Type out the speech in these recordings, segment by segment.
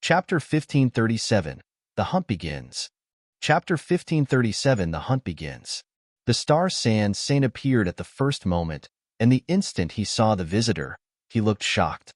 Chapter 1537. The Hunt Begins. Chapter 1537. The Hunt Begins. The Star Sand Saint appeared at the first moment, and the instant he saw the visitor, he looked shocked.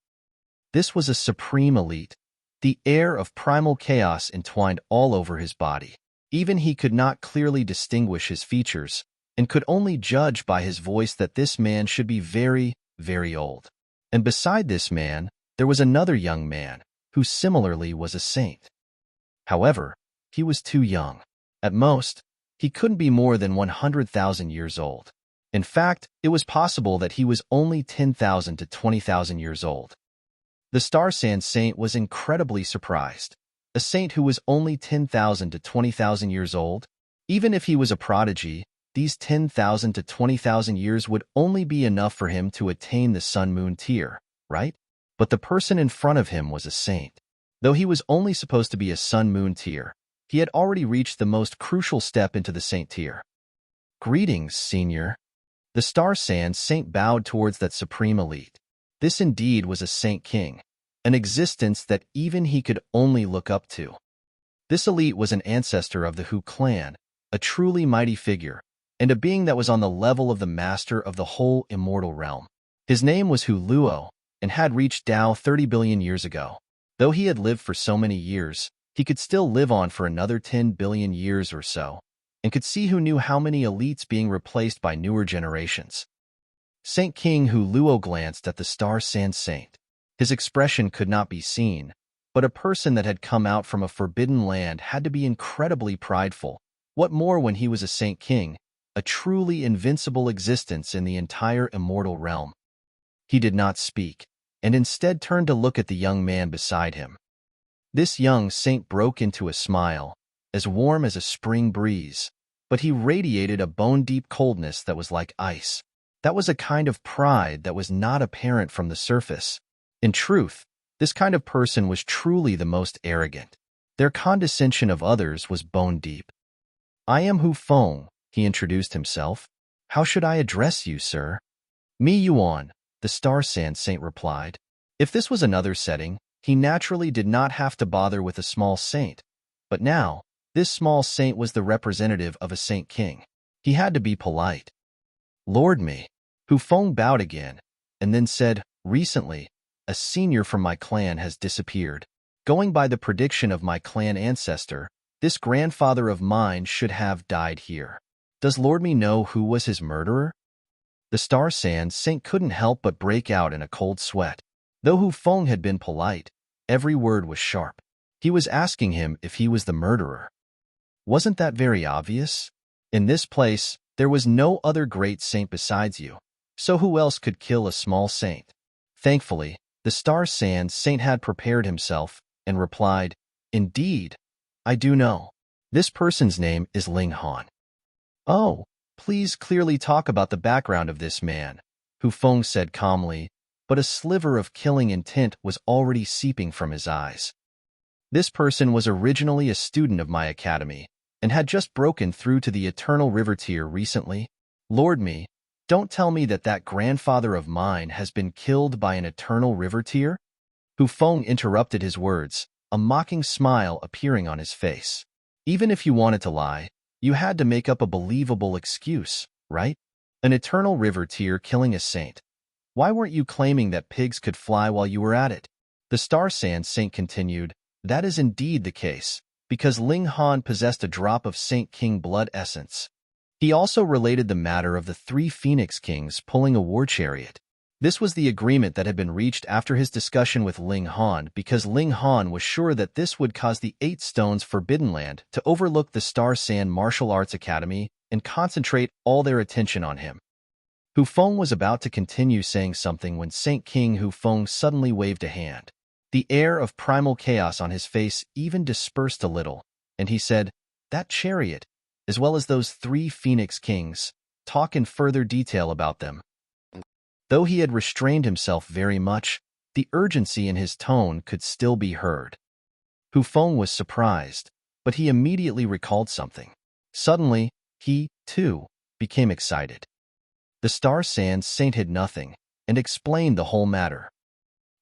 This was a supreme elite. The air of primal chaos entwined all over his body. Even he could not clearly distinguish his features, and could only judge by his voice that this man should be very, very old. And beside this man, there was another young man, who similarly was a saint. However, he was too young. At most, he couldn't be more than 100,000 years old. In fact, it was possible that he was only 10,000 to 20,000 years old. The Star Sand Saint was incredibly surprised. A saint who was only 10,000 to 20,000 years old? Even if he was a prodigy, these 10,000 to 20,000 years would only be enough for him to attain the Sun-Moon tier, right? But the person in front of him was a saint. Though he was only supposed to be a Sun-Moon tier, he had already reached the most crucial step into the saint tier. Greetings, Senior. The Star Sand Saint bowed towards that supreme elite. This indeed was a Saint King, an existence that even he could only look up to. This elite was an ancestor of the Hu clan, a truly mighty figure, and a being that was on the level of the master of the whole immortal realm. His name was Hu Luo, and had reached Dao 30 billion years ago. Though he had lived for so many years, he could still live on for another 10 billion years or so, and could see who knew how many elites being replaced by newer generations. Saint King Hu Luo glanced at the Star Sand Saint. His expression could not be seen, but a person that had come out from a forbidden land had to be incredibly prideful. What more when he was a Saint King, a truly invincible existence in the entire immortal realm. He did not speak, and instead turned to look at the young man beside him. This young saint broke into a smile, as warm as a spring breeze, but he radiated a bone-deep coldness that was like ice. That was a kind of pride that was not apparent from the surface. In truth, this kind of person was truly the most arrogant. Their condescension of others was bone-deep. I am Hu Feng, he introduced himself. How should I address you, sir? Me Yuan, the Star Sand Saint replied. If this was another setting, he naturally did not have to bother with a small saint. But now, this small saint was the representative of a Saint King. He had to be polite. Lord me. Hu Feng bowed again, and then said, recently, a senior from my clan has disappeared. Going by the prediction of my clan ancestor, this grandfather of mine should have died here. Does Lord me know who was his murderer? The Star Sand Saint couldn't help but break out in a cold sweat. Though Hu Feng had been polite, every word was sharp. He was asking him if he was the murderer. Wasn't that very obvious? In this place, there was no other great saint besides you, so who else could kill a small saint? Thankfully, the Star Sand Saint had prepared himself and replied, Indeed, I do know. This person's name is Ling Han. Oh, please clearly talk about the background of this man, Hu Feng said calmly, but a sliver of killing intent was already seeping from his eyes. This person was originally a student of my academy, and had just broken through to the Eternal River tier recently. Lord me, don't tell me that that grandfather of mine has been killed by an Eternal River tier? Hu Feng interrupted his words, a mocking smile appearing on his face. Even if you wanted to lie, you had to make up a believable excuse, right? An Eternal River tier killing a saint. Why weren't you claiming that pigs could fly while you were at it? The Star Sand Saint continued, That is indeed the case, because Ling Han possessed a drop of Saint King blood essence. He also related the matter of the 3 Phoenix Kings pulling a war chariot. This was the agreement that had been reached after his discussion with Ling Han, because Ling Han was sure that this would cause the 8 Stones Forbidden Land to overlook the Star Sand Martial Arts Academy and concentrate all their attention on him. Hu Feng was about to continue saying something when Saint King Hu Feng suddenly waved a hand. The air of primal chaos on his face even dispersed a little, and he said, That chariot, as well as those 3 Phoenix Kings, talk in further detail about them. Though he had restrained himself very much, the urgency in his tone could still be heard. Hu Feng was surprised, but he immediately recalled something. Suddenly, he, too, became excited. The Star Sand Saint hid nothing, and explained the whole matter.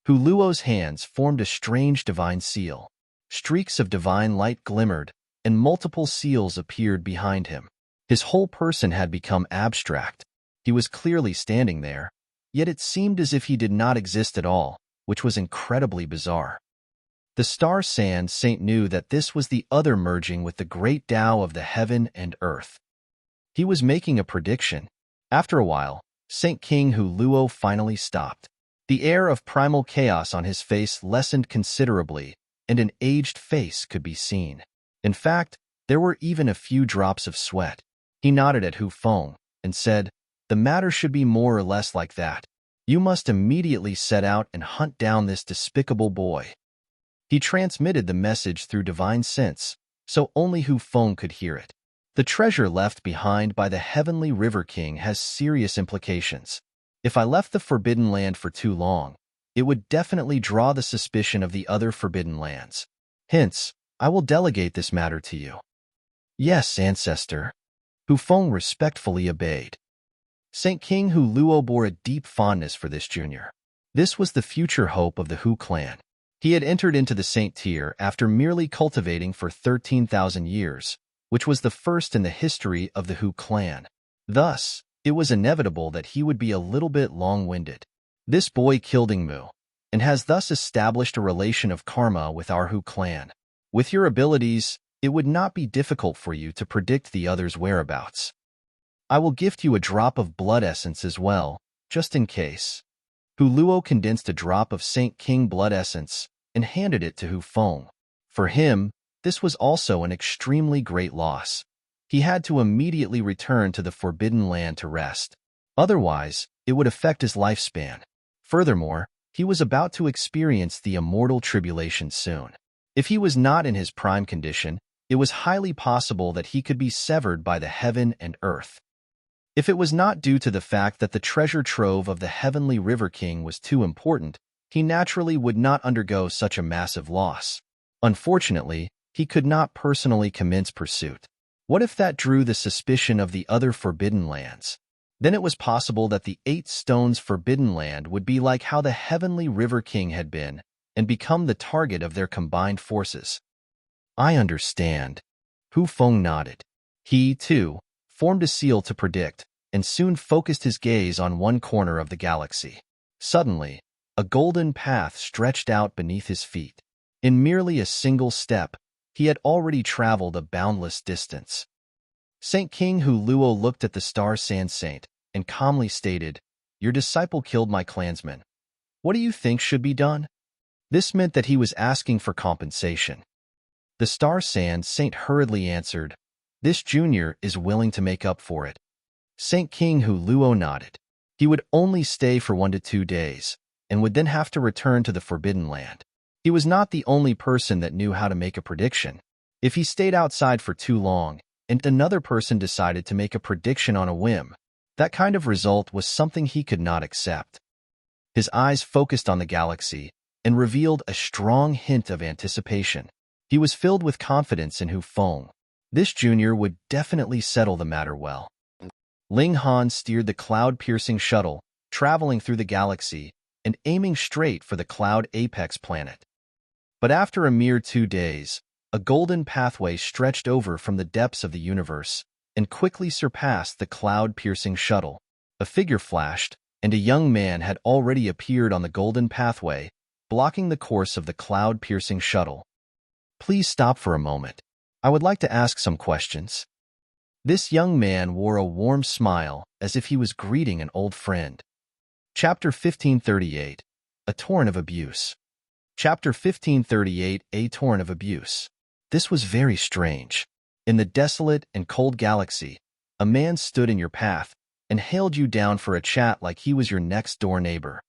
Hu Luo's hands formed a strange divine seal. Streaks of divine light glimmered, and multiple seals appeared behind him. His whole person had become abstract. He was clearly standing there, yet it seemed as if he did not exist at all, which was incredibly bizarre. The Star Sand Saint knew that this was the other merging with the great Tao of the heaven and earth. He was making a prediction. After a while, Saint King Hu Luo finally stopped. The air of primal chaos on his face lessened considerably, and an aged face could be seen. In fact, there were even a few drops of sweat. He nodded at Hu Feng and said, "The matter should be more or less like that. You must immediately set out and hunt down this despicable boy." He transmitted the message through divine sense, so only Hu Feng could hear it. The treasure left behind by the Heavenly River King has serious implications. If I left the Forbidden Land for too long, it would definitely draw the suspicion of the other Forbidden Lands. Hence, I will delegate this matter to you. Yes, Ancestor. Hu Feng respectfully obeyed. Saint King Hu Luo bore a deep fondness for this junior. This was the future hope of the Hu clan. He had entered into the Saint tier after merely cultivating for 13,000 years, which was the first in the history of the Hu clan. Thus, it was inevitable that he would be a little bit long-winded. This boy killed Ingmu, and has thus established a relation of karma with our Hu clan. With your abilities, it would not be difficult for you to predict the other's whereabouts. I will gift you a drop of blood essence as well, just in case. Hu Luo condensed a drop of Saint King blood essence and handed it to Hu Feng. For him, this was also an extremely great loss. He had to immediately return to the Forbidden Land to rest. Otherwise, it would affect his lifespan. Furthermore, he was about to experience the immortal tribulation soon. If he was not in his prime condition, it was highly possible that he could be severed by the heaven and earth. If it was not due to the fact that the treasure trove of the Heavenly River King was too important, he naturally would not undergo such a massive loss. Unfortunately, he could not personally commence pursuit. What if that drew the suspicion of the other Forbidden Lands? Then it was possible that the 8 Stones Forbidden Land would be like how the Heavenly River King had been, and become the target of their combined forces. I understand. Hu Feng nodded. He, too, formed a seal to predict, and soon focused his gaze on one corner of the galaxy. Suddenly, a golden path stretched out beneath his feet. In merely a single step, he had already traveled a boundless distance. Saint King Hu Luo looked at the Star Sand Saint and calmly stated, "Your disciple killed my clansman. What do you think should be done?" This meant that he was asking for compensation. The Star Sand Saint hurriedly answered, "This junior is willing to make up for it." Saint King Hu Luo nodded. He would only stay for 1 to 2 days, and would then have to return to the Forbidden Land. He was not the only person that knew how to make a prediction. If he stayed outside for too long, and another person decided to make a prediction on a whim, that kind of result was something he could not accept. His eyes focused on the galaxy and revealed a strong hint of anticipation. He was filled with confidence in Hu Feng. This junior would definitely settle the matter well. Ling Han steered the cloud-piercing shuttle, traveling through the galaxy and aiming straight for the Cloud Apex planet. But after a mere 2 days, a golden pathway stretched over from the depths of the universe and quickly surpassed the cloud-piercing shuttle. A figure flashed, and a young man had already appeared on the golden pathway, blocking the course of the cloud-piercing shuttle. "Please stop for a moment. I would like to ask some questions." This young man wore a warm smile as if he was greeting an old friend. Chapter 1538, A Torrent of Abuse. Chapter 1538, A Torrent of Abuse. This was very strange. In the desolate and cold galaxy, a man stood in your path and hailed you down for a chat like he was your next-door neighbor.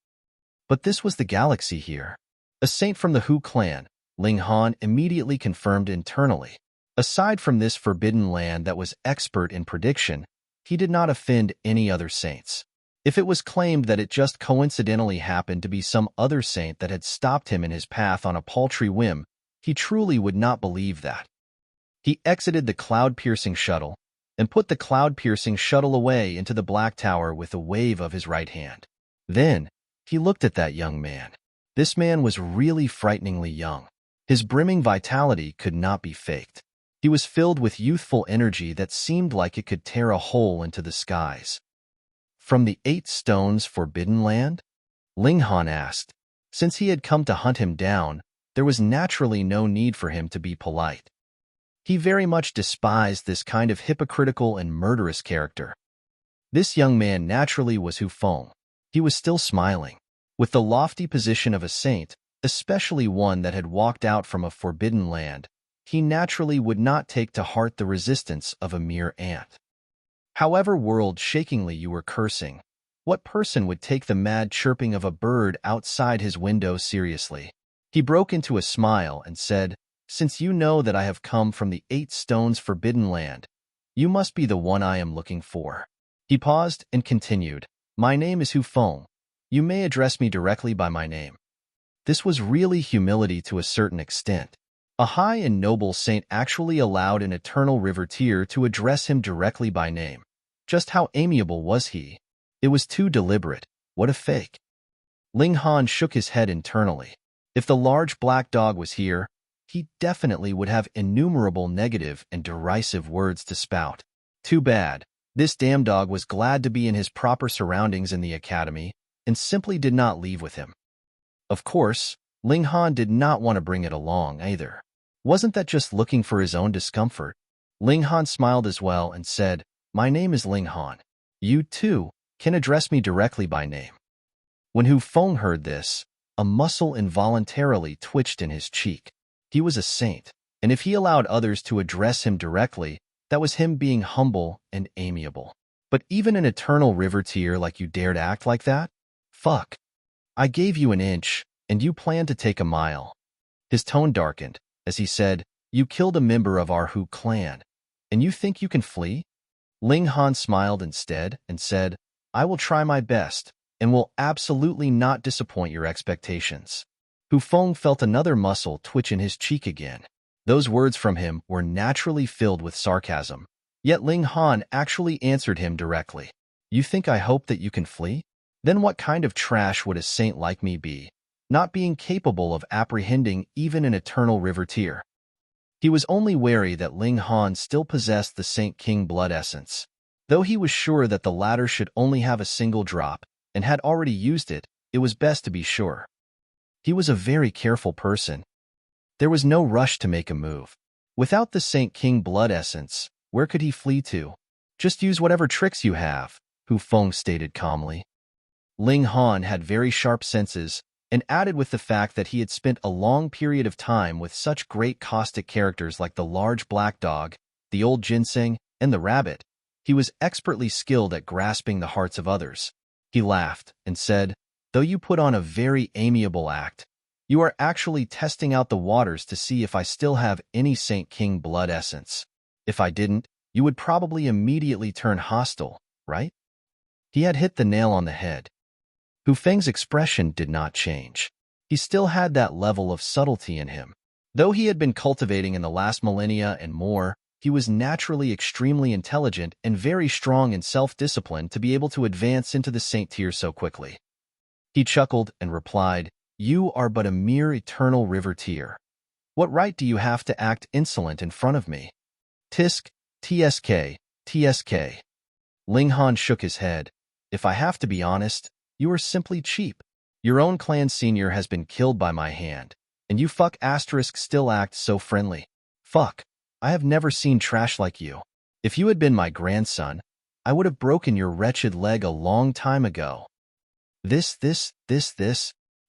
But this was the galaxy here. A saint from the Hu clan, Ling Han immediately confirmed internally. Aside from this forbidden land that was expert in prediction, he did not offend any other saints. If it was claimed that it just coincidentally happened to be some other saint that had stopped him in his path on a paltry whim, he truly would not believe that. He exited the cloud-piercing shuttle and put the cloud-piercing shuttle away into the Black Tower with a wave of his right hand. Then, he looked at that young man. This man was really frighteningly young. His brimming vitality could not be faked. He was filled with youthful energy that seemed like it could tear a hole into the skies. From the 8 stones forbidden land? Ling Han asked. Since he had come to hunt him down, there was naturally no need for him to be polite. He very much despised this kind of hypocritical and murderous character. This young man naturally was Hu Feng. He was still smiling. With the lofty position of a saint, especially one that had walked out from a forbidden land, he naturally would not take to heart the resistance of a mere ant. However world-shakingly you were cursing, what person would take the mad chirping of a bird outside his window seriously? He broke into a smile and said, Since you know that I have come from the 8 stones forbidden land, you must be the one I am looking for. He paused and continued, My name is Hu Feng. You may address me directly by my name. This was really humility to a certain extent. A high and noble saint actually allowed an eternal riverteer to address him directly by name. Just how amiable was he? It was too deliberate. What a fake. Ling Han shook his head internally. If the large black dog was here, he definitely would have innumerable negative and derisive words to spout. Too bad. This damn dog was glad to be in his proper surroundings in the academy and simply did not leave with him. Of course, Ling Han did not want to bring it along either. Wasn't that just looking for his own discomfort? Ling Han smiled as well and said, My name is Ling Han. You, too, can address me directly by name. When Hu Feng heard this, a muscle involuntarily twitched in his cheek. He was a saint, and if he allowed others to address him directly, that was him being humble and amiable. But even an eternal riverteer like you dared act like that? Fuck. I gave you an inch, and you planned to take a mile. His tone darkened as he said, You killed a member of our Hu clan, and you think you can flee? Ling Han smiled instead and said, I will try my best, and will absolutely not disappoint your expectations. Hu Feng felt another muscle twitch in his cheek again. Those words from him were naturally filled with sarcasm, yet Ling Han actually answered him directly. You think I hope that you can flee? Then what kind of trash would a saint like me be, not being capable of apprehending even an eternal riverteer? He was only wary that Ling Han still possessed the Saint King blood essence. Though he was sure that the latter should only have a single drop, and had already used it, it was best to be sure. He was a very careful person. There was no rush to make a move. Without the Saint King blood essence, where could he flee to? Just use whatever tricks you have, Hu Feng stated calmly. Ling Han had very sharp senses, and added with the fact that he had spent a long period of time with such great caustic characters like the large black dog, the old ginseng, and the rabbit. He was expertly skilled at grasping the hearts of others. He laughed and said, Though you put on a very amiable act, you are actually testing out the waters to see if I still have any Saint King blood essence. If I didn't, you would probably immediately turn hostile, right? He had hit the nail on the head. Hu Feng's expression did not change. He still had that level of subtlety in him. Though he had been cultivating in the last millennia and more, he was naturally extremely intelligent and very strong in self-discipline to be able to advance into the saint tier so quickly. He chuckled and replied, You are but a mere eternal riverteer. What right do you have to act insolent in front of me? Tisk, TSK, TSK. Ling Han shook his head. If I have to be honest, you are simply cheap. Your own clan senior has been killed by my hand, and you still act so friendly. Fuck. I have never seen trash like you. If you had been my grandson, I would have broken your wretched leg a long time ago. This.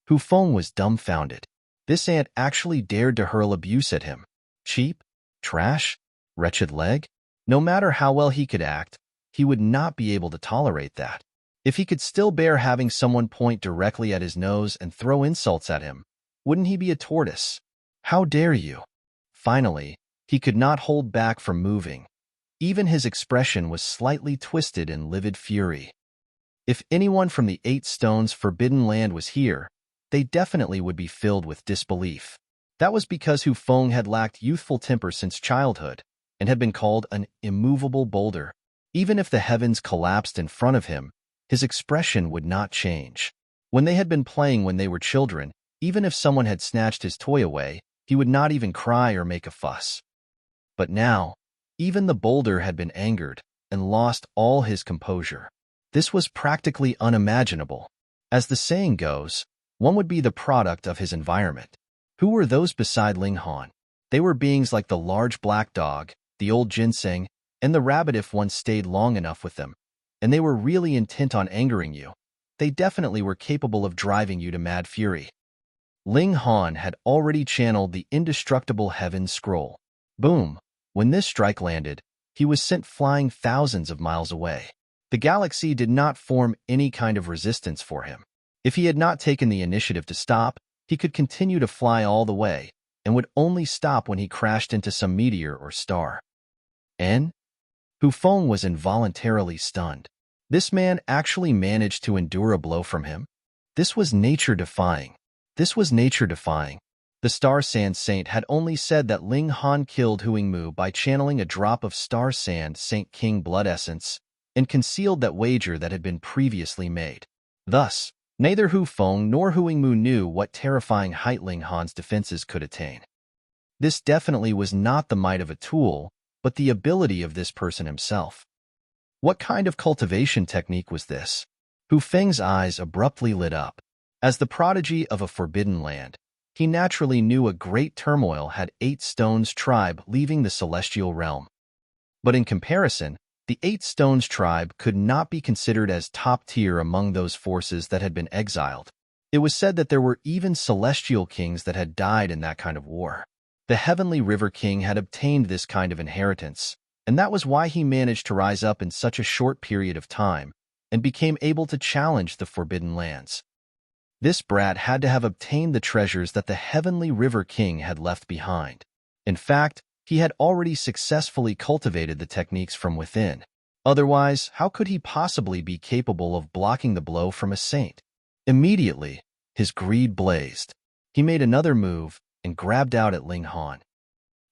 Hu Feng was dumbfounded. This ant actually dared to hurl abuse at him. Cheap? Trash? Wretched leg? No matter how well he could act, he would not be able to tolerate that. If he could still bear having someone point directly at his nose and throw insults at him, wouldn't he be a tortoise? How dare you? Finally, he could not hold back from moving. Even his expression was slightly twisted in livid fury. If anyone from the 8 stones forbidden land was here, they definitely would be filled with disbelief. That was because Hu Feng had lacked youthful temper since childhood and had been called an immovable boulder. Even if the heavens collapsed in front of him, his expression would not change. When they had been playing when they were children, even if someone had snatched his toy away, He would not even cry or make a fuss. But now, even the boulder had been angered and lost all his composure. This was practically unimaginable. As the saying goes, one would be the product of his environment. Who were those beside Ling Han? They were beings like the large black dog, the old ginseng, and the rabbit if one stayed long enough with them. And they were really intent on angering you. They definitely were capable of driving you to mad fury. Ling Han had already channeled the indestructible heaven scroll. Boom! When this strike landed, he was sent flying thousands of miles away. The galaxy did not form any kind of resistance for him. If he had not taken the initiative to stop, he could continue to fly all the way, and would only stop when he crashed into some meteor or star. N? Hu Feng was involuntarily stunned. This man actually managed to endure a blow from him? This was nature-defying. This was nature-defying. The Star Sand Saint had only said that Ling Han killed Huangmu by channeling a drop of Star Sand Saint King blood essence, and concealed that wager that had been previously made. Thus, neither Hu Feng nor Huangmu knew what terrifying height Ling Han's defenses could attain. This definitely was not the might of a tool, but the ability of this person himself. What kind of cultivation technique was this? Hu Feng's eyes abruptly lit up. As the prodigy of a forbidden land, he naturally knew a great turmoil had 8 Stones tribe leaving the celestial realm. But in comparison, the 8 Stones tribe could not be considered as top tier among those forces that had been exiled. It was said that there were even celestial kings that had died in that kind of war. The Heavenly River King had obtained this kind of inheritance, and that was why he managed to rise up in such a short period of time and became able to challenge the Forbidden Lands. This brat had to have obtained the treasures that the Heavenly River King had left behind. In fact, he had already successfully cultivated the techniques from within. Otherwise, how could he possibly be capable of blocking the blow from a saint? Immediately, his greed blazed. He made another move and grabbed out at Ling Han.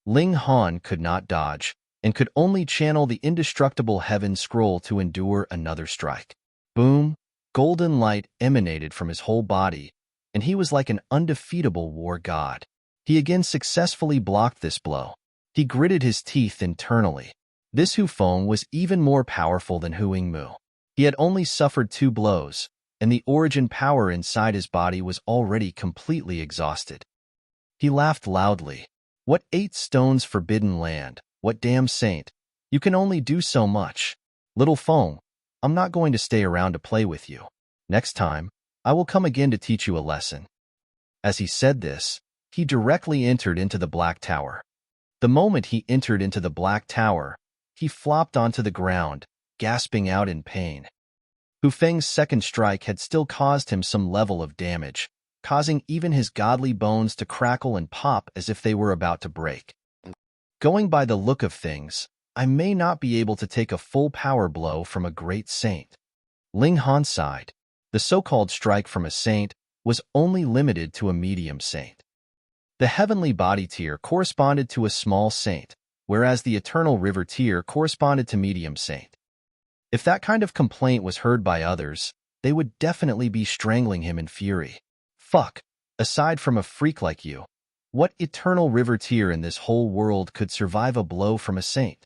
Ling Han could not dodge and could only channel the indestructible heaven scroll to endure another strike. Boom! Golden light emanated from his whole body, and he was like an undefeatable war god. He again successfully blocked this blow. He gritted his teeth internally. This Hu Feng was even more powerful than Huangmu. He had only suffered 2 blows, and the origin power inside his body was already completely exhausted. He laughed loudly. What 8 Stones forbidden land? What damn saint? You can only do so much. Little Feng, I'm not going to stay around to play with you. Next time, I will come again to teach you a lesson. As he said this, he directly entered into the Black Tower. The moment he entered into the Black Tower, he flopped onto the ground, gasping out in pain. Hu Feng's second strike had still caused him some level of damage, causing even his godly bones to crackle and pop as if they were about to break. Going by the look of things, I may not be able to take a full power blow from a great saint. Ling Han sighed. The so-called strike from a saint was only limited to a medium saint. The heavenly body tier corresponded to a small saint, whereas the eternal river tier corresponded to medium saint. If that kind of complaint was heard by others, they would definitely be strangling him in fury. Fuck, aside from a freak like you, what eternal river tier in this whole world could survive a blow from a saint?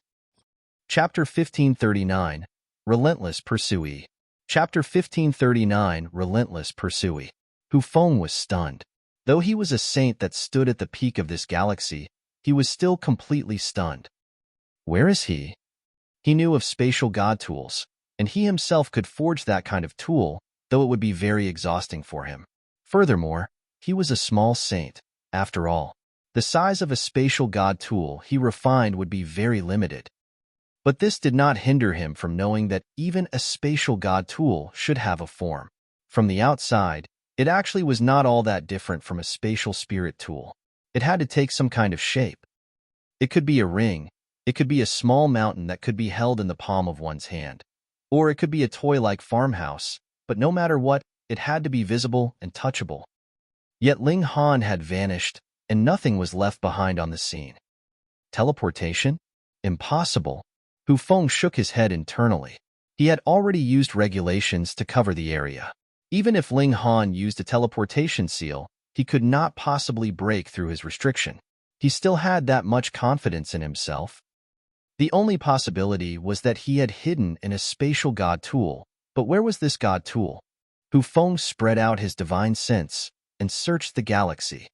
Chapter 1539, Relentless Pursui. Chapter 1539, Relentless Pursui. Hu Feng was stunned. Though he was a saint that stood at the peak of this galaxy, he was still completely stunned. Where is he? He knew of spatial god tools, and he himself could forge that kind of tool, though it would be very exhausting for him. Furthermore, he was a small saint, after all. The size of a spatial god tool he refined would be very limited. But this did not hinder him from knowing that even a spatial god tool should have a form. From the outside, it actually was not all that different from a spatial spirit tool. It had to take some kind of shape. It could be a ring, it could be a small mountain that could be held in the palm of one's hand, or it could be a toy-like farmhouse, but no matter what, it had to be visible and touchable. Yet Ling Han had vanished, and nothing was left behind on the scene. Teleportation? Impossible. Hu Feng shook his head internally. He had already used regulations to cover the area. Even if Ling Han used a teleportation seal, he could not possibly break through his restriction. He still had that much confidence in himself. The only possibility was that he had hidden in a spatial god tool. But where was this god tool? Hu Feng spread out his divine sense and searched the galaxy.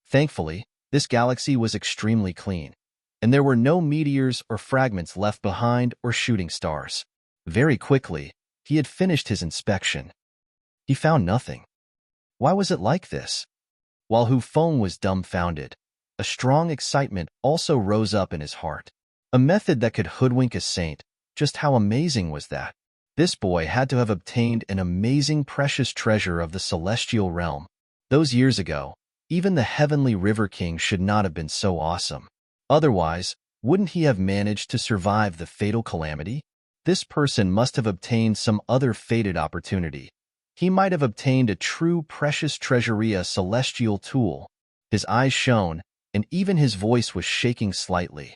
Thankfully, this galaxy was extremely clean, and there were no meteors or fragments left behind or shooting stars. Very quickly, he had finished his inspection. He found nothing. Why was it like this? While Hu Feng was dumbfounded, a strong excitement also rose up in his heart. A method that could hoodwink a saint. Just how amazing was that? This boy had to have obtained an amazing precious treasure of the celestial realm. Those years ago, even the heavenly river king should not have been so awesome. Otherwise, wouldn't he have managed to survive the fatal calamity? This person must have obtained some other fated opportunity. He might have obtained a true precious treasury, a celestial tool. His eyes shone, and even his voice was shaking slightly.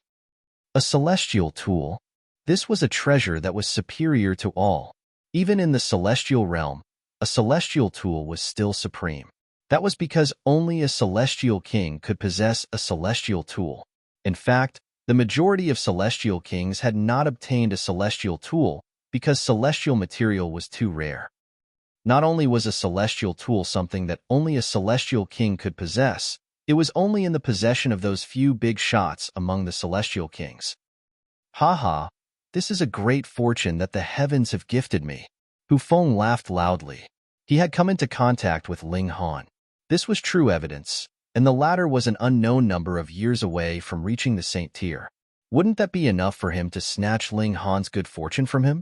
A celestial tool? This was a treasure that was superior to all. Even in the celestial realm, a celestial tool was still supreme. That was because only a celestial king could possess a celestial tool. In fact, the majority of celestial kings had not obtained a celestial tool because celestial material was too rare. Not only was a celestial tool something that only a celestial king could possess, it was only in the possession of those few big shots among the celestial kings. Ha, this is a great fortune that the heavens have gifted me. Hu Feng laughed loudly. He had come into contact with Ling Han. This was true evidence, and the latter was an unknown number of years away from reaching the saint tier. Wouldn't that be enough for him to snatch Ling Han's good fortune from him?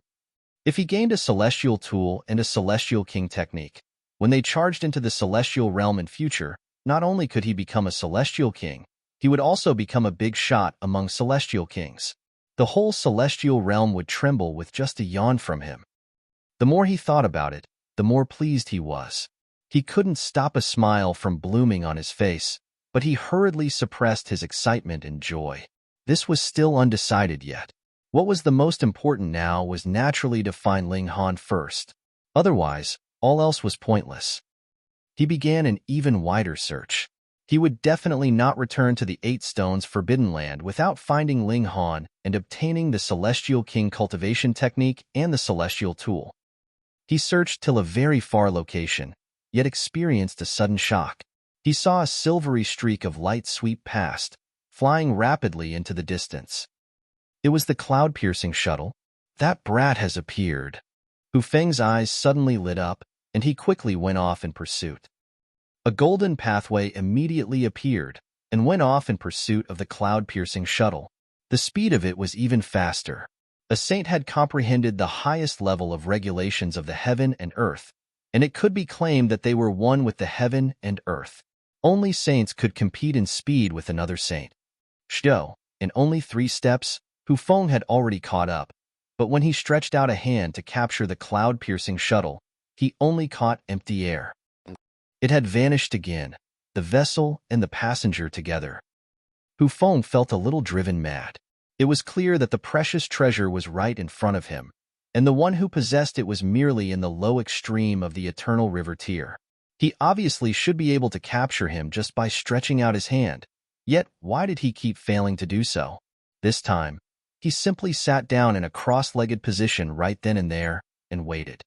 If he gained a celestial tool and a celestial king technique, when they charged into the celestial realm in future, not only could he become a celestial king, he would also become a big shot among celestial kings. The whole celestial realm would tremble with just a yawn from him. The more he thought about it, the more pleased he was. He couldn't stop a smile from blooming on his face, but he hurriedly suppressed his excitement and joy. This was still undecided yet. What was the most important now was naturally to find Ling Han first. Otherwise, all else was pointless. He began an even wider search. He would definitely not return to the 8 Stones Forbidden Land without finding Ling Han and obtaining the Celestial King cultivation technique and the Celestial tool. He searched till a very far location, yet experienced a sudden shock. He saw a silvery streak of light sweep past, flying rapidly into the distance. It was the cloud-piercing shuttle. That brat has appeared. Hu Feng's eyes suddenly lit up, and he quickly went off in pursuit. A golden pathway immediately appeared and went off in pursuit of the cloud-piercing shuttle. The speed of it was even faster. A saint had comprehended the highest level of regulations of the heaven and earth, and it could be claimed that they were one with the heaven and earth. Only saints could compete in speed with another saint. Shdo, in only 3 steps, Hu Feng had already caught up, but when he stretched out a hand to capture the cloud-piercing shuttle, he only caught empty air. It had vanished again, the vessel and the passenger together. Hu Feng felt a little driven mad. It was clear that the precious treasure was right in front of him, and the one who possessed it was merely in the low extreme of the eternal river tier. He obviously should be able to capture him just by stretching out his hand, yet why did he keep failing to do so? This time, he simply sat down in a cross-legged position right then and there and waited.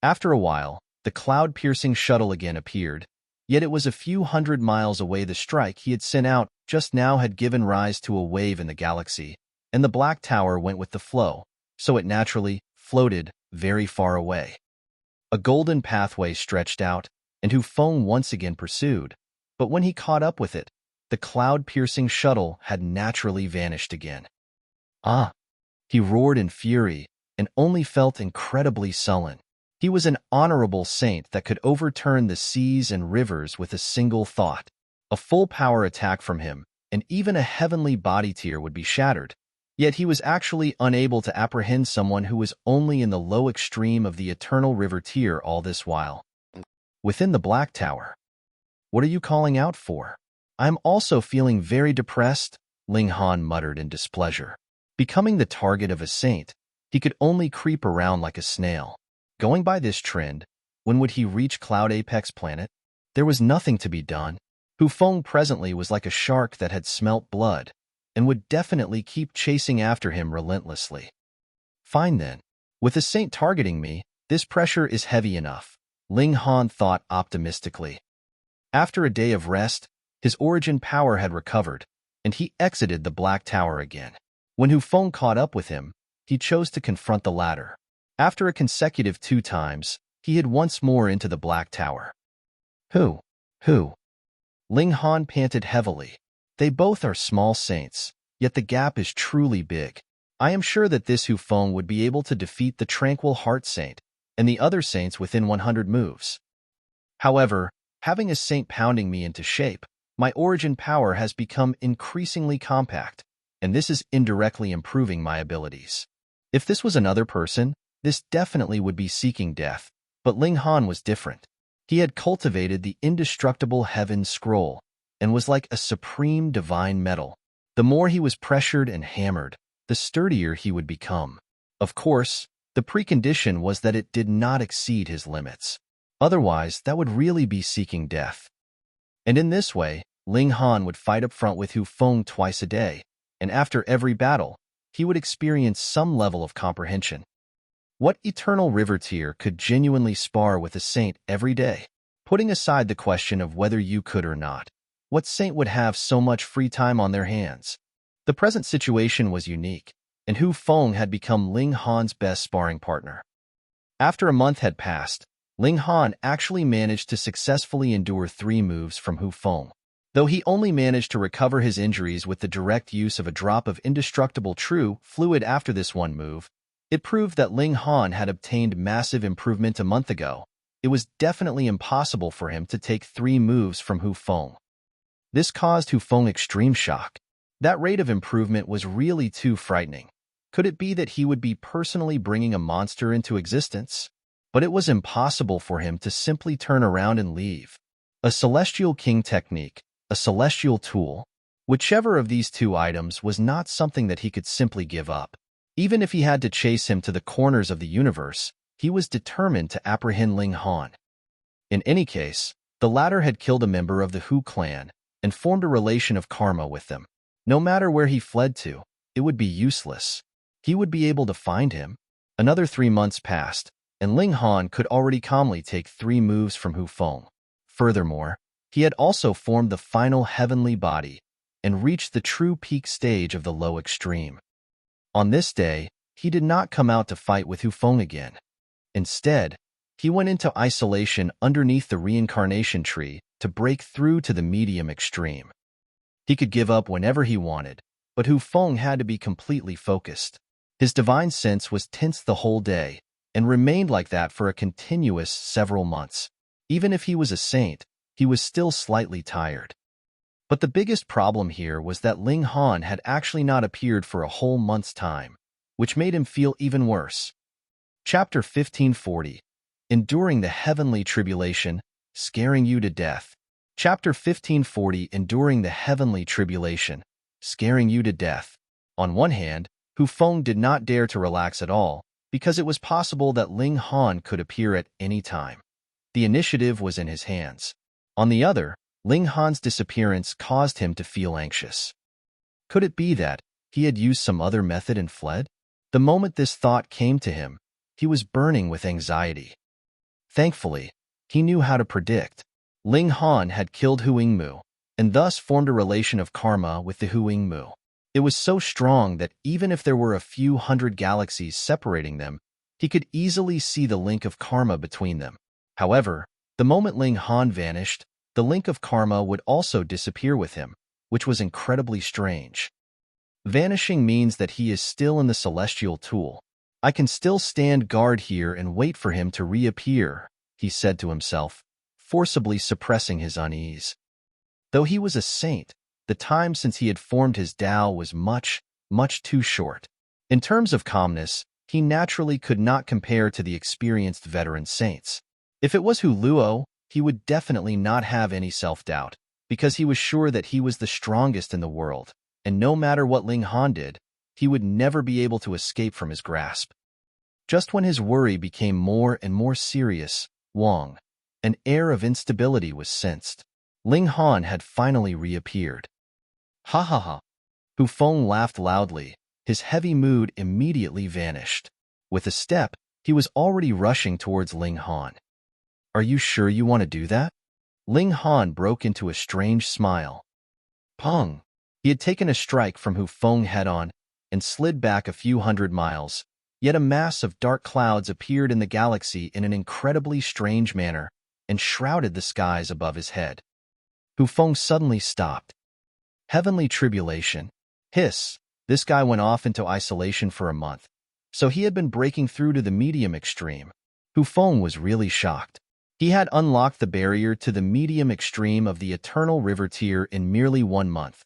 After a while, the cloud-piercing shuttle again appeared, yet it was a few hundred miles away. The strike he had sent out just now had given rise to a wave in the galaxy, and the black tower went with the flow, so it naturally floated very far away. A golden pathway stretched out, and Hu Feng once again pursued, but when he caught up with it, the cloud-piercing shuttle had naturally vanished again. Ah! He roared in fury, and only felt incredibly sullen. He was an honorable saint that could overturn the seas and rivers with a single thought. A full power attack from him, and even a heavenly body tier would be shattered. Yet he was actually unable to apprehend someone who was only in the low extreme of the eternal river tier all this while. Within the Black Tower. What are you calling out for? I'm also feeling very depressed, Ling Han muttered in displeasure. Becoming the target of a saint, he could only creep around like a snail. Going by this trend, when would he reach Cloud Apex Planet? There was nothing to be done. Hu Feng presently was like a shark that had smelt blood and would definitely keep chasing after him relentlessly. Fine then. With the saint targeting me, this pressure is heavy enough, Ling Han thought optimistically. After a day of rest, his origin power had recovered, and he exited the Black Tower again. When Hu Feng caught up with him, he chose to confront the latter. After a consecutive 2 times, he hid once more into the Black Tower. Who? Ling Han panted heavily. They both are small saints, yet the gap is truly big. I am sure that this Hu Feng would be able to defeat the Tranquil Heart Saint and the other saints within 100 moves. However, having a saint pounding me into shape, my origin power has become increasingly compact, and this is indirectly improving my abilities. If this was another person, this definitely would be seeking death, but Ling Han was different. He had cultivated the indestructible Heaven Scroll and was like a supreme divine metal. The more he was pressured and hammered, the sturdier he would become. Of course, the precondition was that it did not exceed his limits. Otherwise, that would really be seeking death. And in this way, Ling Han would fight up front with Hu Feng twice a day, and after every battle, he would experience some level of comprehension. What eternal river-tier could genuinely spar with a saint every day? Putting aside the question of whether you could or not, what saint would have so much free time on their hands? The present situation was unique, and Hu Feng had become Ling Han's best sparring partner. After a month had passed, Ling Han actually managed to successfully endure 3 moves from Hu Feng. Though he only managed to recover his injuries with the direct use of a drop of indestructible true fluid after this one move, it proved that Ling Han had obtained massive improvement a month ago. It was definitely impossible for him to take 3 moves from Hu Feng. This caused Hu Feng extreme shock. That rate of improvement was really too frightening. Could it be that he would be personally bringing a monster into existence? But it was impossible for him to simply turn around and leave. A Celestial King technique, a Celestial tool, whichever of these 2 items was not something that he could simply give up. Even if he had to chase him to the corners of the universe, he was determined to apprehend Ling Han. In any case, the latter had killed a member of the Hu clan and formed a relation of karma with them. No matter where he fled to, it would be useless. He would be able to find him. Another 3 months passed, and Ling Han could already calmly take 3 moves from Hu Feng. Furthermore, he had also formed the final heavenly body and reached the true peak stage of the low extreme. On this day, he did not come out to fight with Hu Feng again. Instead, he went into isolation underneath the reincarnation tree to break through to the medium extreme. He could give up whenever he wanted, but Hu Feng had to be completely focused. His divine sense was tense the whole day and remained like that for a continuous several months. Even if he was a saint, he was still slightly tired. But the biggest problem here was that Ling Han had actually not appeared for a whole month's time, which made him feel even worse. Chapter 1540. Enduring the Heavenly Tribulation, Scaring You to Death. Chapter 1540. Enduring the Heavenly Tribulation, Scaring You to Death. On one hand, Hu Feng did not dare to relax at all, because it was possible that Ling Han could appear at any time. The initiative was in his hands. On the other, Ling Han's disappearance caused him to feel anxious. Could it be that he had used some other method and fled? The moment this thought came to him, he was burning with anxiety. Thankfully, he knew how to predict. Ling Han had killed Hu Yingmu, and thus formed a relation of karma with the Hu Yingmu. It was so strong that even if there were a few hundred galaxies separating them, he could easily see the link of karma between them. However, the moment Ling Han vanished, the link of karma would also disappear with him, which was incredibly strange. Vanishing means that he is still in the celestial tool. I can still stand guard here and wait for him to reappear, he said to himself, forcibly suppressing his unease. Though he was a saint, the time since he had formed his Dao was much too short. In terms of calmness, he naturally could not compare to the experienced veteran saints. If it was Hu Luo, he would definitely not have any self-doubt, because he was sure that he was the strongest in the world, and no matter what Ling Han did, he would never be able to escape from his grasp. Just when his worry became more and more serious, an air of instability was sensed. Ling Han had finally reappeared. Ha ha ha. Hu Feng laughed loudly. His heavy mood immediately vanished. With a step, he was already rushing towards Ling Han. Are you sure you want to do that? Ling Han broke into a strange smile. Pong! He had taken a strike from Hu Feng head-on and slid back a few hundred miles, yet a mass of dark clouds appeared in the galaxy in an incredibly strange manner and shrouded the skies above his head. Hu Feng suddenly stopped. Heavenly tribulation. Hiss. This guy went off into isolation for a month, so he had been breaking through to the medium extreme. Hu Feng was really shocked. He had unlocked the barrier to the medium extreme of the eternal river tier in merely 1 month.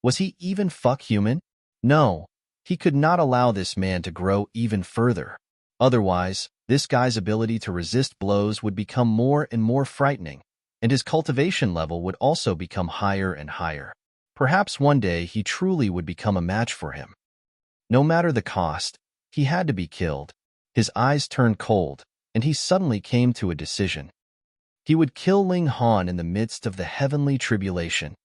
Was he even human? No, he could not allow this man to grow even further. Otherwise, this guy's ability to resist blows would become more and more frightening, and his cultivation level would also become higher and higher. Perhaps one day he truly would become a match for him. No matter the cost, he had to be killed. His eyes turned cold, and he suddenly came to a decision. He would kill Ling Han in the midst of the heavenly tribulation.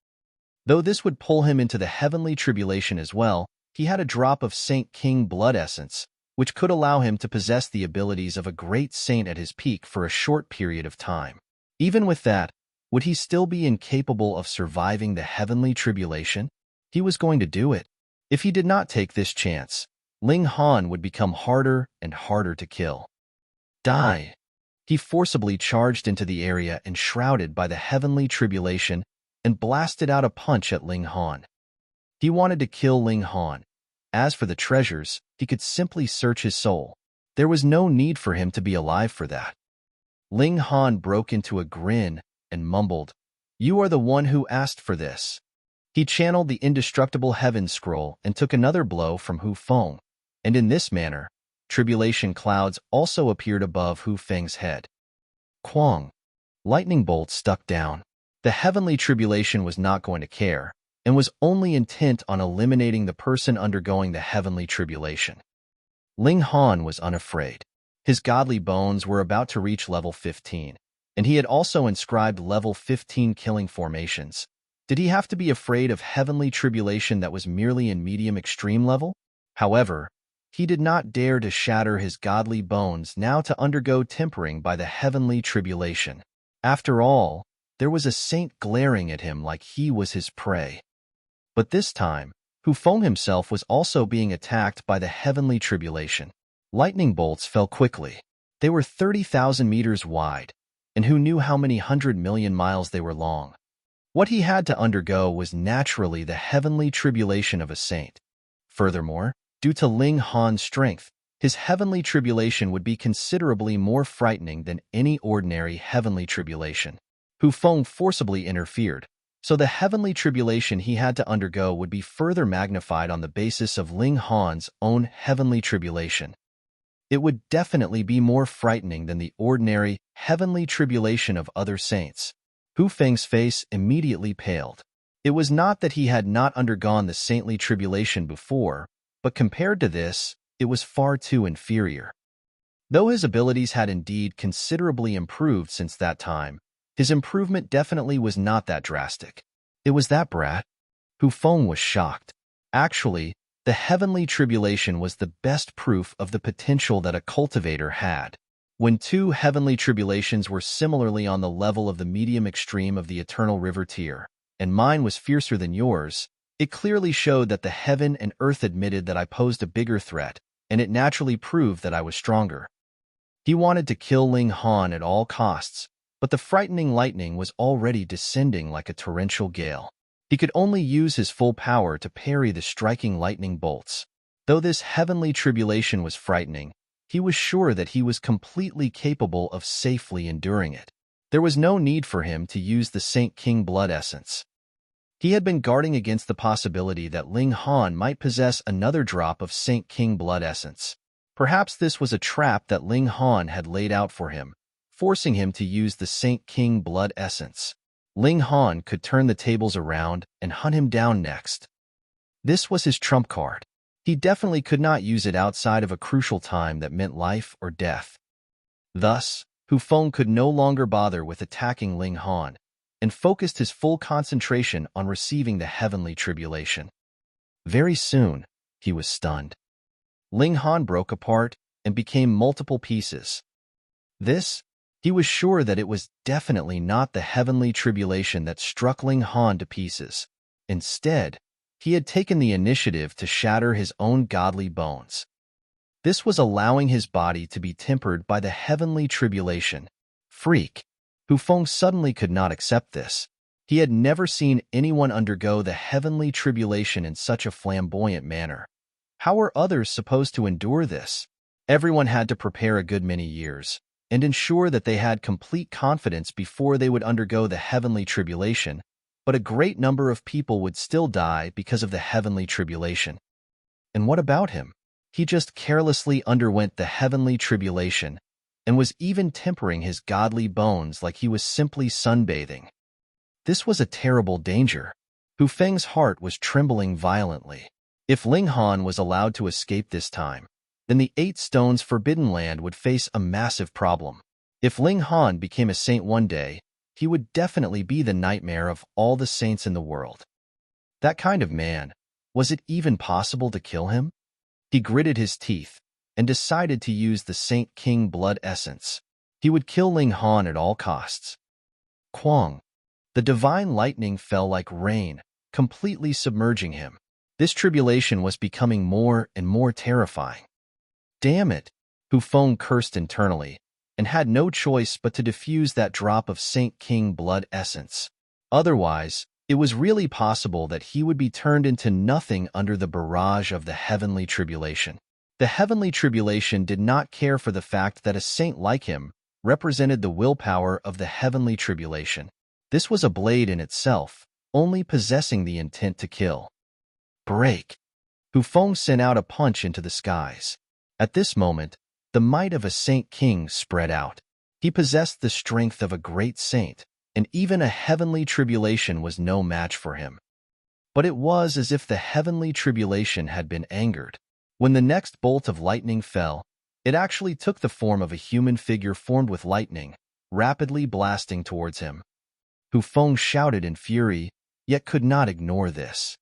Though this would pull him into the heavenly tribulation as well, he had a drop of Saint King blood essence, which could allow him to possess the abilities of a great saint at his peak for a short period of time. Even with that, would he still be incapable of surviving the heavenly tribulation? He was going to do it. If he did not take this chance, Ling Han would become harder and harder to kill. Die! He forcibly charged into the area enshrouded by the heavenly tribulation and blasted out a punch at Ling Han. He wanted to kill Ling Han. As for the treasures, he could simply search his soul. There was no need for him to be alive for that. Ling Han broke into a grin and mumbled, "You are the one who asked for this." He channeled the indestructible heaven scroll and took another blow from Hu Feng, and in this manner, tribulation clouds also appeared above Hu Feng's head. Quang! Lightning bolts stuck down. The heavenly tribulation was not going to care, and was only intent on eliminating the person undergoing the heavenly tribulation. Ling Han was unafraid. His godly bones were about to reach level 15, and he had also inscribed level 15 killing formations. Did he have to be afraid of heavenly tribulation that was merely in medium extreme level? However, he did not dare to shatter his godly bones now to undergo tempering by the heavenly tribulation. After all, there was a saint glaring at him like he was his prey. But this time, Hu Feng himself was also being attacked by the heavenly tribulation. Lightning bolts fell quickly. They were 30,000 meters wide, and who knew how many 100 million miles they were long. What he had to undergo was naturally the heavenly tribulation of a saint. Furthermore, due to Ling Han's strength, his heavenly tribulation would be considerably more frightening than any ordinary heavenly tribulation. Hu Feng forcibly interfered, so the heavenly tribulation he had to undergo would be further magnified on the basis of Ling Han's own heavenly tribulation. It would definitely be more frightening than the ordinary heavenly tribulation of other saints. Hu Feng's face immediately paled. It was not that he had not undergone the saintly tribulation before, but compared to this, it was far too inferior. Though his abilities had indeed considerably improved since that time, his improvement definitely was not that drastic. It was that brat. Hu Feng was shocked. Actually, the heavenly tribulation was the best proof of the potential that a cultivator had. When 2 heavenly tribulations were similarly on the level of the medium extreme of the eternal river tier, and mine was fiercer than yours, it clearly showed that the heaven and earth admitted that I posed a bigger threat, and it naturally proved that I was stronger. He wanted to kill Ling Han at all costs, but the frightening lightning was already descending like a torrential gale. He could only use his full power to parry the striking lightning bolts. Though this heavenly tribulation was frightening, he was sure that he was completely capable of safely enduring it. There was no need for him to use the Saint King blood essence. He had been guarding against the possibility that Ling Han might possess another drop of Saint King blood essence. Perhaps this was a trap that Ling Han had laid out for him, forcing him to use the Saint King blood essence. Ling Han could turn the tables around and hunt him down next. This was his trump card. He definitely could not use it outside of a crucial time that meant life or death. Thus, Hu Feng could no longer bother with attacking Ling Han. and focused his full concentration on receiving the heavenly tribulation. Very soon, he was stunned. Ling Han broke apart and became multiple pieces. He was sure that it was definitely not the heavenly tribulation that struck Ling Han to pieces. Instead, he had taken the initiative to shatter his own godly bones. This was allowing his body to be tempered by the heavenly tribulation. Freak! Hu Feng suddenly could not accept this. He had never seen anyone undergo the heavenly tribulation in such a flamboyant manner. How were others supposed to endure this? Everyone had to prepare a good many years and ensure that they had complete confidence before they would undergo the heavenly tribulation, but a great number of people would still die because of the heavenly tribulation. And what about him? He just carelessly underwent the heavenly tribulation and was even tempering his godly bones like he was simply sunbathing. This was a terrible danger. Hu Feng's heart was trembling violently. If Ling Han was allowed to escape this time, then the 8 Stones Forbidden Land would face a massive problem. If Ling Han became a saint one day, he would definitely be the nightmare of all the saints in the world. That kind of man, was it even possible to kill him? He gritted his teeth and decided to use the Saint King blood essence. He would kill Ling Han at all costs. Quang! The divine lightning fell like rain, completely submerging him. This tribulation was becoming more and more terrifying. Damn it! Hu Feng cursed internally and had no choice but to diffuse that drop of Saint King blood essence. Otherwise, it was really possible that he would be turned into nothing under the barrage of the heavenly tribulation. The heavenly tribulation did not care for the fact that a saint like him represented the willpower of the heavenly tribulation. This was a blade in itself, only possessing the intent to kill. Break! Hu Feng sent out a punch into the skies. At this moment, the might of a Saint King spread out. He possessed the strength of a great saint, and even a heavenly tribulation was no match for him. But it was as if the heavenly tribulation had been angered. When the next bolt of lightning fell, it actually took the form of a human figure formed with lightning, rapidly blasting towards him. Hu Feng shouted in fury, yet could not ignore this.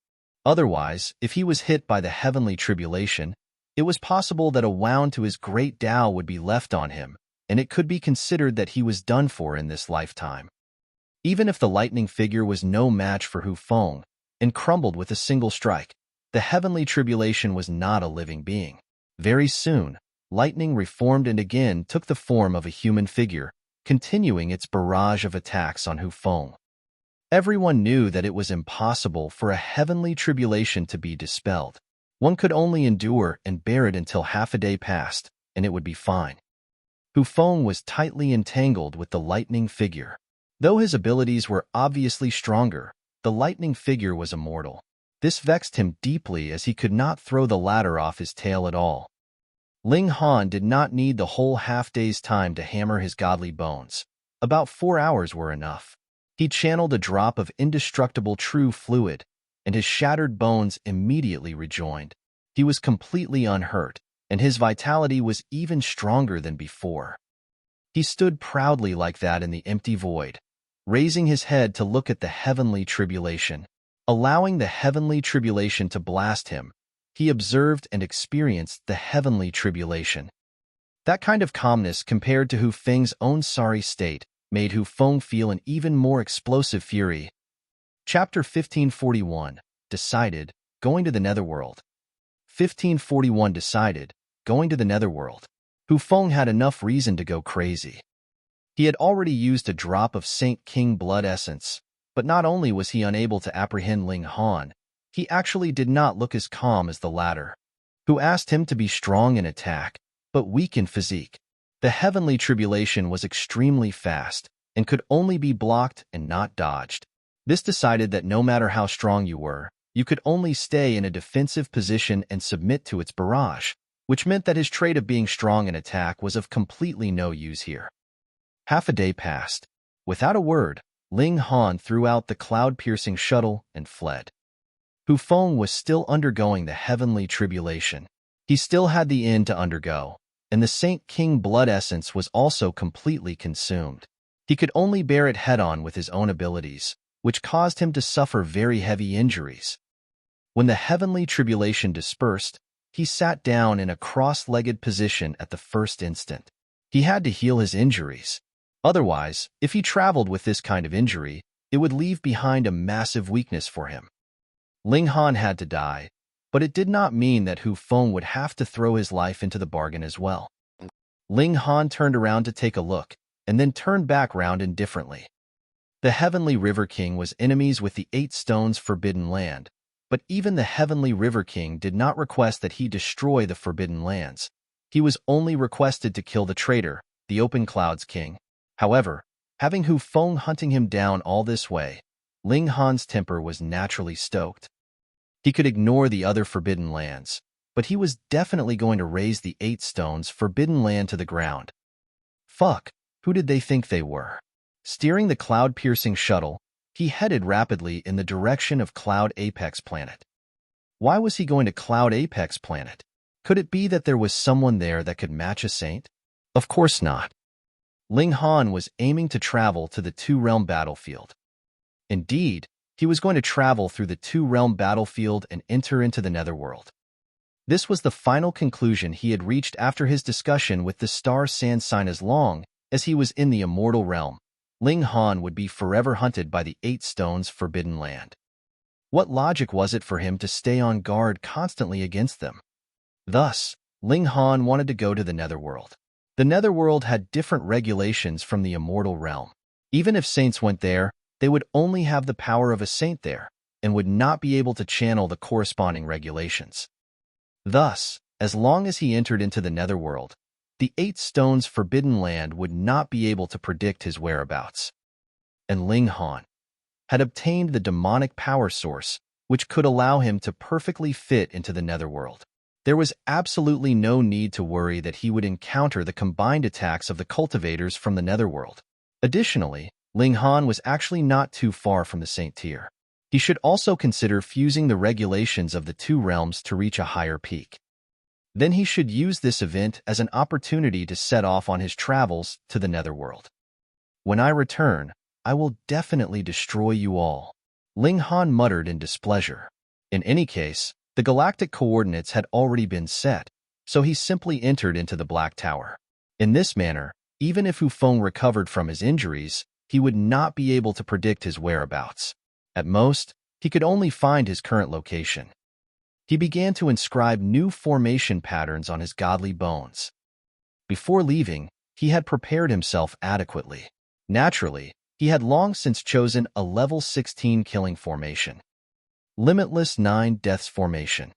Otherwise, if he was hit by the heavenly tribulation, it was possible that a wound to his great Dao would be left on him, and it could be considered that he was done for in this lifetime. Even if the lightning figure was no match for Hu Feng and crumbled with a single strike, the heavenly tribulation was not a living being. Very soon, lightning reformed and again took the form of a human figure, continuing its barrage of attacks on Hu Feng. Everyone knew that it was impossible for a heavenly tribulation to be dispelled. One could only endure and bear it until half a day passed, and it would be fine. Hu Feng was tightly entangled with the lightning figure. Though his abilities were obviously stronger, the lightning figure was immortal. This vexed him deeply as he could not throw the ladder off his tail at all. Ling Han did not need the whole half-day's time to hammer his godly bones. About 4 hours were enough. He channeled a drop of indestructible true fluid, and his shattered bones immediately rejoined. He was completely unhurt, and his vitality was even stronger than before. He stood proudly like that in the empty void, raising his head to look at the heavenly tribulation. Allowing the heavenly tribulation to blast him, he observed and experienced the heavenly tribulation. That kind of calmness compared to Hu Feng's own sorry state made Hu Feng feel an even more explosive fury. Chapter 1541, Decided, Going to the Netherworld. 1541 Decided, Going to the Netherworld. Hu Feng had enough reason to go crazy. He had already used a drop of Saint King blood essence, but not only was he unable to apprehend Ling Han, he actually did not look as calm as the latter, who asked him to be strong in attack, but weak in physique. The heavenly tribulation was extremely fast and could only be blocked and not dodged. This decided that no matter how strong you were, you could only stay in a defensive position and submit to its barrage, which meant that his trait of being strong in attack was of completely no use here. Half a day passed. Without a word, Ling Han threw out the cloud-piercing shuttle and fled. Hu Feng was still undergoing the heavenly tribulation. He still had the end to undergo, and the Saint King blood essence was also completely consumed. He could only bear it head-on with his own abilities, which caused him to suffer very heavy injuries. When the heavenly tribulation dispersed, he sat down in a cross-legged position at the first instant. He had to heal his injuries. Otherwise, if he traveled with this kind of injury, it would leave behind a massive weakness for him. Ling Han had to die, but it did not mean that Hu Feng would have to throw his life into the bargain as well. Ling Han turned around to take a look, and then turned back round indifferently. The Heavenly River King was enemies with the 8 Stones Forbidden Land, but even the Heavenly River King did not request that he destroy the Forbidden Lands. He was only requested to kill the traitor, the Open Clouds King. However, having Hu Feng hunting him down all this way, Ling Han's temper was naturally stoked. He could ignore the other Forbidden Lands, but he was definitely going to raze the 8 Stones Forbidden Land to the ground. Fuck, who did they think they were? Steering the cloud-piercing shuttle, he headed rapidly in the direction of Cloud Apex Planet. Why was he going to Cloud Apex Planet? Could it be that there was someone there that could match a saint? Of course not. Ling Han was aiming to travel to the Two-Realm battlefield. Indeed, he was going to travel through the Two-Realm battlefield and enter into the Netherworld. This was the final conclusion he had reached after his discussion with the Star Sand Sign. As long as he was in the Immortal Realm, Ling Han would be forever hunted by the 8 Stones Forbidden Land. What logic was it for him to stay on guard constantly against them? Thus, Ling Han wanted to go to the Netherworld. The Netherworld had different regulations from the Immortal Realm. Even if saints went there, they would only have the power of a saint there, and would not be able to channel the corresponding regulations. Thus, as long as he entered into the Netherworld, the 8 Stones Forbidden Land would not be able to predict his whereabouts. And Ling Han had obtained the demonic power source, which could allow him to perfectly fit into the Netherworld. There was absolutely no need to worry that he would encounter the combined attacks of the cultivators from the Netherworld. Additionally, Ling Han was actually not too far from the Saint tier. He should also consider fusing the regulations of the 2 realms to reach a higher peak. Then he should use this event as an opportunity to set off on his travels to the Netherworld. When I return, I will definitely destroy you all, Ling Han muttered in displeasure. In any case, the galactic coordinates had already been set, so he simply entered into the Black Tower. In this manner, even if Hu Feng recovered from his injuries, he would not be able to predict his whereabouts. At most, he could only find his current location. He began to inscribe new formation patterns on his godly bones. Before leaving, he had prepared himself adequately. Naturally, he had long since chosen a level 16 killing formation. Limitless 9 Deaths Formation.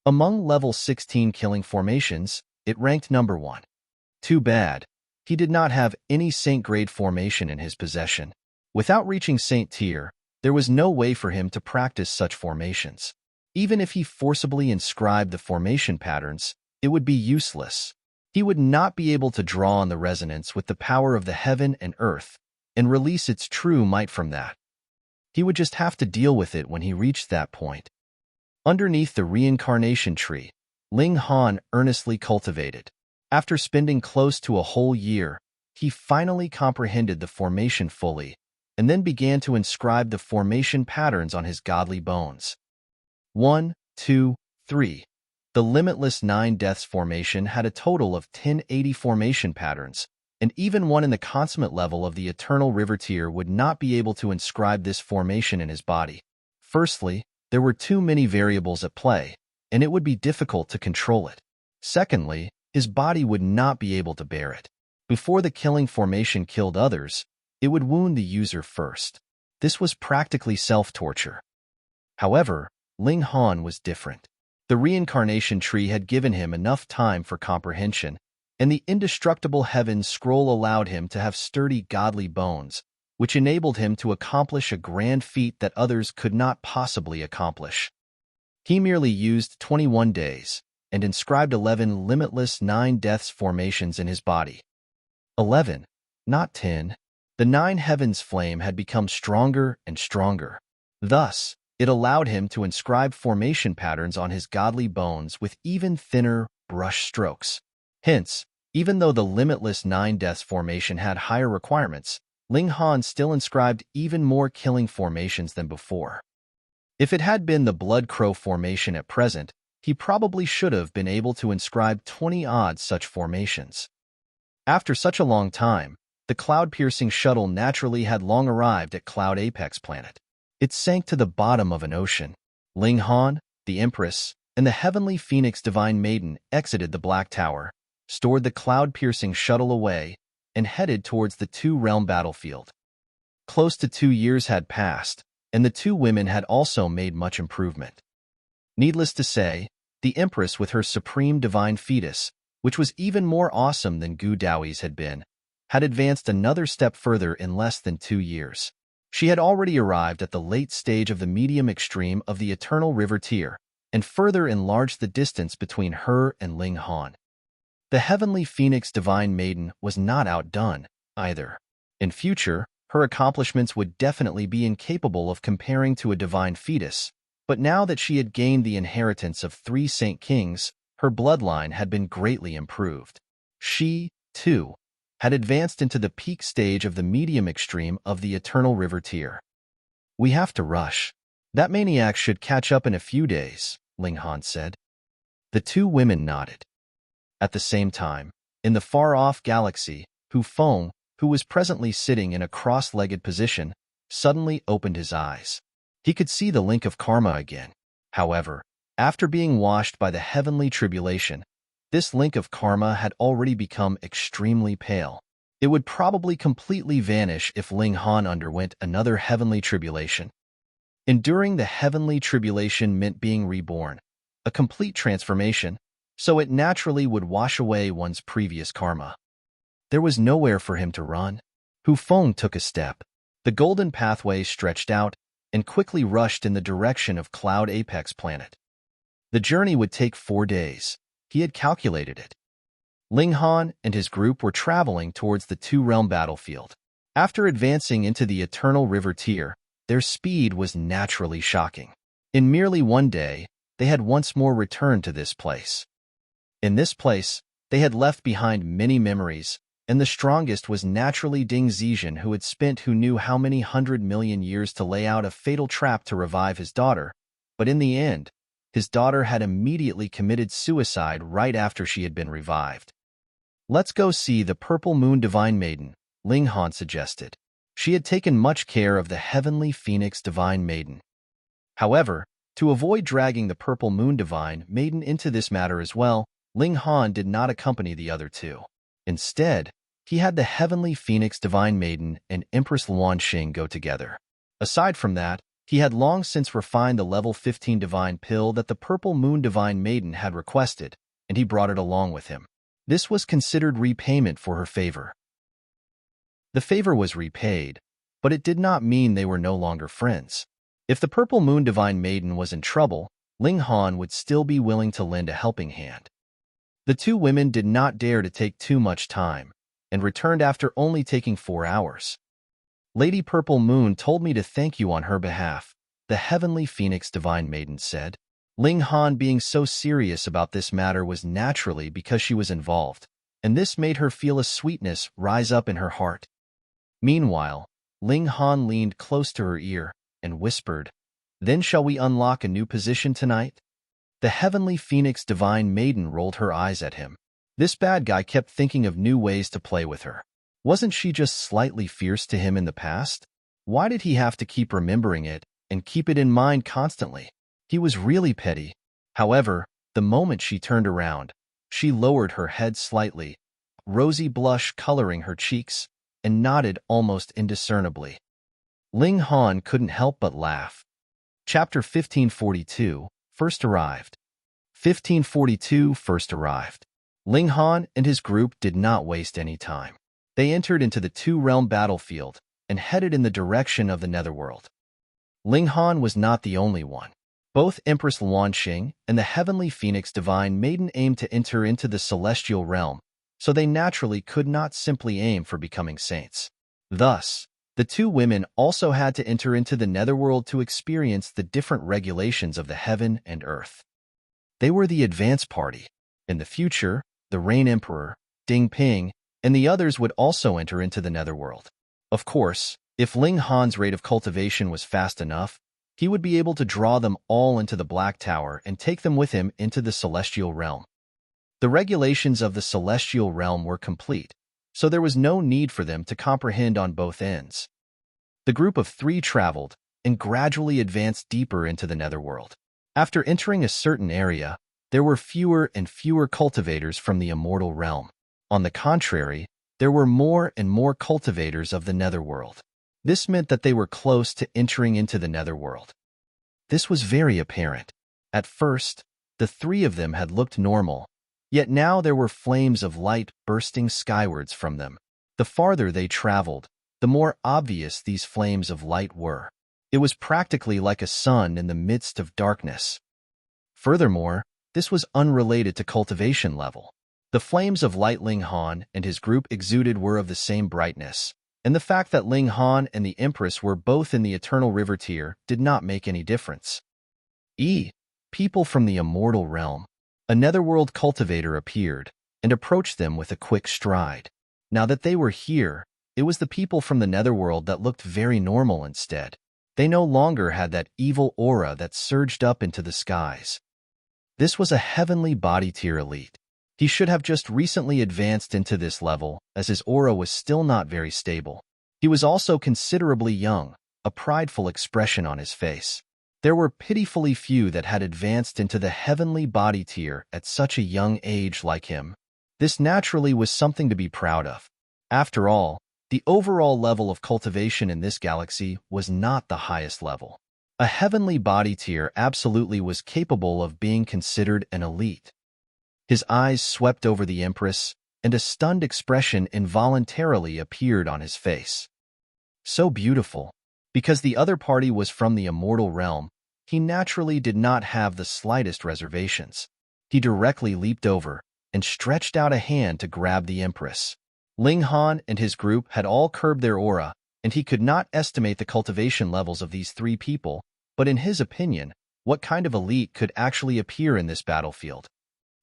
Among level 16 killing formations, it ranked number 1. Too bad, he did not have any Saint-grade formation in his possession. Without reaching Saint tier, there was no way for him to practice such formations. Even if he forcibly inscribed the formation patterns, it would be useless. He would not be able to draw on the resonance with the power of the heaven and earth and release its true might from that. He would just have to deal with it when he reached that point. Underneath the reincarnation tree, Ling Han earnestly cultivated. After spending close to a whole year, he finally comprehended the formation fully, and then began to inscribe the formation patterns on his godly bones. 1, 2, 3. The Limitless 9 Deaths formation had a total of 1080 formation patterns, and even one in the consummate level of the Eternal River tier would not be able to inscribe this formation in his body. Firstly, there were too many variables at play, and it would be difficult to control it. Secondly, his body would not be able to bear it. Before the killing formation killed others, it would wound the user first. This was practically self-torture. However, Ling Han was different. The reincarnation tree had given him enough time for comprehension, and the indestructible heaven scroll allowed him to have sturdy godly bones, which enabled him to accomplish a grand feat that others could not possibly accomplish. He merely used 21 days and inscribed 11 Limitless 9 Deaths formations in his body. 11, not 10. The 9 heavens flame had become stronger and stronger. Thus, it allowed him to inscribe formation patterns on his godly bones with even thinner brush strokes. Hence, even though the Limitless 9 Deaths formation had higher requirements, Ling Han still inscribed even more killing formations than before. If it had been the Blood Crow formation at present, he probably should have been able to inscribe 20-odd such formations. After such a long time, the cloud-piercing shuttle naturally had long arrived at Cloud Apex Planet. It sank to the bottom of an ocean. Ling Han, the Empress, and the Heavenly Phoenix Divine Maiden exited the Black Tower, stored the cloud-piercing shuttle away, and headed towards the two-realm battlefield. Close to 2 years had passed, and the two women had also made much improvement. Needless to say, the Empress with her supreme divine fetus, which was even more awesome than Gou Li's had been, had advanced another step further in less than 2 years. She had already arrived at the late stage of the medium extreme of the Eternal River tier, and further enlarged the distance between her and Ling Han. The Heavenly Phoenix Divine Maiden was not outdone, either. In future, her accomplishments would definitely be incapable of comparing to a divine fetus, but now that she had gained the inheritance of 3 Saint Kings, her bloodline had been greatly improved. She, too, had advanced into the peak stage of the medium extreme of the Eternal River tier. "We have to rush. That maniac should catch up in a few days," Ling Han said. The two women nodded. At the same time, in the far-off galaxy, Hu Feng, who was presently sitting in a cross-legged position, suddenly opened his eyes. He could see the link of karma again. However, after being washed by the heavenly tribulation, this link of karma had already become extremely pale. It would probably completely vanish if Ling Han underwent another heavenly tribulation. Enduring the heavenly tribulation meant being reborn, a complete transformation, so it naturally would wash away one's previous karma. There was nowhere for him to run. Hu Feng took a step. The golden pathway stretched out and quickly rushed in the direction of Cloud Apex Planet. The journey would take 4 days. He had calculated it. Ling Han and his group were traveling towards the two-realm battlefield. After advancing into the Eternal River tier, their speed was naturally shocking. In merely 1 day, they had once more returned to this place. In this place, they had left behind many memories, and the strongest was naturally Ding Zizhen, who had spent who knew how many 100 million years to lay out a fatal trap to revive his daughter, but in the end, his daughter had immediately committed suicide right after she had been revived. "Let's go see the Purple Moon Divine Maiden," Ling Han suggested. She had taken much care of the Heavenly Phoenix Divine Maiden. However, to avoid dragging the Purple Moon Divine Maiden into this matter as well, Ling Han did not accompany the other two. Instead, he had the Heavenly Phoenix Divine Maiden and Empress Luanxing go together. Aside from that, he had long since refined the level 15 Divine Pill that the Purple Moon Divine Maiden had requested, and he brought it along with him. This was considered repayment for her favor. The favor was repaid, but it did not mean they were no longer friends. If the Purple Moon Divine Maiden was in trouble, Ling Han would still be willing to lend a helping hand. The two women did not dare to take too much time, and returned after only taking 4 hours. "Lady Purple Moon told me to thank you on her behalf," the Heavenly Phoenix Divine Maiden said. Ling Han being so serious about this matter was naturally because she was involved, and this made her feel a sweetness rise up in her heart. Meanwhile, Ling Han leaned close to her ear and whispered, "Then shall we unlock a new position tonight?" The Heavenly Phoenix Divine Maiden rolled her eyes at him. This bad guy kept thinking of new ways to play with her. Wasn't she just slightly fierce to him in the past? Why did he have to keep remembering it and keep it in mind constantly? He was really petty. However, the moment she turned around, she lowered her head slightly, rosy blush coloring her cheeks, and nodded almost indiscernibly. Ling Han couldn't help but laugh. Chapter 1542, First Arrived. 1542 First Arrived. Ling Han and his group did not waste any time. They entered into the two-realm battlefield and headed in the direction of the Netherworld. Ling Han was not the only one. Both Empress Luanxing and the Heavenly Phoenix Divine Maiden aimed to enter into the celestial realm, so they naturally could not simply aim for becoming saints. Thus, the two women also had to enter into the Netherworld to experience the different regulations of the heaven and earth. They were the advance party. In the future, the Rain Emperor, Ding Ping, and the others would also enter into the Netherworld. Of course, if Ling Han's rate of cultivation was fast enough, he would be able to draw them all into the Black Tower and take them with him into the Celestial Realm. The regulations of the Celestial Realm were complete, so there was no need for them to comprehend on both ends. The group of 3 traveled and gradually advanced deeper into the Netherworld. After entering a certain area, there were fewer and fewer cultivators from the Immortal Realm. On the contrary, there were more and more cultivators of the Netherworld. This meant that they were close to entering into the Netherworld. This was very apparent. At first, the 3 of them had looked normal, yet now there were flames of light bursting skywards from them. The farther they traveled, the more obvious these flames of light were. It was practically like a sun in the midst of darkness. Furthermore, this was unrelated to cultivation level. The flames of light Ling Han and his group exuded were of the same brightness, and the fact that Ling Han and the Empress were both in the Eternal River tier did not make any difference. People from the Immortal Realm. A Netherworld cultivator appeared and approached them with a quick stride. Now that they were here, it was the people from the Netherworld that looked very normal instead. They no longer had that evil aura that surged up into the skies. This was a heavenly body tier elite. He should have just recently advanced into this level, as his aura was still not very stable. He was also considerably young, a prideful expression on his face. There were pitifully few that had advanced into the heavenly body tier at such a young age like him. This naturally was something to be proud of. After all, the overall level of cultivation in this galaxy was not the highest level. A heavenly body tier absolutely was capable of being considered an elite. His eyes swept over the Empress, and a stunned expression involuntarily appeared on his face. So beautiful. Because the other party was from the Immortal Realm, he naturally did not have the slightest reservations. He directly leaped over and stretched out a hand to grab the Empress. Ling Han and his group had all curbed their aura, and he could not estimate the cultivation levels of these 3 people, but in his opinion, what kind of elite could actually appear in this battlefield?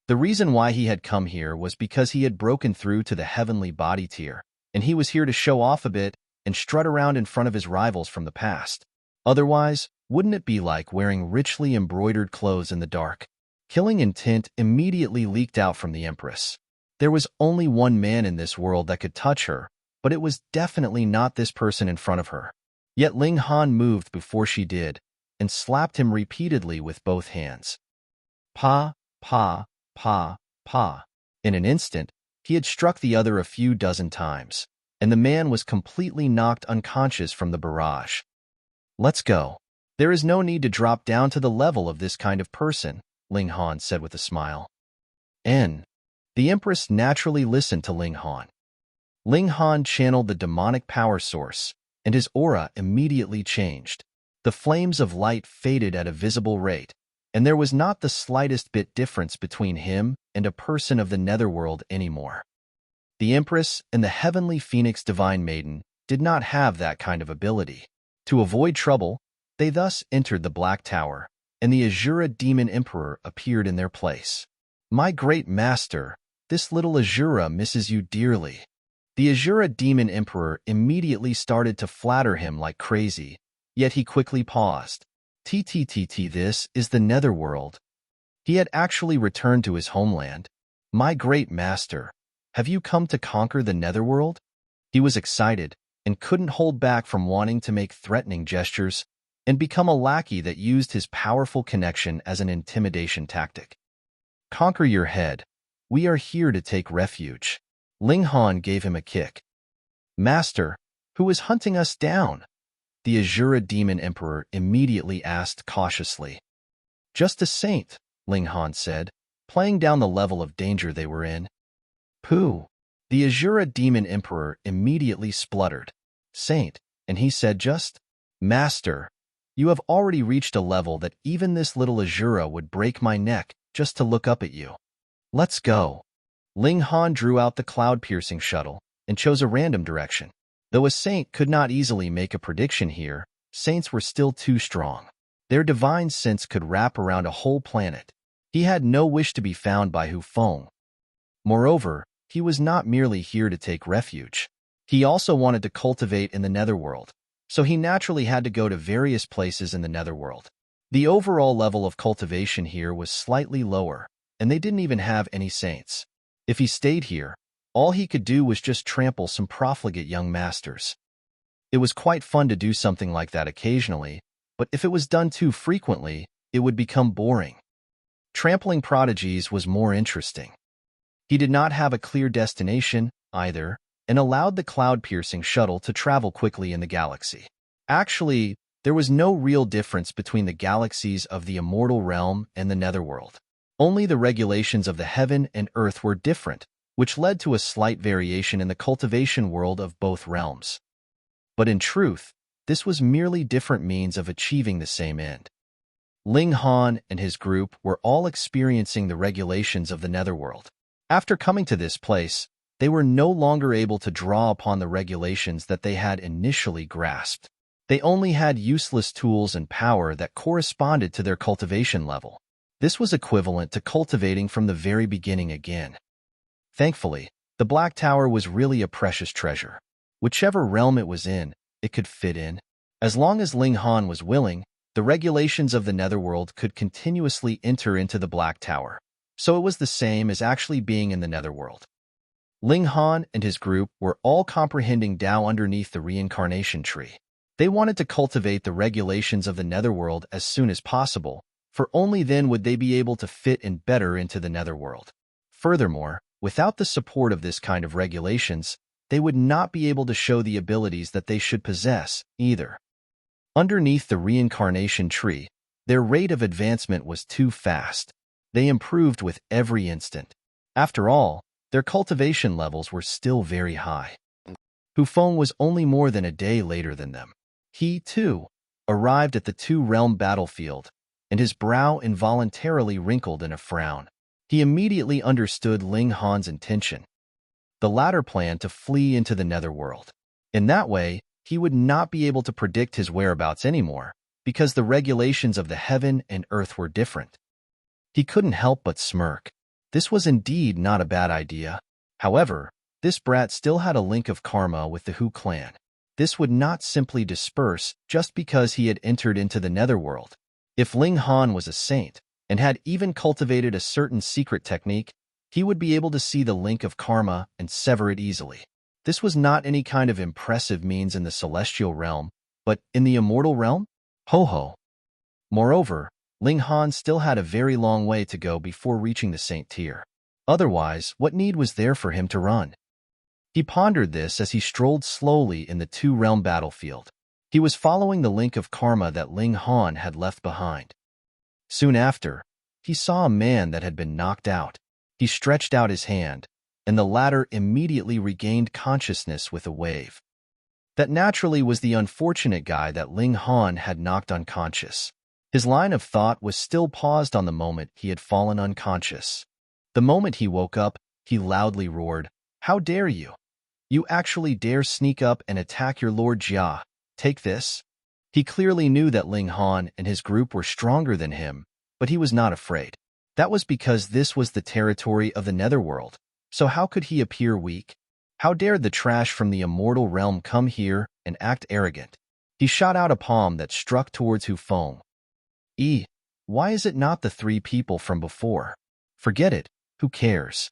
The reason why he had come here was because he had broken through to the heavenly body tier, and he was here to show off a bit and strut around in front of his rivals from the past. Otherwise, wouldn't it be like wearing richly embroidered clothes in the dark? Killing intent immediately leaked out from the Empress. There was only one man in this world that could touch her, but it was definitely not this person in front of her. Yet Ling Han moved before she did, and slapped him repeatedly with both hands. Pa, pa, pa, pa. In an instant, he had struck the other a few dozen times, and the man was completely knocked unconscious from the barrage. Let's go. There is no need to drop down to the level of this kind of person, Ling Han said with a smile. The Empress naturally listened to Ling Han. Ling Han channeled the demonic power source, and his aura immediately changed. The flames of light faded at a visible rate, and there was not the slightest bit difference between him and a person of the Netherworld anymore. The Empress and the Heavenly Phoenix Divine Maiden did not have that kind of ability. To avoid trouble, they thus entered the Black Tower, and the Azura Demon Emperor appeared in their place. My great master, this little Azura misses you dearly. The Azura Demon Emperor immediately started to flatter him like crazy, yet he quickly paused. This is the Netherworld. He had actually returned to his homeland. My great master, have you come to conquer the Netherworld? He was excited and couldn't hold back from wanting to make threatening gestures and become a lackey that used his powerful connection as an intimidation tactic. Conquer your head. We are here to take refuge. Ling Han gave him a kick. Master, who is hunting us down? The Azura Demon Emperor immediately asked cautiously. Just a saint, Ling Han said, playing down the level of danger they were in. Pooh. The Azura Demon Emperor immediately spluttered. Saint, and he said just, Master, you have already reached a level that even this little Azura would break my neck just to look up at you. Let's go. Ling Han drew out the cloud-piercing shuttle and chose a random direction. Though a saint could not easily make a prediction here, saints were still too strong. Their divine sense could wrap around a whole planet. He had no wish to be found by Hu Feng. Moreover, he was not merely here to take refuge. He also wanted to cultivate in the Netherworld, so he naturally had to go to various places in the Netherworld. The overall level of cultivation here was slightly lower, and they didn't even have any saints. If he stayed here, all he could do was just trample some profligate young masters. It was quite fun to do something like that occasionally, but if it was done too frequently, it would become boring. Trampling prodigies was more interesting. He did not have a clear destination, either, and allowed the cloud-piercing shuttle to travel quickly in the galaxy. Actually, there was no real difference between the galaxies of the immortal realm and the Netherworld. Only the regulations of the heaven and earth were different, which led to a slight variation in the cultivation world of both realms. But in truth, this was merely different means of achieving the same end. Ling Han and his group were all experiencing the regulations of the Netherworld. After coming to this place, they were no longer able to draw upon the regulations that they had initially grasped. They only had useless tools and power that corresponded to their cultivation level. This was equivalent to cultivating from the very beginning again. Thankfully, the Black Tower was really a precious treasure. Whichever realm it was in, it could fit in. As long as Ling Han was willing, the regulations of the Netherworld could continuously enter into the Black Tower, so it was the same as actually being in the Netherworld. Ling Han and his group were all comprehending Dao underneath the reincarnation tree. They wanted to cultivate the regulations of the Netherworld as soon as possible, for only then would they be able to fit in better into the Netherworld. Furthermore, without the support of this kind of regulations, they would not be able to show the abilities that they should possess, either. Underneath the reincarnation tree, their rate of advancement was too fast. They improved with every instant. After all, their cultivation levels were still very high. Hu Feng was only more than a day later than them. He, too, arrived at the two-realm battlefield, and his brow involuntarily wrinkled in a frown. He immediately understood Ling Han's intention. The latter planned to flee into the Netherworld. In that way, he would not be able to predict his whereabouts anymore, because the regulations of the heaven and earth were different. He couldn't help but smirk. This was indeed not a bad idea. However, this brat still had a link of karma with the Hu clan. This would not simply disperse just because he had entered into the Netherworld. If Ling Han was a saint, and had even cultivated a certain secret technique, he would be able to see the link of karma and sever it easily. This was not any kind of impressive means in the celestial realm, but in the immortal realm? Ho-ho. Moreover, Ling Han still had a very long way to go before reaching the saint tier. Otherwise, what need was there for him to run? He pondered this as he strolled slowly in the two-realm battlefield. He was following the link of karma that Ling Han had left behind. Soon after, he saw a man that had been knocked out. He stretched out his hand, and the latter immediately regained consciousness with a wave. That naturally was the unfortunate guy that Ling Han had knocked unconscious. His line of thought was still paused on the moment he had fallen unconscious. The moment he woke up, he loudly roared, "How dare you? You actually dare sneak up and attack your Lord Jia. Take this." He clearly knew that Ling Han and his group were stronger than him, but he was not afraid. That was because this was the territory of the Netherworld, so how could he appear weak? How dared the trash from the immortal realm come here and act arrogant? He shot out a palm that struck towards Hu Feng. Why is it not the three people from before? Forget it, who cares?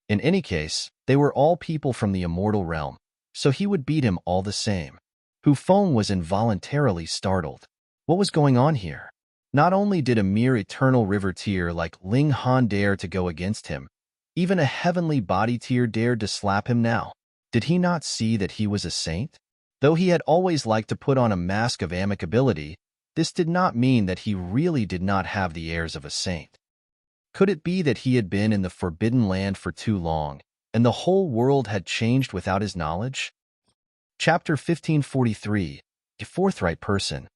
In any case, they were all people from the immortal realm, so he would beat him all the same. Hu Feng was involuntarily startled. What was going on here? Not only did a mere eternal river tier like Ling Han dare to go against him, even a heavenly body tier dared to slap him now. Did he not see that he was a saint? Though he had always liked to put on a mask of amicability, this did not mean that he really did not have the airs of a saint. Could it be that he had been in the Forbidden Land for too long, and the whole world had changed without his knowledge? Chapter 1543, A Forthright Person.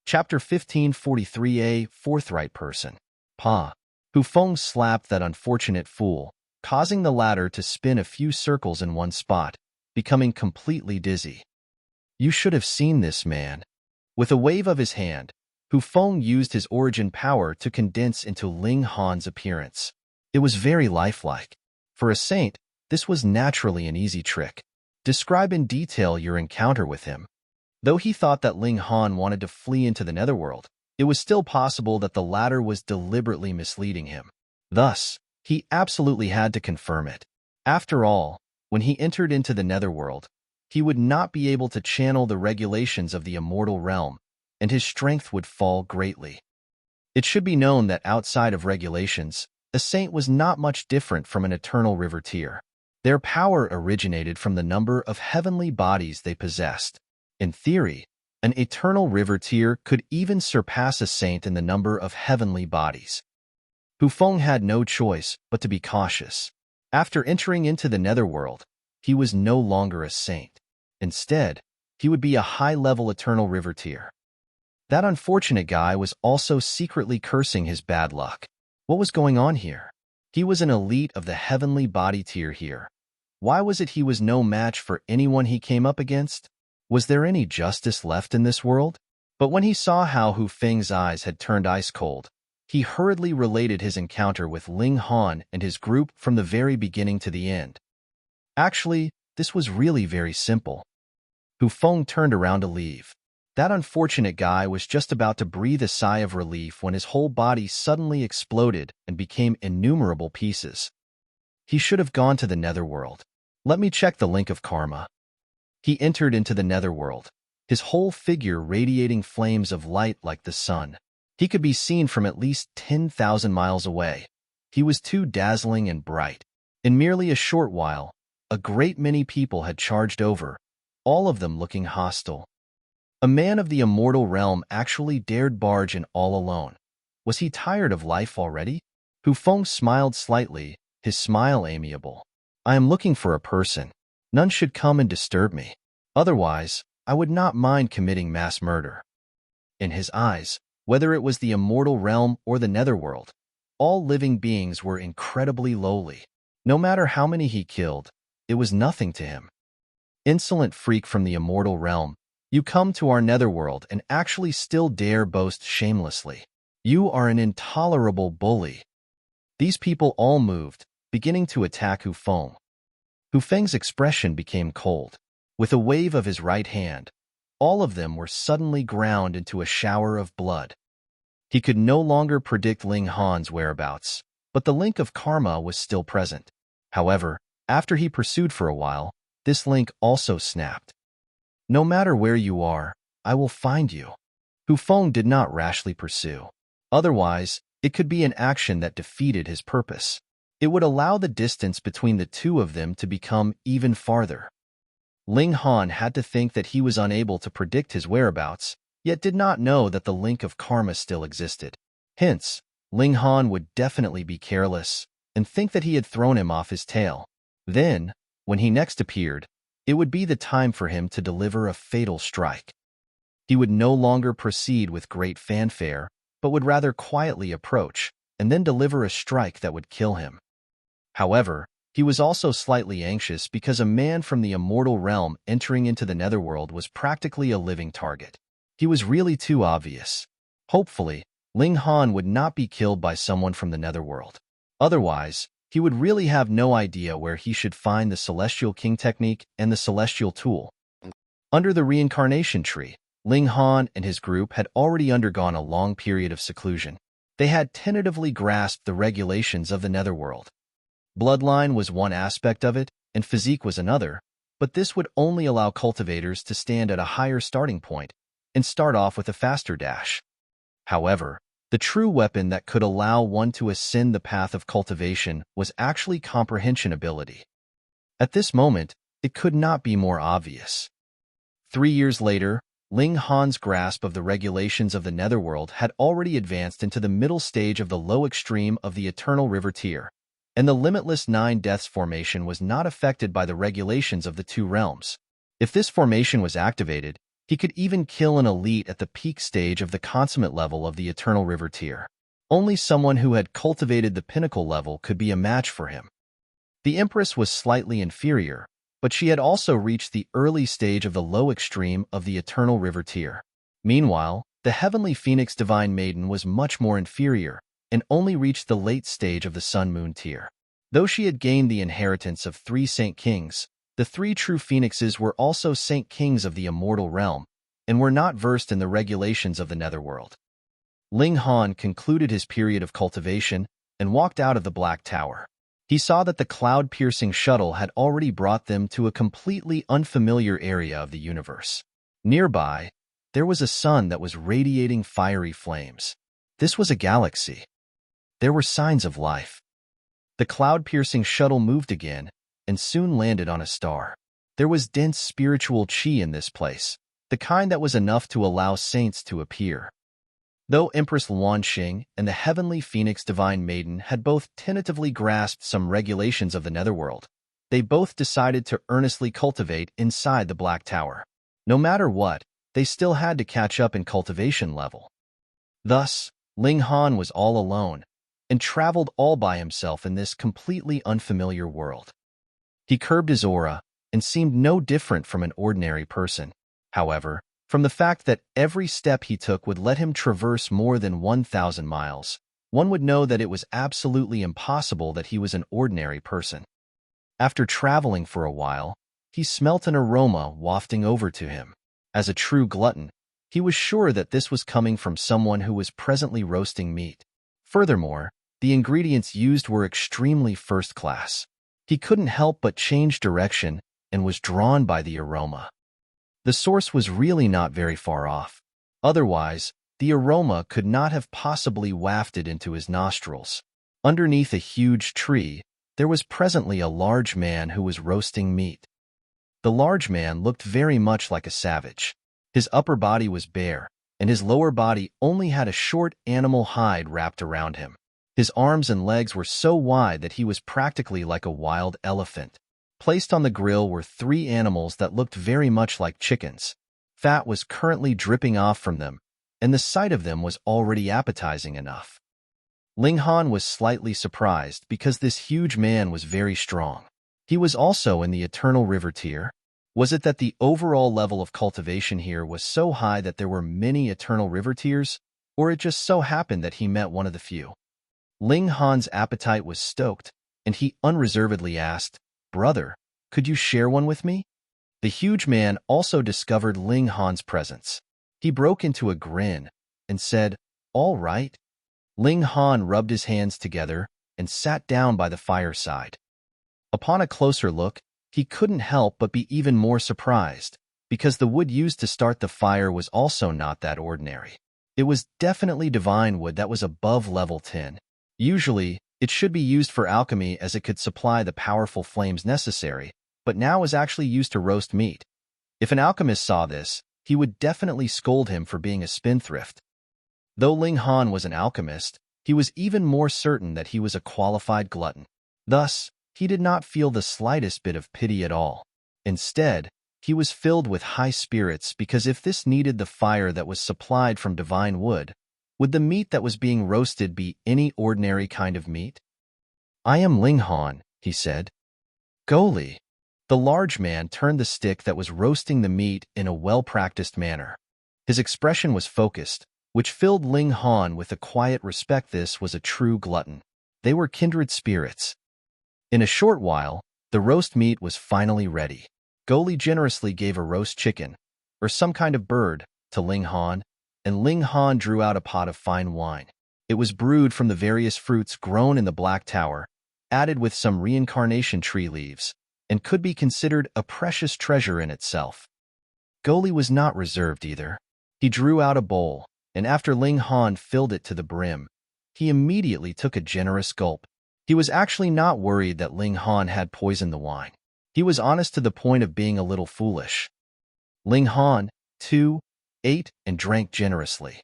Chapter 1543, A Forthright Person. Pa. Hu Feng slapped that unfortunate fool, causing the latter to spin a few circles in one spot, becoming completely dizzy. You should have seen this man. With a wave of his hand, Hu Feng used his origin power to condense into Ling Han's appearance. It was very lifelike. For a saint, this was naturally an easy trick. Describe in detail your encounter with him. Though he thought that Ling Han wanted to flee into the Netherworld, it was still possible that the latter was deliberately misleading him. Thus, he absolutely had to confirm it. After all, when he entered into the Netherworld, he would not be able to channel the regulations of the immortal realm, and his strength would fall greatly. It should be known that outside of regulations, a saint was not much different from an eternal riverteer. Their power originated from the number of heavenly bodies they possessed. In theory, an eternal riverteer could even surpass a saint in the number of heavenly bodies. Hu Feng had no choice but to be cautious. After entering into the Netherworld, he was no longer a saint. Instead, he would be a high-level eternal riverteer. That unfortunate guy was also secretly cursing his bad luck. What was going on here? He was an elite of the heavenly body tier here. Why was it he was no match for anyone he came up against? Was there any justice left in this world? But when he saw how Hu Feng's eyes had turned ice cold, he hurriedly related his encounter with Ling Han and his group from the very beginning to the end. Actually, this was really very simple. Hu Feng turned around to leave. That unfortunate guy was just about to breathe a sigh of relief when his whole body suddenly exploded and became innumerable pieces. He should have gone to the Netherworld. Let me check the link of karma. He entered into the Netherworld, his whole figure radiating flames of light like the sun. He could be seen from at least 10,000 miles away. He was too dazzling and bright. In merely a short while, a great many people had charged over, all of them looking hostile. A man of the immortal realm actually dared barge in all alone. Was he tired of life already? Hu Feng smiled slightly, his smile amiable. I am looking for a person. None should come and disturb me. Otherwise, I would not mind committing mass murder. In his eyes, whether it was the immortal realm or the Netherworld, all living beings were incredibly lowly. No matter how many he killed, it was nothing to him. Insolent freak from the immortal realm, you come to our Netherworld and actually still dare boast shamelessly. You are an intolerable bully. These people all moved, beginning to attack Hu Feng. Hu Feng's expression became cold. With a wave of his right hand, all of them were suddenly ground into a shower of blood. He could no longer predict Ling Han's whereabouts, but the link of karma was still present. However, after he pursued for a while, this link also snapped. No matter where you are, I will find you. Hu Feng did not rashly pursue. Otherwise, it could be an action that defeated his purpose. It would allow the distance between the two of them to become even farther. Ling Han had to think that he was unable to predict his whereabouts, yet did not know that the link of karma still existed. Hence, Ling Han would definitely be careless and think that he had thrown him off his tail. Then, when he next appeared, it would be the time for him to deliver a fatal strike. He would no longer proceed with great fanfare, but would rather quietly approach and then deliver a strike that would kill him. However, he was also slightly anxious because a man from the immortal realm entering into the Netherworld was practically a living target. He was really too obvious. Hopefully, Ling Han would not be killed by someone from the Netherworld. Otherwise, he would really have no idea where he should find the Celestial King technique and the Celestial Tool. Under the reincarnation tree, Ling Han and his group had already undergone a long period of seclusion. They had tentatively grasped the regulations of the Netherworld. Bloodline was one aspect of it, and physique was another, but this would only allow cultivators to stand at a higher starting point and start off with a faster dash. However, the true weapon that could allow one to ascend the path of cultivation was actually comprehension ability. At this moment, it could not be more obvious. 3 years later, Ling Han's grasp of the regulations of the Netherworld had already advanced into the middle stage of the low extreme of the Eternal River tier, and the limitless 9 deaths formation was not affected by the regulations of the two realms. If this formation was activated, he could even kill an elite at the peak stage of the consummate level of the Eternal River tier. Only someone who had cultivated the pinnacle level could be a match for him. The Empress was slightly inferior, but she had also reached the early stage of the low extreme of the Eternal River tier. Meanwhile, the Heavenly Phoenix Divine Maiden was much more inferior, and only reached the late stage of the Sun Moon tier. Though she had gained the inheritance of 3 Saint Kings, The three true phoenixes were also Saint Kings of the immortal realm, and were not versed in the regulations of the Netherworld. Ling Han concluded his period of cultivation and walked out of the Black Tower. He saw that the cloud-piercing shuttle had already brought them to a completely unfamiliar area of the universe. Nearby, there was a sun that was radiating fiery flames. This was a galaxy. There were signs of life. The cloud-piercing shuttle moved again and soon landed on a star. There was dense spiritual chi in this place, the kind that was enough to allow saints to appear. Though Empress Luanxing and the heavenly phoenix Divine Maiden had both tentatively grasped some regulations of the Netherworld, they both decided to earnestly cultivate inside the Black Tower. No matter what, they still had to catch up in cultivation level. Thus, Ling Han was all alone and traveled all by himself in this completely unfamiliar world. He curbed his aura and seemed no different from an ordinary person. However, from the fact that every step he took would let him traverse more than 1,000 miles, one would know that it was absolutely impossible that he was an ordinary person. After traveling for a while, he smelt an aroma wafting over to him. As a true glutton, he was sure that this was coming from someone who was presently roasting meat. Furthermore, the ingredients used were extremely first class. He couldn't help but change direction and was drawn by the aroma. The source was really not very far off. Otherwise, the aroma could not have possibly wafted into his nostrils. Underneath a huge tree, there was presently a large man who was roasting meat. The large man looked very much like a savage. His upper body was bare, and his lower body only had a short animal hide wrapped around him. His arms and legs were so wide that he was practically like a wild elephant. Placed on the grill were three animals that looked very much like chickens. Fat was currently dripping off from them, and the sight of them was already appetizing enough. Ling Han was slightly surprised because this huge man was very strong. He was also in the Eternal River tier. Was it that the overall level of cultivation here was so high that there were many Eternal River tiers, or it just so happened that he met one of the few? Ling Han's appetite was stoked, and he unreservedly asked, "Brother, could you share one with me?" The huge man also discovered Ling Han's presence. He broke into a grin and said, "All right." Ling Han rubbed his hands together and sat down by the fireside. Upon a closer look, he couldn't help but be even more surprised, because the wood used to start the fire was also not that ordinary. It was definitely divine wood that was above level 10. Usually, it should be used for alchemy as it could supply the powerful flames necessary, but now is actually used to roast meat. If an alchemist saw this, he would definitely scold him for being a spendthrift. Though Ling Han was an alchemist, he was even more certain that he was a qualified glutton. Thus, he did not feel the slightest bit of pity at all. Instead, he was filled with high spirits because if this needed the fire that was supplied from divine wood, would the meat that was being roasted be any ordinary kind of meat? "I am Ling Han," he said. "Gou Li." The large man turned the stick that was roasting the meat in a well-practiced manner. His expression was focused, which filled Ling Han with a quiet respect. This was a true glutton. They were kindred spirits. In a short while, the roast meat was finally ready. Gou Li generously gave a roast chicken, or some kind of bird, to Ling Han, and Ling Han drew out a pot of fine wine. It was brewed from the various fruits grown in the Black Tower, added with some reincarnation tree leaves, and could be considered a precious treasure in itself. Gou Li was not reserved either. He drew out a bowl, and after Ling Han filled it to the brim, he immediately took a generous gulp. He was actually not worried that Ling Han had poisoned the wine. He was honest to the point of being a little foolish. Ling Han, too, ate and drank generously.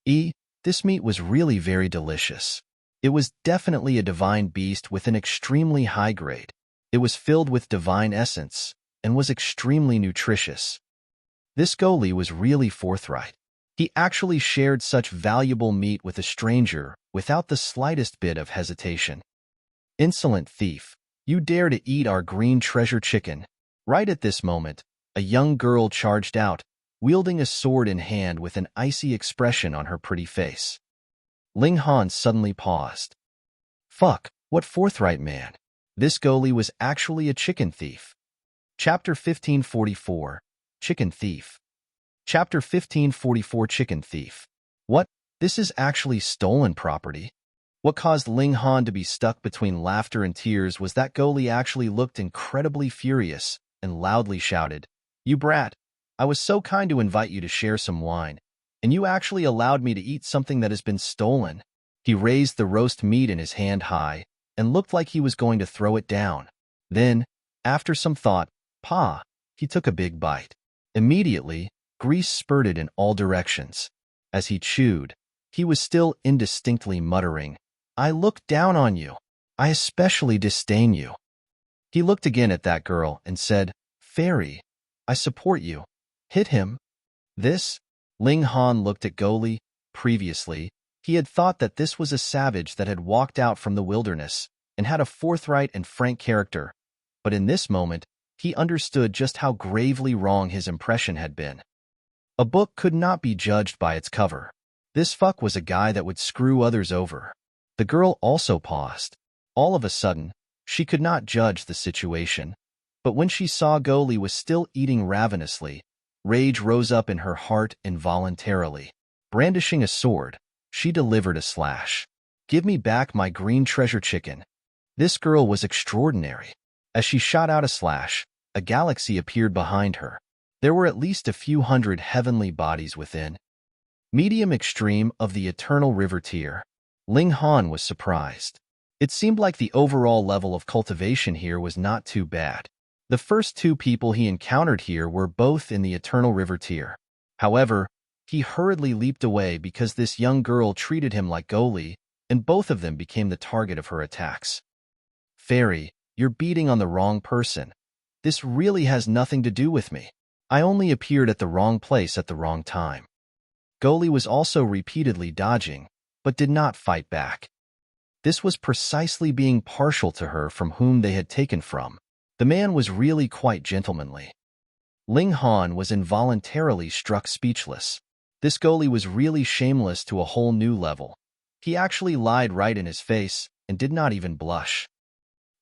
This meat was really very delicious. It was definitely a divine beast with an extremely high grade. It was filled with divine essence and was extremely nutritious. This Gou Li was really forthright. He actually shared such valuable meat with a stranger without the slightest bit of hesitation. "Insolent thief, you dare to eat our green treasure chicken." Right at this moment, a young girl charged out, wielding a sword in hand with an icy expression on her pretty face. Ling Han suddenly paused. Fuck, what forthright man. This Gou Li was actually a chicken thief. Chapter 1544, Chicken Thief. Chapter 1544, Chicken Thief. What? This is actually stolen property? What caused Ling Han to be stuck between laughter and tears was that Gou Li actually looked incredibly furious and loudly shouted, "You brat! I was so kind to invite you to share some wine, and you actually allowed me to eat something that has been stolen." He raised the roast meat in his hand high and looked like he was going to throw it down. Then, after some thought, he took a big bite. Immediately, grease spurted in all directions. As he chewed, he was still indistinctly muttering, "I look down on you. I especially disdain you." He looked again at that girl and said, "Fairy, I support you. Hit him." This? Ling Han looked at Gou Li. Previously, he had thought that this was a savage that had walked out from the wilderness and had a forthright and frank character, but in this moment, he understood just how gravely wrong his impression had been. A book could not be judged by its cover. This fuck was a guy that would screw others over. The girl also paused. All of a sudden, she could not judge the situation, but when she saw Gou Li was still eating ravenously, rage rose up in her heart involuntarily. Brandishing a sword, she delivered a slash. "Give me back my green treasure chicken." This girl was extraordinary. As she shot out a slash, a galaxy appeared behind her. There were at least a few hundred heavenly bodies within. Medium extreme of the eternal river tier. Ling Han was surprised. It seemed like the overall level of cultivation here was not too bad. The first two people he encountered here were both in the eternal river tier. However, he hurriedly leaped away because this young girl treated him like Gou Li, and both of them became the target of her attacks. "Fairy, you're beating on the wrong person. This really has nothing to do with me. I only appeared at the wrong place at the wrong time." Gou Li was also repeatedly dodging, but did not fight back. This was precisely being partial to her from whom they had taken from. The man was really quite gentlemanly. Ling Han was involuntarily struck speechless. This Gou Li was really shameless to a whole new level. He actually lied right in his face and did not even blush.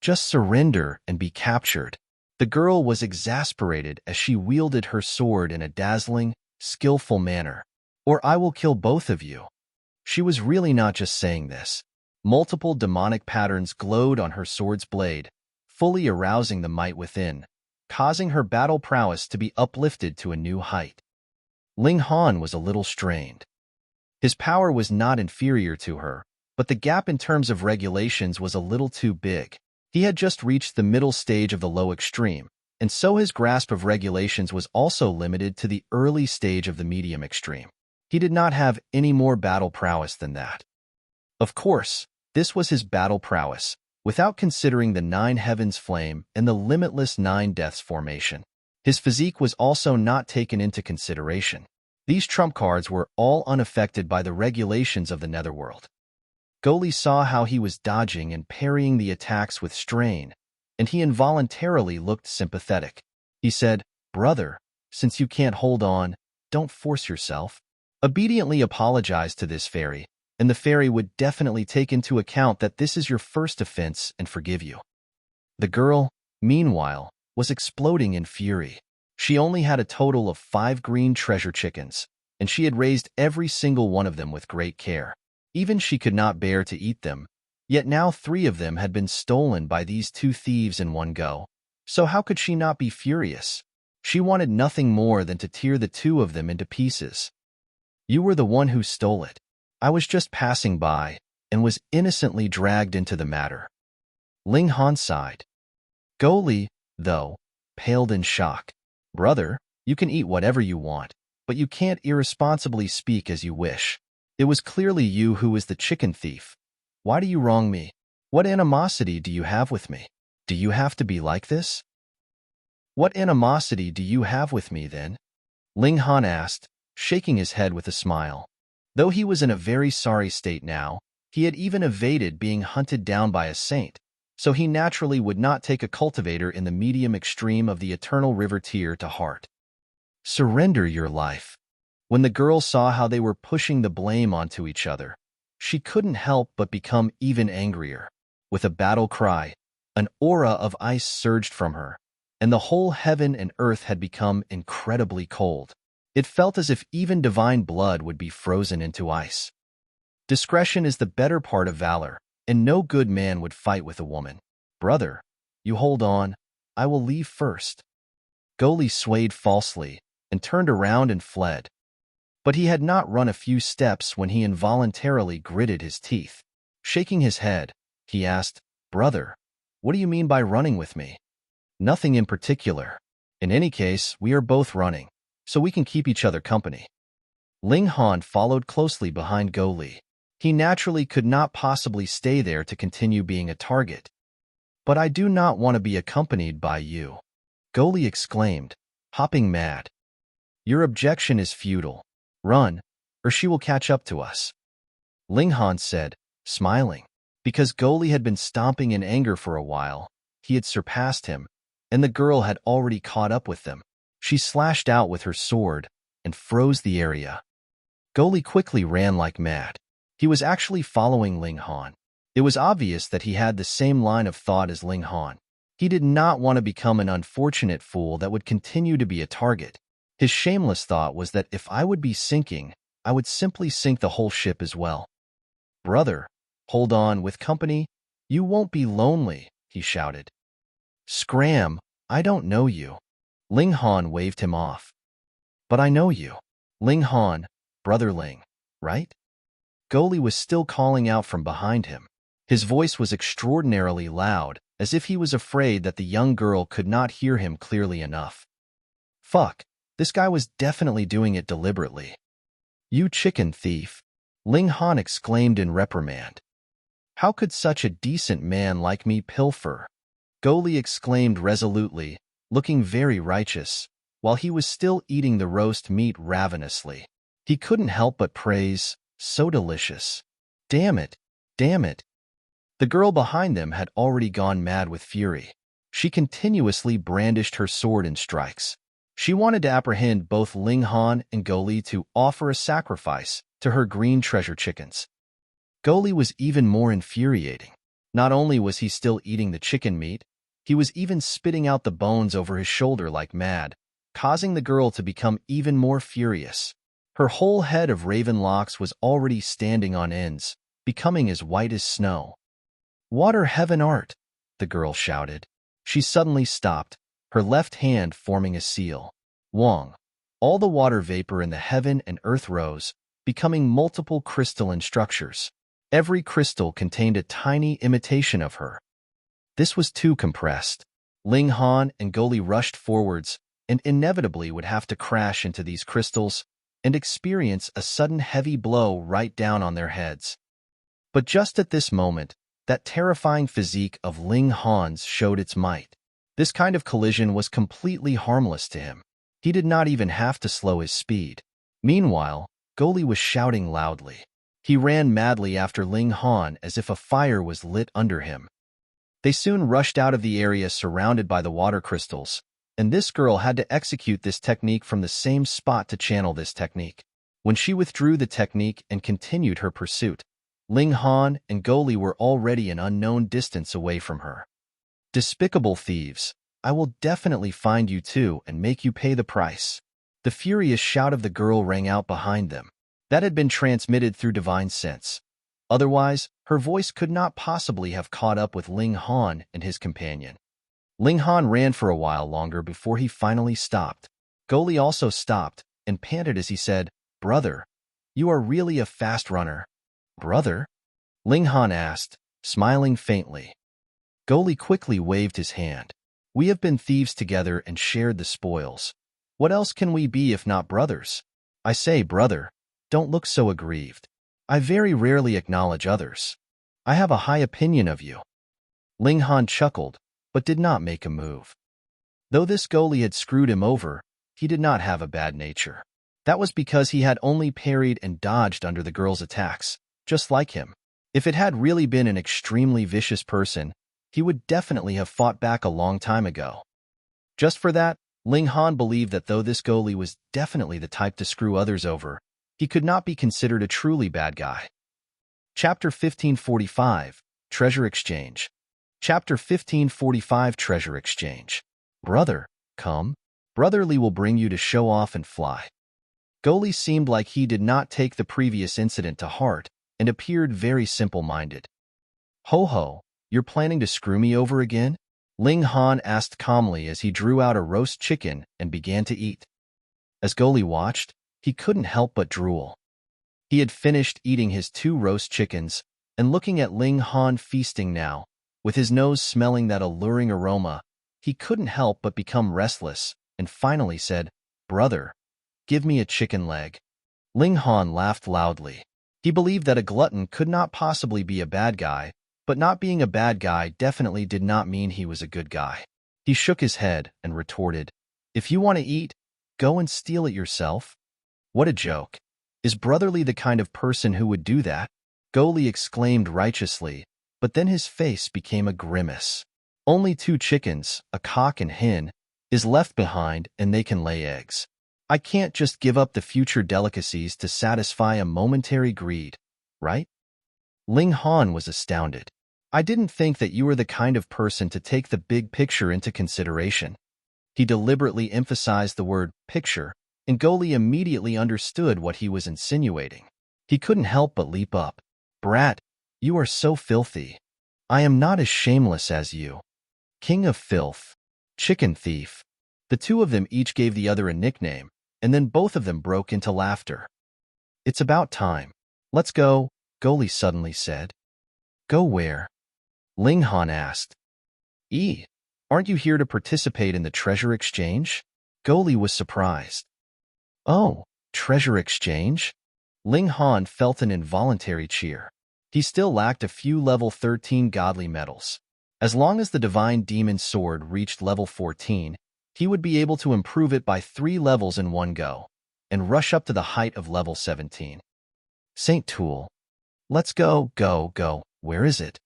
"Just surrender and be captured." The girl was exasperated as she wielded her sword in a dazzling, skillful manner. "Or I will kill both of you." She was really not just saying this. Multiple demonic patterns glowed on her sword's blade, fully arousing the might within, causing her battle prowess to be uplifted to a new height. Ling Han was a little strained. His power was not inferior to her, but the gap in terms of regulations was a little too big. He had just reached the middle stage of the low extreme, and so his grasp of regulations was also limited to the early stage of the medium extreme. He did not have any more battle prowess than that. Of course, this was his battle prowess, without considering the 9 heavens flame and the limitless 9 deaths formation. His physique was also not taken into consideration. These trump cards were all unaffected by the regulations of the Netherworld. Gou Li saw how he was dodging and parrying the attacks with strain, and he involuntarily looked sympathetic. He said, "Brother, since you can't hold on, don't force yourself." Obediently apologize to this fairy, and the fairy would definitely take into account that this is your first offense and forgive you. The girl, meanwhile, was exploding in fury. She only had a total of 5 green treasure chickens, and she had raised every single one of them with great care. Even she could not bear to eat them, yet now 3 of them had been stolen by these 2 thieves in one go. So how could she not be furious? She wanted nothing more than to tear the 2 of them into pieces. "You were the one who stole it. I was just passing by and was innocently dragged into the matter." Ling Han sighed. Gou Li, though, paled in shock. "Brother, you can eat whatever you want, but you can't irresponsibly speak as you wish. It was clearly you who was the chicken thief. Why do you wrong me? What animosity do you have with me? Do you have to be like this?" "What animosity do you have with me, then?" Ling Han asked, shaking his head with a smile. Though he was in a very sorry state now, he had even evaded being hunted down by a saint, so he naturally would not take a cultivator in the medium extreme of the eternal river tier to heart. "Surrender your life." When the girl saw how they were pushing the blame onto each other, she couldn't help but become even angrier. With a battle cry, an aura of ice surged from her, and the whole heaven and earth had become incredibly cold. It felt as if even divine blood would be frozen into ice. Discretion is the better part of valor, and no good man would fight with a woman. Brother, you hold on. I will leave first. Gou Li swayed falsely and turned around and fled. But he had not run a few steps when he involuntarily gritted his teeth. Shaking his head, he asked, Brother, what do you mean by running with me? Nothing in particular. In any case, we are both running, so we can keep each other company. Ling Han followed closely behind Gou Li. He naturally could not possibly stay there to continue being a target. But I do not want to be accompanied by you, Gou Li exclaimed, hopping mad. Your objection is futile. Run, or she will catch up to us. Ling Han said, smiling. Because Gou Li had been stomping in anger for a while, he had surpassed him, and the girl had already caught up with them. She slashed out with her sword and froze the area. Gou Li quickly ran like mad. He was actually following Ling Han. It was obvious that he had the same line of thought as Ling Han. He did not want to become an unfortunate fool that would continue to be a target. His shameless thought was that if I would be sinking, I would simply sink the whole ship as well. Brother, hold on, with company, you won't be lonely, he shouted. Scram, I don't know you. Ling Han waved him off. But I know you. Ling Han, Brother Ling, right? Gou Li was still calling out from behind him. His voice was extraordinarily loud, as if he was afraid that the young girl could not hear him clearly enough. Fuck, this guy was definitely doing it deliberately. You chicken thief, Ling Han exclaimed in reprimand. How could such a decent man like me pilfer? Gou Li exclaimed resolutely, looking very righteous, while he was still eating the roast meat ravenously. He couldn't help but praise, so delicious. Damn it, damn it. The girl behind them had already gone mad with fury. She continuously brandished her sword in strikes. She wanted to apprehend both Ling Han and Gou Li to offer a sacrifice to her green treasure chickens. Gou Li was even more infuriating. Not only was he still eating the chicken meat, he was even spitting out the bones over his shoulder like mad, causing the girl to become even more furious. Her whole head of raven locks was already standing on ends, becoming as white as snow. Water heaven art, the girl shouted. She suddenly stopped, her left hand forming a seal. Wong. All the water vapor in the heaven and earth rose, becoming multiple crystalline structures. Every crystal contained a tiny imitation of her. This was too compressed. Ling Han and Gou Li rushed forwards and inevitably would have to crash into these crystals and experience a sudden heavy blow right down on their heads. But just at this moment, that terrifying physique of Ling Han's showed its might. This kind of collision was completely harmless to him. He did not even have to slow his speed. Meanwhile, Gou Li was shouting loudly. He ran madly after Ling Han as if a fire was lit under him. They soon rushed out of the area surrounded by the water crystals, and this girl had to execute this technique from the same spot to channel this technique. When she withdrew the technique and continued her pursuit, Ling Han and Gou Li were already an unknown distance away from her. Despicable thieves, I will definitely find you too and make you pay the price. The furious shout of the girl rang out behind them. That had been transmitted through divine sense. Otherwise, her voice could not possibly have caught up with Ling Han and his companion. Ling Han ran for a while longer before he finally stopped. Gou Li also stopped and panted as he said, Brother, you are really a fast runner. Brother? Ling Han asked, smiling faintly. Gou Li quickly waved his hand. We have been thieves together and shared the spoils. What else can we be if not brothers? I say, brother, don't look so aggrieved. I very rarely acknowledge others. I have a high opinion of you. Ling Han chuckled, but did not make a move. Though this Gou Li had screwed him over, he did not have a bad nature. That was because he had only parried and dodged under the girl's attacks, just like him. If it had really been an extremely vicious person, he would definitely have fought back a long time ago. Just for that, Ling Han believed that though this Gou Li was definitely the type to screw others over, he could not be considered a truly bad guy. Chapter 1545, Treasure Exchange. Chapter 1545, Treasure Exchange. Brother, come. Brother Li will bring you to show off and fly. Gou Li seemed like he did not take the previous incident to heart and appeared very simple-minded. Ho ho, you're planning to screw me over again? Ling Han asked calmly as he drew out a roast chicken and began to eat. As Gou Li watched, he couldn't help but drool. He had finished eating his 2 roast chickens and looking at Ling Han feasting now, with his nose smelling that alluring aroma, he couldn't help but become restless and finally said, Brother, give me a chicken leg. Ling Han laughed loudly. He believed that a glutton could not possibly be a bad guy, but not being a bad guy definitely did not mean he was a good guy. He shook his head and retorted, If you want to eat, go and steal it yourself. What a joke. Is Brother Li the kind of person who would do that? Gou Li exclaimed righteously, but then his face became a grimace. Only 2 chickens, a cock and hen, is left behind and they can lay eggs. I can't just give up the future delicacies to satisfy a momentary greed, right? Ling Han was astounded. I didn't think that you were the kind of person to take the big picture into consideration. He deliberately emphasized the word picture, and Gou Li immediately understood what he was insinuating. He couldn't help but leap up. Brat, you are so filthy. I am not as shameless as you. King of filth. Chicken thief. The 2 of them each gave the other a nickname, and then both of them broke into laughter. It's about time. Let's go, Gou Li suddenly said. Go where? Ling Han asked. Aren't you here to participate in the treasure exchange? Gou Li was surprised. Oh, treasure exchange? Ling Han felt an involuntary cheer. He still lacked a few level 13 godly medals. As long as the divine demon sword reached level 14, he would be able to improve it by 3 levels in one go, and rush up to the height of level 17. Saint Tool. Let's go, go, where is it?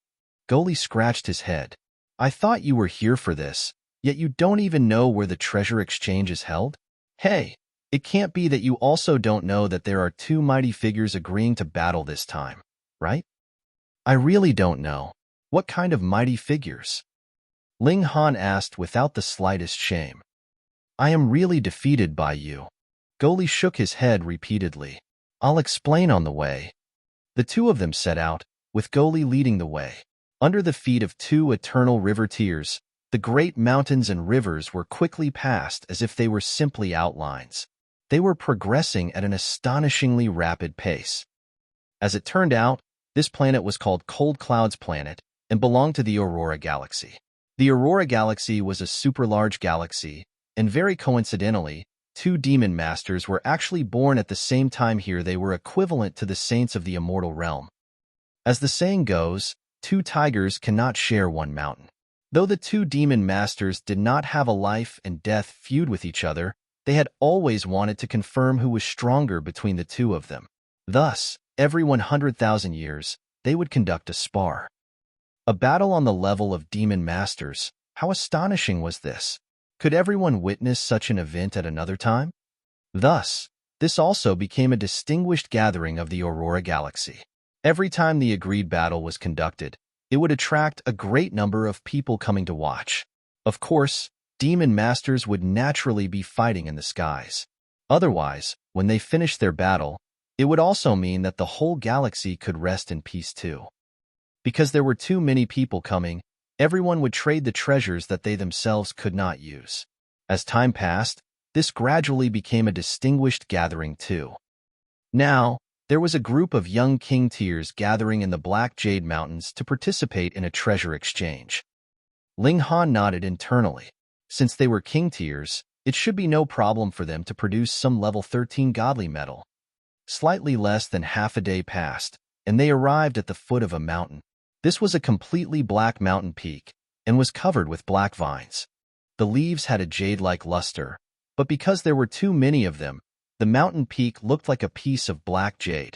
Gou Li scratched his head. I thought you were here for this, yet you don't even know where the treasure exchange is held? Hey, it can't be that you also don't know that there are 2 mighty figures agreeing to battle this time, right? I really don't know. What kind of mighty figures? Ling Han asked without the slightest shame. I am really defeated by you. Gou Li shook his head repeatedly. I'll explain on the way. The 2 of them set out, with Gou Li leading the way. Under the feet of 2 eternal river tiers, the great mountains and rivers were quickly passed as if they were simply outlines. They were progressing at an astonishingly rapid pace. As it turned out, this planet was called Cold Cloud's Planet and belonged to the Aurora Galaxy. The Aurora Galaxy was a super-large galaxy, and very coincidentally, 2 demon masters were actually born at the same time here. They were equivalent to the saints of the immortal realm. As the saying goes, 2 tigers cannot share one mountain. Though the 2 demon masters did not have a life and death feud with each other, they had always wanted to confirm who was stronger between the 2 of them. Thus, every 100,000 years, they would conduct a spar. A battle on the level of demon masters. How astonishing was this? Could everyone witness such an event at another time? Thus, this also became a distinguished gathering of the Aurora Galaxy. Every time the agreed battle was conducted, it would attract a great number of people coming to watch. Of course, demon masters would naturally be fighting in the skies. Otherwise, when they finished their battle, it would also mean that the whole galaxy could rest in peace too. Because there were too many people coming, everyone would trade the treasures that they themselves could not use. As time passed, this gradually became a distinguished gathering too. Now, there was a group of young king tiers gathering in the Black Jade Mountains to participate in a treasure exchange. Ling Han nodded internally. Since they were king tiers, it should be no problem for them to produce some level 13 godly metal. Slightly less than half a day passed, and they arrived at the foot of a mountain. This was a completely black mountain peak and was covered with black vines. The leaves had a jade-like luster, but because there were too many of them, the mountain peak looked like a piece of black jade.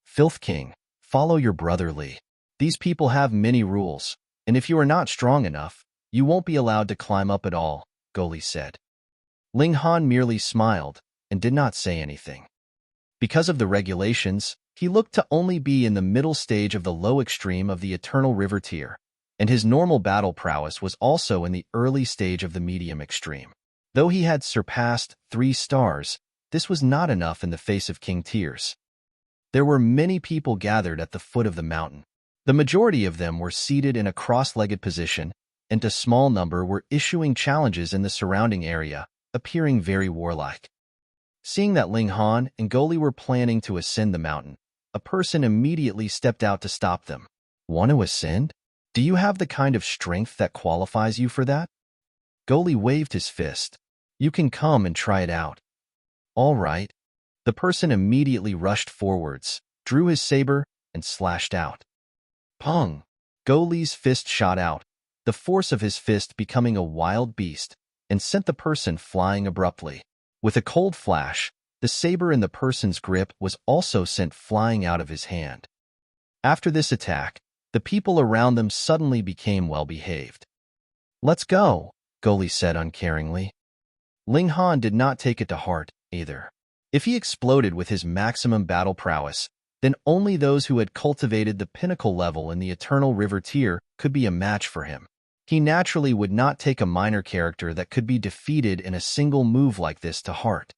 Filth King, follow your brother Li. These people have many rules, and if you are not strong enough, you won't be allowed to climb up at all, Gou Li said. Ling Han merely smiled and did not say anything. Because of the regulations, he looked to only be in the middle stage of the low extreme of the Eternal River tier, and his normal battle prowess was also in the early stage of the medium extreme. Though he had surpassed 3 stars, this was not enough in the face of King Tears. There were many people gathered at the foot of the mountain. The majority of them were seated in a cross-legged position, and a small number were issuing challenges in the surrounding area, appearing very warlike. Seeing that Ling Han and Gou Li were planning to ascend the mountain, a person immediately stepped out to stop them. Want to ascend? Do you have the kind of strength that qualifies you for that? Gou Li waved his fist. You can come and try it out. All right. The person immediately rushed forwards, drew his saber, and slashed out. Pong! Gou Li's fist shot out, the force of his fist becoming a wild beast, and sent the person flying abruptly. With a cold flash, the saber in the person's grip was also sent flying out of his hand. After this attack, the people around them suddenly became well-behaved. Let's go, Gou Li said uncaringly. Ling Han did not take it to heart, either. If he exploded with his maximum battle prowess, then only those who had cultivated the pinnacle level in the Eternal River tier could be a match for him. He naturally would not take a minor character that could be defeated in a single move like this to heart.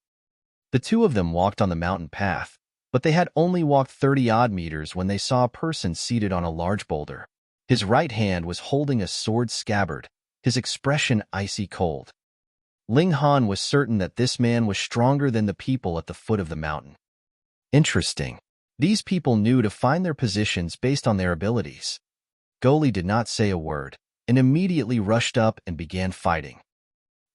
The two of them walked on the mountain path, but they had only walked 30-odd meters when they saw a person seated on a large boulder. His right hand was holding a sword scabbard, his expression icy cold. Ling Han was certain that this man was stronger than the people at the foot of the mountain. Interesting. These people knew to find their positions based on their abilities. Gou Li did not say a word, and immediately rushed up and began fighting.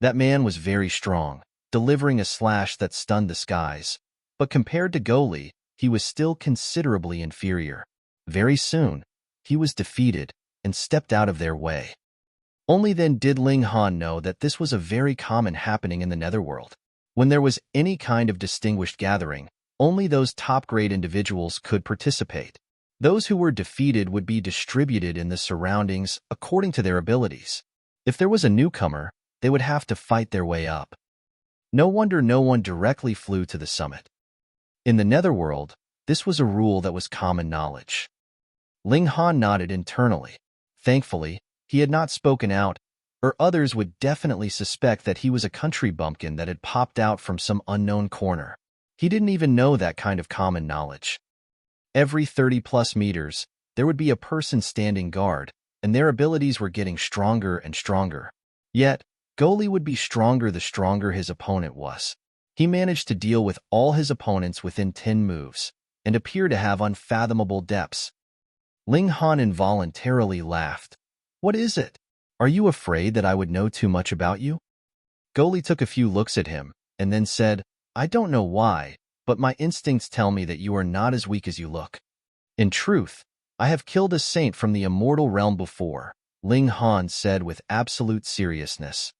That man was very strong, delivering a slash that stunned the skies, but compared to Gou Li, he was still considerably inferior. Very soon, he was defeated and stepped out of their way. Only then did Ling Han know that this was a very common happening in the Netherworld. When there was any kind of distinguished gathering, only those top-grade individuals could participate. Those who were defeated would be distributed in the surroundings according to their abilities. If there was a newcomer, they would have to fight their way up. No wonder no one directly flew to the summit. In the Netherworld, this was a rule that was common knowledge. Ling Han nodded internally. Thankfully, he had not spoken out, or others would definitely suspect that he was a country bumpkin that had popped out from some unknown corner. He didn't even know that kind of common knowledge. Every 30-plus meters, there would be a person standing guard, and their abilities were getting stronger and stronger. Yet, Gou Li would be stronger the stronger his opponent was. He managed to deal with all his opponents within 10 moves, and appeared to have unfathomable depths. Ling Han involuntarily laughed. What is it? Are you afraid that I would know too much about you? Gou Li took a few looks at him, and then said, I don't know why, but my instincts tell me that you are not as weak as you look. In truth, I have killed a saint from the immortal realm before, Ling Han said with absolute seriousness.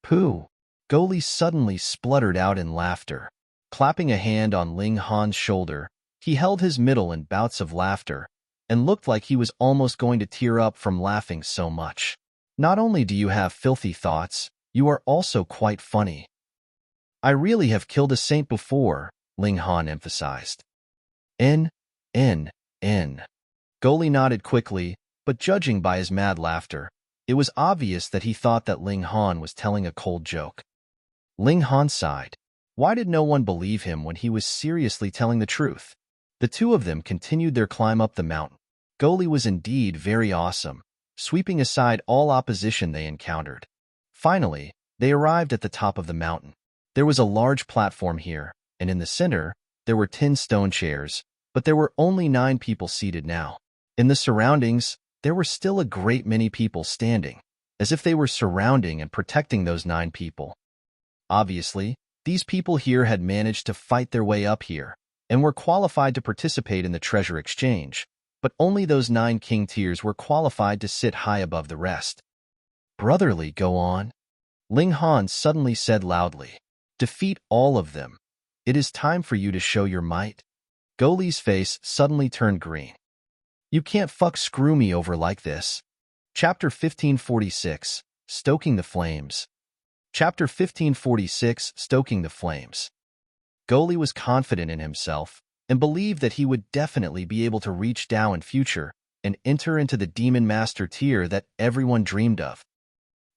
Pooh! Gou Li suddenly spluttered out in laughter. Clapping a hand on Ling Han's shoulder, he held his middle in bouts of laughter, and looked like he was almost going to tear up from laughing so much. Not only do you have filthy thoughts, you are also quite funny. I really have killed a saint before, Ling Han emphasized. N. Gou Li nodded quickly, but judging by his mad laughter, it was obvious that he thought that Ling Han was telling a cold joke. Ling Han sighed. Why did no one believe him when he was seriously telling the truth? The two of them continued their climb up the mountain. Gou Li was indeed very awesome, sweeping aside all opposition they encountered. Finally, they arrived at the top of the mountain. There was a large platform here, and in the center, there were 10 stone chairs, but there were only 9 people seated now. In the surroundings, there were still a great many people standing, as if they were surrounding and protecting those 9 people. Obviously, these people here had managed to fight their way up here, and were qualified to participate in the treasure exchange, but only those 9 king tiers were qualified to sit high above the rest. Brotherly, go on. Ling Han suddenly said loudly. Defeat all of them. It is time for you to show your might. Gou Li's face suddenly turned green. You can't screw me over like this. Chapter 1546, Stoking the Flames. Chapter 1546, Stoking the Flames. Gou Li was confident in himself and believed that he would definitely be able to reach Dao in future and enter into the Demon Master tier that everyone dreamed of.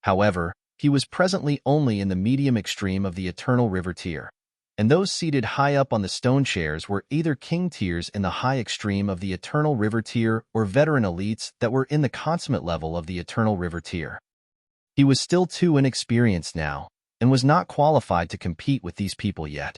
However, he was presently only in the medium extreme of the Eternal River tier, and those seated high up on the stone chairs were either king tiers in the high extreme of the Eternal River tier or veteran elites that were in the consummate level of the Eternal River tier. He was still too inexperienced now, and was not qualified to compete with these people yet.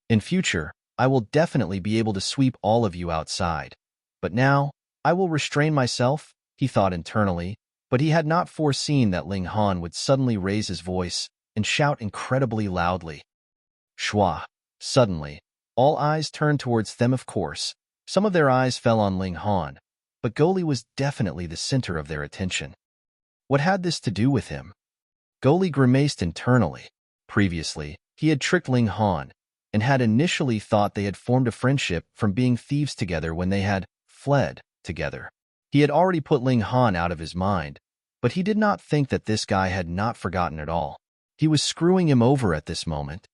In future, I will definitely be able to sweep all of you outside. But now, I will restrain myself, he thought internally, but he had not foreseen that Ling Han would suddenly raise his voice and shout incredibly loudly. Shua! Suddenly, all eyes turned towards them. Of course, some of their eyes fell on Ling Han, but Gou Li was definitely the center of their attention. What had this to do with him? Gou Li grimaced internally. Previously, he had tricked Ling Han, and had initially thought they had formed a friendship from being thieves together when they had fled together. He had already put Ling Han out of his mind, but he did not think that this guy had not forgotten at all. He was screwing him over at this moment.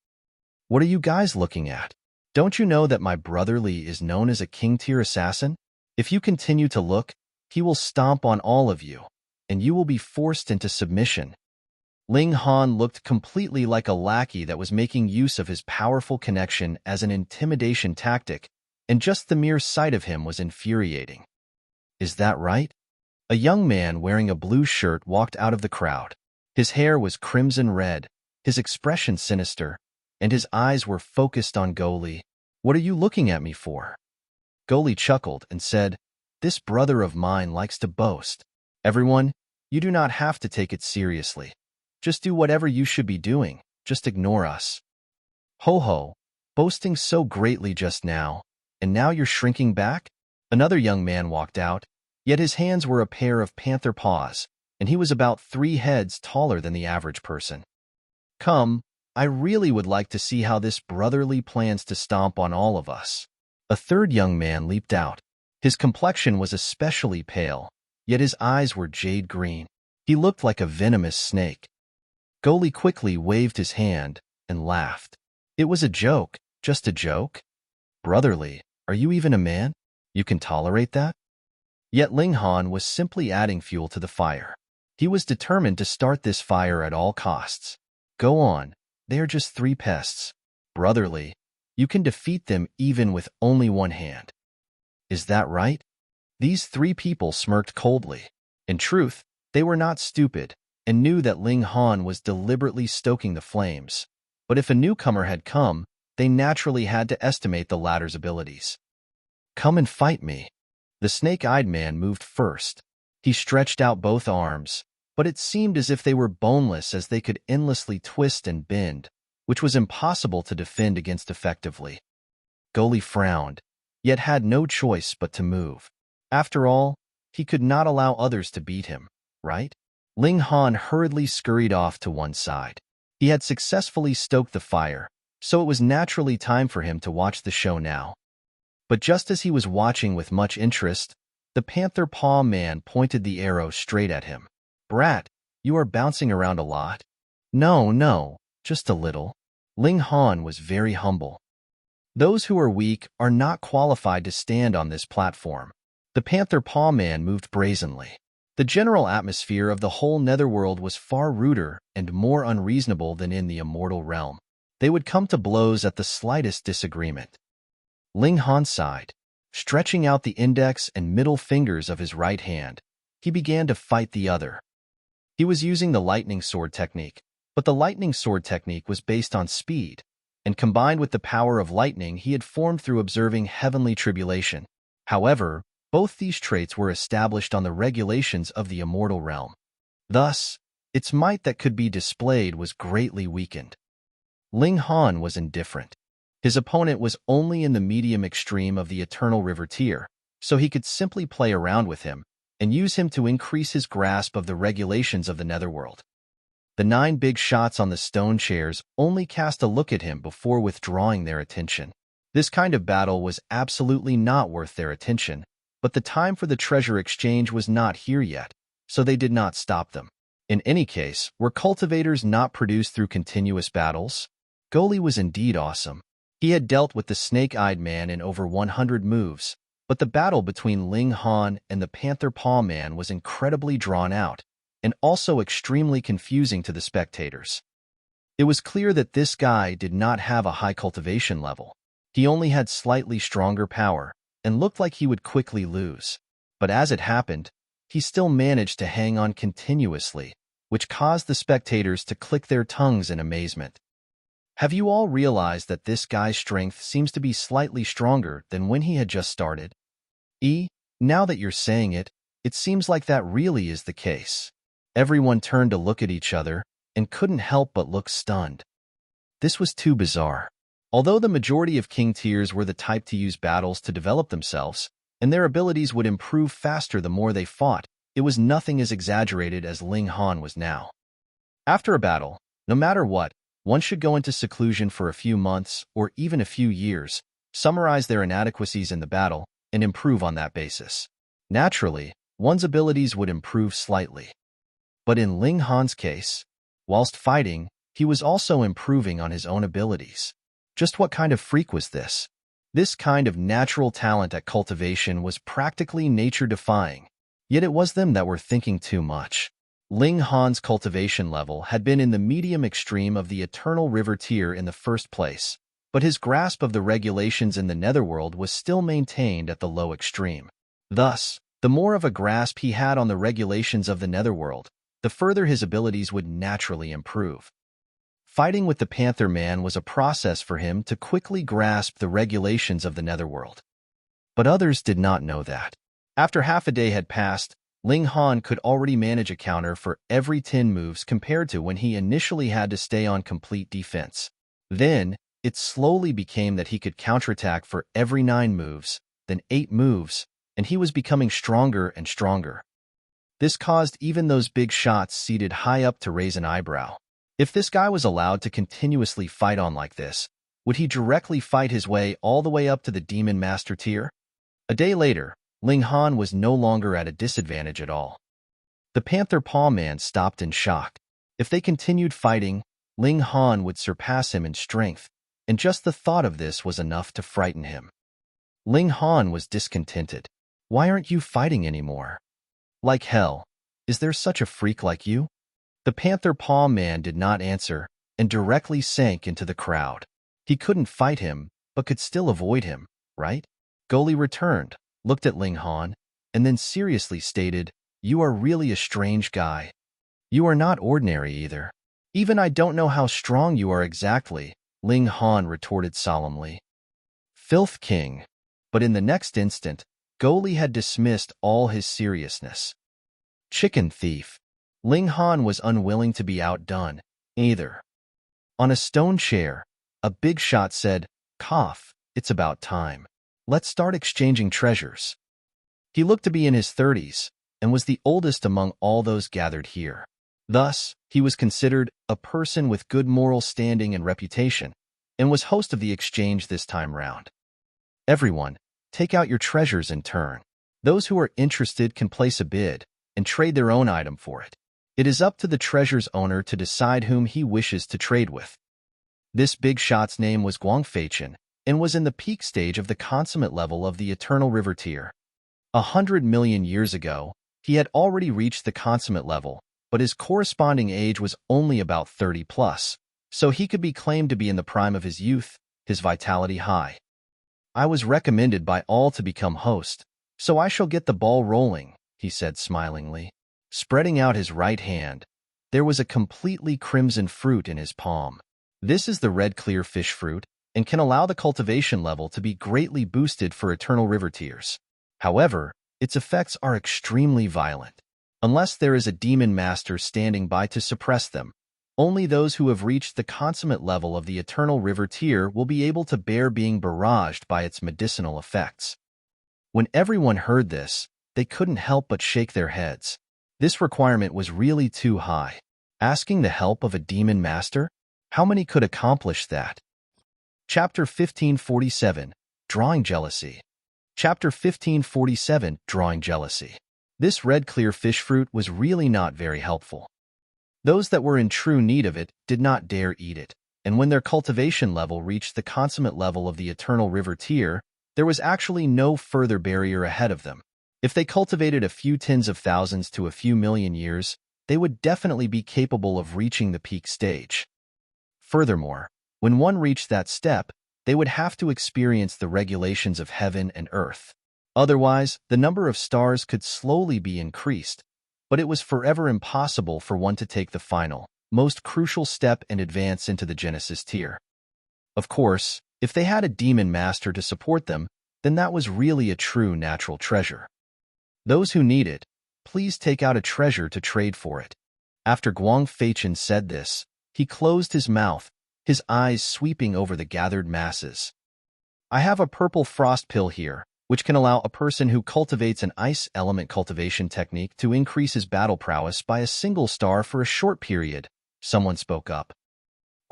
What are you guys looking at? Don't you know that my brother Li is known as a king-tier assassin? If you continue to look, he will stomp on all of you, and you will be forced into submission. Ling Han looked completely like a lackey that was making use of his powerful connection as an intimidation tactic, and just the mere sight of him was infuriating. Is that right? A young man wearing a blue shirt walked out of the crowd. His hair was crimson red, his expression sinister, and his eyes were focused on Gou Li. What are you looking at me for? Gou Li chuckled and said, This brother of mine likes to boast. Everyone, you do not have to take it seriously. Just do whatever you should be doing. Just ignore us. Ho ho, boasting so greatly just now, and now you're shrinking back? Another young man walked out, yet his hands were a pair of panther paws, and he was about 3 heads taller than the average person. Come, I really would like to see how this brotherly plans to stomp on all of us. A third young man leaped out. His complexion was especially pale, yet his eyes were jade green. He looked like a venomous snake. Gou Li quickly waved his hand and laughed. It was a joke, just a joke. Brotherly, are you even a man? You can tolerate that? Yet Ling Han was simply adding fuel to the fire. He was determined to start this fire at all costs. Go on, they are just 3 pests. Brotherly, you can defeat them even with only one hand. Is that right? These 3 people smirked coldly. In truth, they were not stupid, and knew that Ling Han was deliberately stoking the flames. But if a newcomer had come, they naturally had to estimate the latter's abilities. Come and fight me. The snake-eyed man moved first. He stretched out both arms, but it seemed as if they were boneless as they could endlessly twist and bend, which was impossible to defend against effectively. Gou Li frowned, yet had no choice but to move. After all, he could not allow others to beat him, right? Ling Han hurriedly scurried off to one side. He had successfully stoked the fire, so it was naturally time for him to watch the show now. But just as he was watching with much interest, the panther paw man pointed the arrow straight at him. Brat, you are bouncing around a lot. No, just a little. Ling Han was very humble. Those who are weak are not qualified to stand on this platform. The panther paw man moved brazenly. The general atmosphere of the whole Netherworld was far ruder and more unreasonable than in the immortal realm. They would come to blows at the slightest disagreement. Ling Han sighed. Stretching out the index and middle fingers of his right hand, he began to fight the other. He was using the lightning sword technique, but the lightning sword technique was based on speed, and combined with the power of lightning he had formed through observing heavenly tribulation. However, both these traits were established on the regulations of the immortal realm. Thus, its might that could be displayed was greatly weakened. Ling Han was indifferent. His opponent was only in the medium extreme of the Eternal River tier, so he could simply play around with him and use him to increase his grasp of the regulations of the Netherworld. The 9 big shots on the stone chairs only cast a look at him before withdrawing their attention. This kind of battle was absolutely not worth their attention, but the time for the treasure exchange was not here yet, so they did not stop them. In any case, were cultivators not produced through continuous battles? Gou Li was indeed awesome. He had dealt with the snake-eyed man in over 100 moves, But the battle between Ling Han and the Panther Paw Man was incredibly drawn out, and also extremely confusing to the spectators. It was clear that this guy did not have a high cultivation level. He only had slightly stronger power, and looked like he would quickly lose. But as it happened, he still managed to hang on continuously, which caused the spectators to click their tongues in amazement. Have you all realized that this guy's strength seems to be slightly stronger than when he had just started? Now that you're saying it, it seems like that really is the case. Everyone turned to look at each other and couldn't help but look stunned. This was too bizarre. Although the majority of King Tiers were the type to use battles to develop themselves, and their abilities would improve faster the more they fought, it was nothing as exaggerated as Ling Han was now. After a battle, no matter what, one should go into seclusion for a few months or even a few years, summarize their inadequacies in the battle, and improve on that basis. Naturally, one's abilities would improve slightly. But in Ling Han's case, whilst fighting, he was also improving on his own abilities. Just what kind of freak was this? This kind of natural talent at cultivation was practically nature-defying, yet it was them that were thinking too much. Ling Han's cultivation level had been in the medium extreme of the Eternal River tier in the first place, but his grasp of the regulations in the Netherworld was still maintained at the low extreme. Thus, the more of a grasp he had on the regulations of the Netherworld, the further his abilities would naturally improve. Fighting with the Panther Man was a process for him to quickly grasp the regulations of the Netherworld. But others did not know that. After half a day had passed, Ling Han could already manage a counter for every 10 moves compared to when he initially had to stay on complete defense. Then, it slowly became that he could counterattack for every 9 moves, then 8 moves, and he was becoming stronger and stronger. This caused even those big shots seated high up to raise an eyebrow. If this guy was allowed to continuously fight on like this, would he directly fight his way all the way up to the Demon Master tier? A day later, Ling Han was no longer at a disadvantage at all. The Panther Paw Man stopped in shock. If they continued fighting, Ling Han would surpass him in strength, and just the thought of this was enough to frighten him. Ling Han was discontented. Why aren't you fighting anymore? Like hell, is there such a freak like you? The Panther Paw Man did not answer and directly sank into the crowd. He couldn't fight him, but could still avoid him, right? Gou Li returned, looked at Ling Han, and then seriously stated, "You are really a strange guy. You are not ordinary either. Even I don't know how strong you are exactly," Ling Han retorted solemnly. Filth King. But in the next instant, Gou Li had dismissed all his seriousness. Chicken thief. Ling Han was unwilling to be outdone, either. On a stone chair, a big shot said, "Cough, it's about time. Let's start exchanging treasures." He looked to be in his 30s, and was the oldest among all those gathered here. Thus, he was considered a person with good moral standing and reputation, and was host of the exchange this time round. Everyone, take out your treasures in turn. Those who are interested can place a bid, and trade their own item for it. It is up to the treasure's owner to decide whom he wishes to trade with. This big shot's name was Guang Feichen, and was in the peak stage of the consummate level of the Eternal River tier. 100 million years ago, he had already reached the consummate level, but his corresponding age was only about 30 plus, so he could be claimed to be in the prime of his youth, his vitality high. "I was recommended by all to become host, so I shall get the ball rolling," he said smilingly. Spreading out his right hand, there was a completely crimson fruit in his palm. This is the red clear fish fruit, and can allow the cultivation level to be greatly boosted for Eternal River tiers. However, its effects are extremely violent. Unless there is a demon master standing by to suppress them, only those who have reached the consummate level of the Eternal River tier will be able to bear being barraged by its medicinal effects. When everyone heard this, they couldn't help but shake their heads. This requirement was really too high. Asking the help of a demon master? How many could accomplish that? Chapter 1547, Drawing Jealousy. Chapter 1547, Drawing Jealousy. This red clear fish fruit was really not very helpful. Those that were in true need of it did not dare eat it, and when their cultivation level reached the consummate level of the Eternal River tier, There was actually no further barrier ahead of them. If they cultivated a few tens of thousands to a few million years, they would definitely be capable of reaching the peak stage. Furthermore, when one reached that step, they would have to experience the regulations of heaven and earth. Otherwise, the number of stars could slowly be increased, but it was forever impossible for one to take the final, most crucial step and advance into the Genesis tier. Of course, if they had a demon master to support them, then that was really a true natural treasure. Those who need it, please take out a treasure to trade for it. After Guang Feichen said this, he closed his mouth, his eyes sweeping over the gathered masses. I have a purple frost pill here, which can allow a person who cultivates an ice element cultivation technique to increase his battle prowess by a single star for a short period, someone spoke up.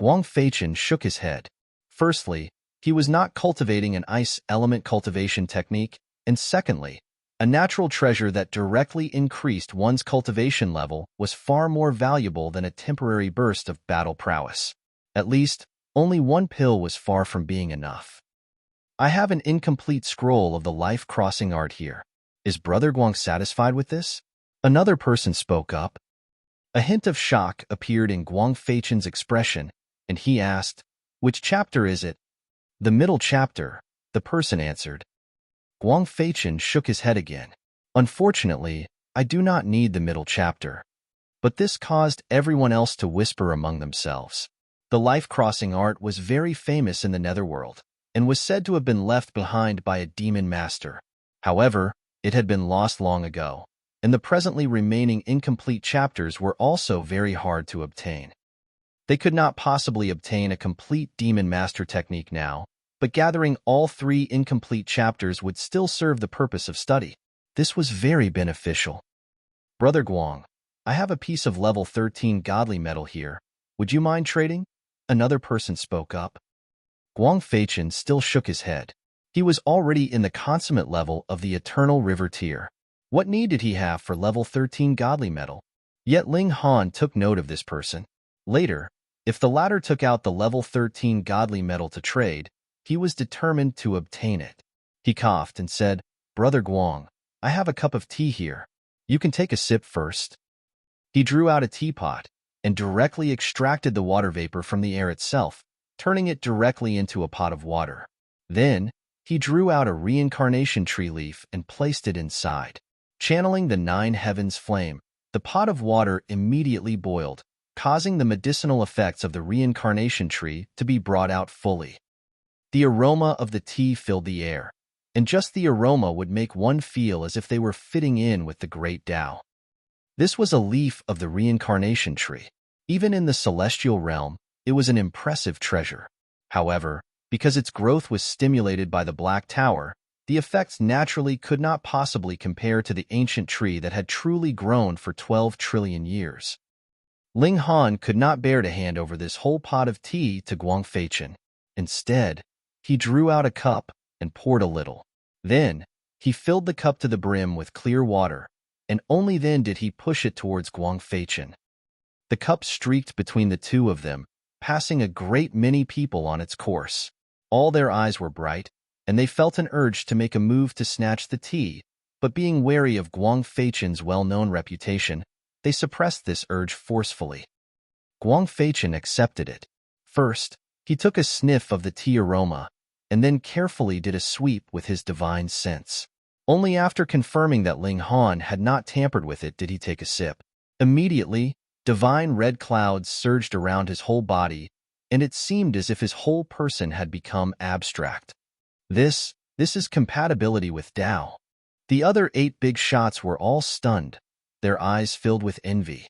Guang Feichen shook his head. Firstly, he was not cultivating an ice element cultivation technique, and secondly, a natural treasure that directly increased one's cultivation level was far more valuable than a temporary burst of battle prowess. At least, only one pill was far from being enough. I have an incomplete scroll of the life crossing art here. Is Brother Guang satisfied with this? Another person spoke up. A hint of shock appeared in Guang Feichen's expression, and he asked, "Which chapter is it?" "The middle chapter," the person answered. Guang Feichen shook his head again. "Unfortunately, I do not need the middle chapter." But this caused everyone else to whisper among themselves. The life crossing art was very famous in the Netherworld, and was said to have been left behind by a demon master. However, it had been lost long ago, and the presently remaining incomplete chapters were also very hard to obtain. They could not possibly obtain a complete demon master technique now, but gathering all 3 incomplete chapters would still serve the purpose of study. This was very beneficial. "Brother Guang, I have a piece of level 13 godly metal here. Would you mind trading?" Another person spoke up. Guang Feichen still shook his head. He was already in the consummate level of the Eternal River tier. What need did he have for level 13 godly metal? Yet Ling Han took note of this person. Later, if the latter took out the level 13 godly metal to trade, he was determined to obtain it. He coughed and said, "Brother Guang, I have a cup of tea here. You can take a sip first." He drew out a teapot and directly extracted the water vapor from the air itself, turning it directly into a pot of water. Then, he drew out a reincarnation tree leaf and placed it inside. Channeling the 9 heavens flame, the pot of water immediately boiled, causing the medicinal effects of the reincarnation tree to be brought out fully. The aroma of the tea filled the air, and just the aroma would make one feel as if they were fitting in with the great Dao. This was a leaf of the reincarnation tree. Even in the celestial realm, it was an impressive treasure. However, because its growth was stimulated by the Black Tower, the effects naturally could not possibly compare to the ancient tree that had truly grown for 12 trillion years. Ling Han could not bear to hand over this whole pot of tea to Guang Feichen. Instead, he drew out a cup and poured a little. Then, he filled the cup to the brim with clear water, and only then did he push it towards Guang Feichen. The cup streaked between the two of them, passing a great many people on its course. All their eyes were bright, and they felt an urge to make a move to snatch the tea, but being wary of Guang Feichen's well-known reputation, they suppressed this urge forcefully. Guang Feichen accepted it. First, he took a sniff of the tea aroma, and then carefully did a sweep with his divine sense. Only after confirming that Ling Han had not tampered with it did he take a sip. Immediately, divine red clouds surged around his whole body, and it seemed as if his whole person had become abstract. This is compatibility with Dao. The other 8 big shots were all stunned, their eyes filled with envy.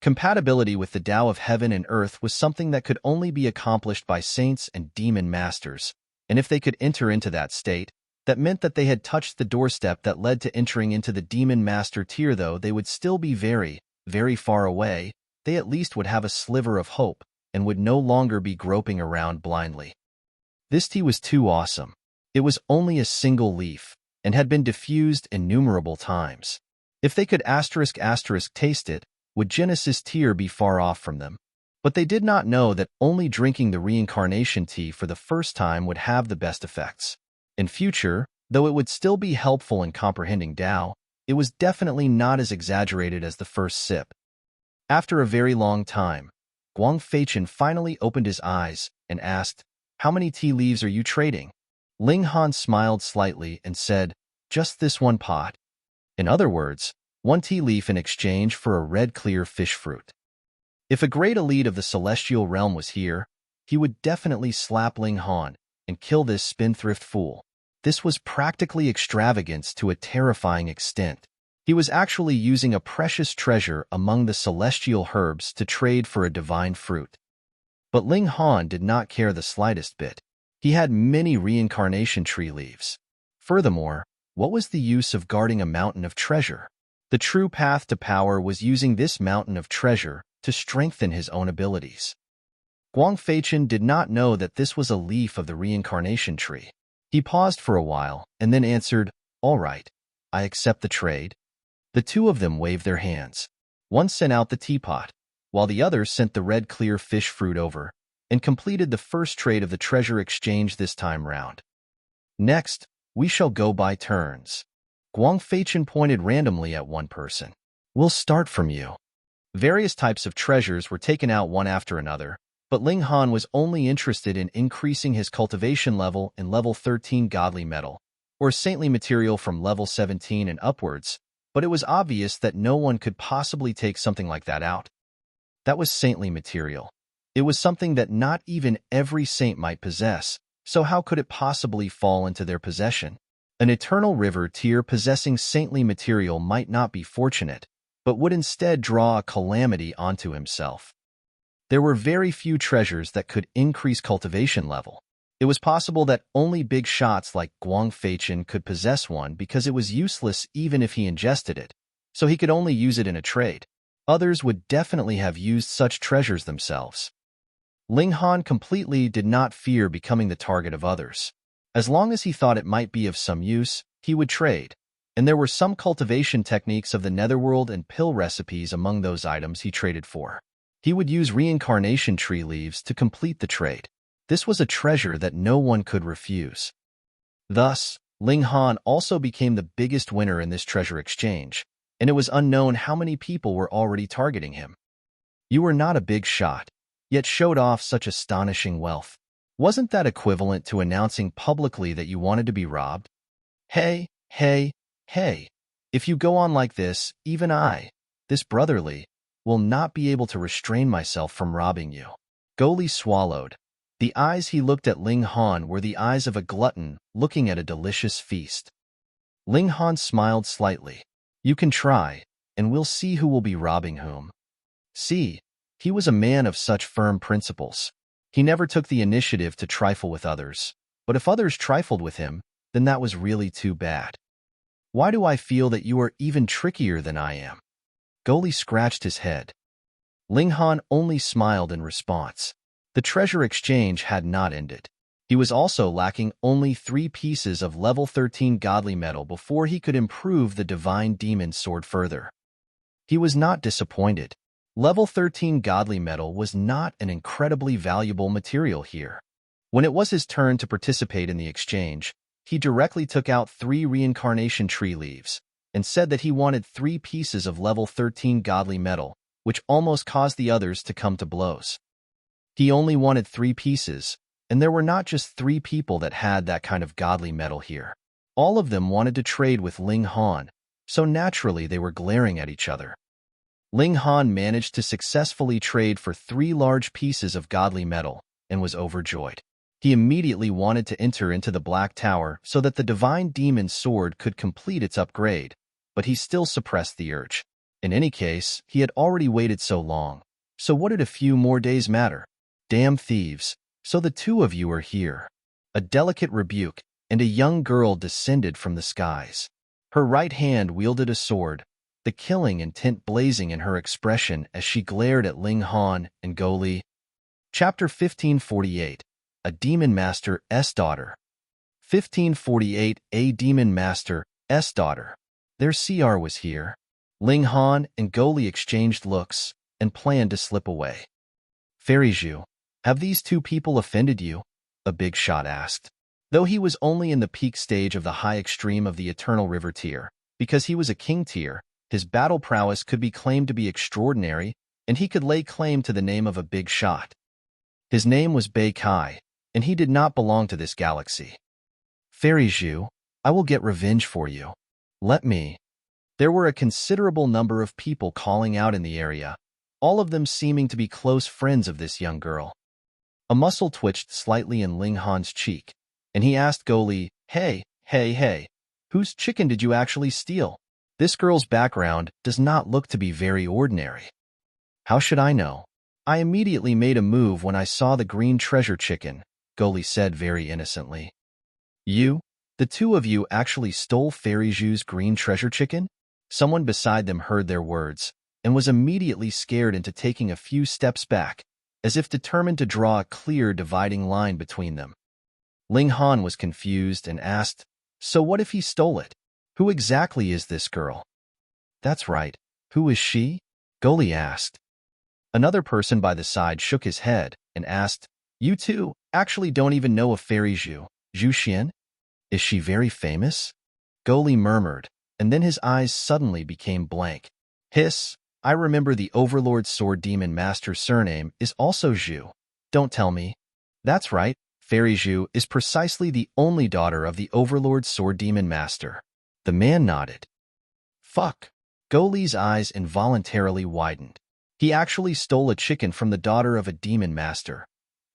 Compatibility with the Dao of heaven and earth was something that could only be accomplished by saints and demon masters, and if they could enter into that state, that meant that they had touched the doorstep that led to entering into the demon master tier. Though they would still be very, very far away, they at least would have a sliver of hope and would no longer be groping around blindly. This tea was too awesome. It was only a single leaf, and had been diffused innumerable times. If they could *** taste it, would Genesis tier be far off from them? But they did not know that only drinking the reincarnation tea for the first time would have the best effects. In future, though it would still be helpful in comprehending Dao, it was definitely not as exaggerated as the first sip. After a very long time, Guang Feichen finally opened his eyes and asked, "How many tea leaves are you trading?" Ling Han smiled slightly and said, "Just this one pot." In other words, one tea leaf in exchange for a red clear fish fruit. If a great elite of the celestial realm was here, he would definitely slap Ling Han and kill this spendthrift fool. This was practically extravagance to a terrifying extent. He was actually using a precious treasure among the celestial herbs to trade for a divine fruit. But Ling Han did not care the slightest bit. He had many reincarnation tree leaves. Furthermore, what was the use of guarding a mountain of treasure? The true path to power was using this mountain of treasure to strengthen his own abilities. Guang Feichen did not know that this was a leaf of the reincarnation tree. He paused for a while and then answered, "All right, I accept the trade." The two of them waved their hands. One sent out the teapot, while the other sent the red clear fish fruit over, and completed the first trade of the treasure exchange this time round. "Next, we shall go by turns." Guang Feichen pointed randomly at one person. "We'll start from you." Various types of treasures were taken out one after another, but Ling Han was only interested in increasing his cultivation level in level 13 godly metal, or saintly material from level 17 and upwards, but it was obvious that no one could possibly take something like that out. That was saintly material. It was something that not even every saint might possess, so how could it possibly fall into their possession? An eternal river tier possessing saintly material might not be fortunate, but would instead draw a calamity onto himself. There were very few treasures that could increase cultivation level. It was possible that only big shots like Guang Feichen could possess one because it was useless even if he ingested it, so he could only use it in a trade. Others would definitely have used such treasures themselves. Ling Han completely did not fear becoming the target of others. As long as he thought it might be of some use, he would trade, and there were some cultivation techniques of the Netherworld and pill recipes among those items he traded for. He would use reincarnation tree leaves to complete the trade. This was a treasure that no one could refuse. Thus, Ling Han also became the biggest winner in this treasure exchange, and it was unknown how many people were already targeting him. You were not a big shot, yet showed off such astonishing wealth. Wasn't that equivalent to announcing publicly that you wanted to be robbed? Hey, if you go on like this, even I, this brotherly, will not be able to restrain myself from robbing you. Gou Li swallowed. The eyes he looked at Ling Han were the eyes of a glutton looking at a delicious feast. Ling Han smiled slightly. You can try, and we'll see who will be robbing whom. See, he was a man of such firm principles. He never took the initiative to trifle with others, but if others trifled with him, then that was really too bad. Why do I feel that you are even trickier than I am? Gou Li scratched his head. Ling Han only smiled in response. The treasure exchange had not ended. He was also lacking only 3 pieces of level 13 godly metal before he could improve the divine demon sword further. He was not disappointed. Level 13 godly metal was not an incredibly valuable material here. When it was his turn to participate in the exchange, he directly took out 3 reincarnation tree leaves and said that he wanted 3 pieces of level 13 godly metal, which almost caused the others to come to blows. He only wanted 3 pieces, and there were not just 3 people that had that kind of godly metal here. All of them wanted to trade with Ling Han, so naturally they were glaring at each other. Ling Han managed to successfully trade for 3 large pieces of godly metal and was overjoyed. He immediately wanted to enter into the Black Tower so that the divine demon sword could complete its upgrade, but he still suppressed the urge. In any case, he had already waited so long, so what did a few more days matter? Damn thieves, so the 2 of you are here. A delicate rebuke, and a young girl descended from the skies. Her right hand wielded a sword, the killing intent blazing in her expression as she glared at Ling Han and Gou Li. Chapter 1548. A Demon Master's Daughter. 1548. A Demon Master's Daughter. Their CR was here. Ling Han and Gou Li exchanged looks and planned to slip away. Fairy Zhu, have these 2 people offended you? A big shot asked. Though he was only in the peak stage of the high extreme of the Eternal River tier, because he was a king tier, his battle prowess could be claimed to be extraordinary, and he could lay claim to the name of a big shot. His name was Bei Kai, and he did not belong to this galaxy. Fairy Zhu, I will get revenge for you. Let me. There were a considerable number of people calling out in the area, all of them seeming to be close friends of this young girl. A muscle twitched slightly in Ling Han's cheek, and he asked Gou Li, hey, whose chicken did you actually steal? This girl's background does not look to be very ordinary. How should I know? I immediately made a move when I saw the green treasure chicken, Gou Li said very innocently. You? The two of you actually stole Fairy Zhu's green treasure chicken? Someone beside them heard their words, and was immediately scared into taking a few steps back, as if determined to draw a clear dividing line between them. Ling Han was confused and asked, so what if he stole it? Who exactly is this girl? That's right, who is she? Gou Li asked. Another person by the side shook his head and asked, you two actually don't even know a Fairy Zhu, Zhu Xian? Is she very famous? Gou Li murmured, and then his eyes suddenly became blank. Hiss, I remember the Overlord Sword Demon Master's surname is also Zhu. Don't tell me. That's right, Fairy Zhu is precisely the only daughter of the Overlord Sword Demon Master. The man nodded. Fuck. Gou Li's eyes involuntarily widened. He actually stole a chicken from the daughter of a demon master.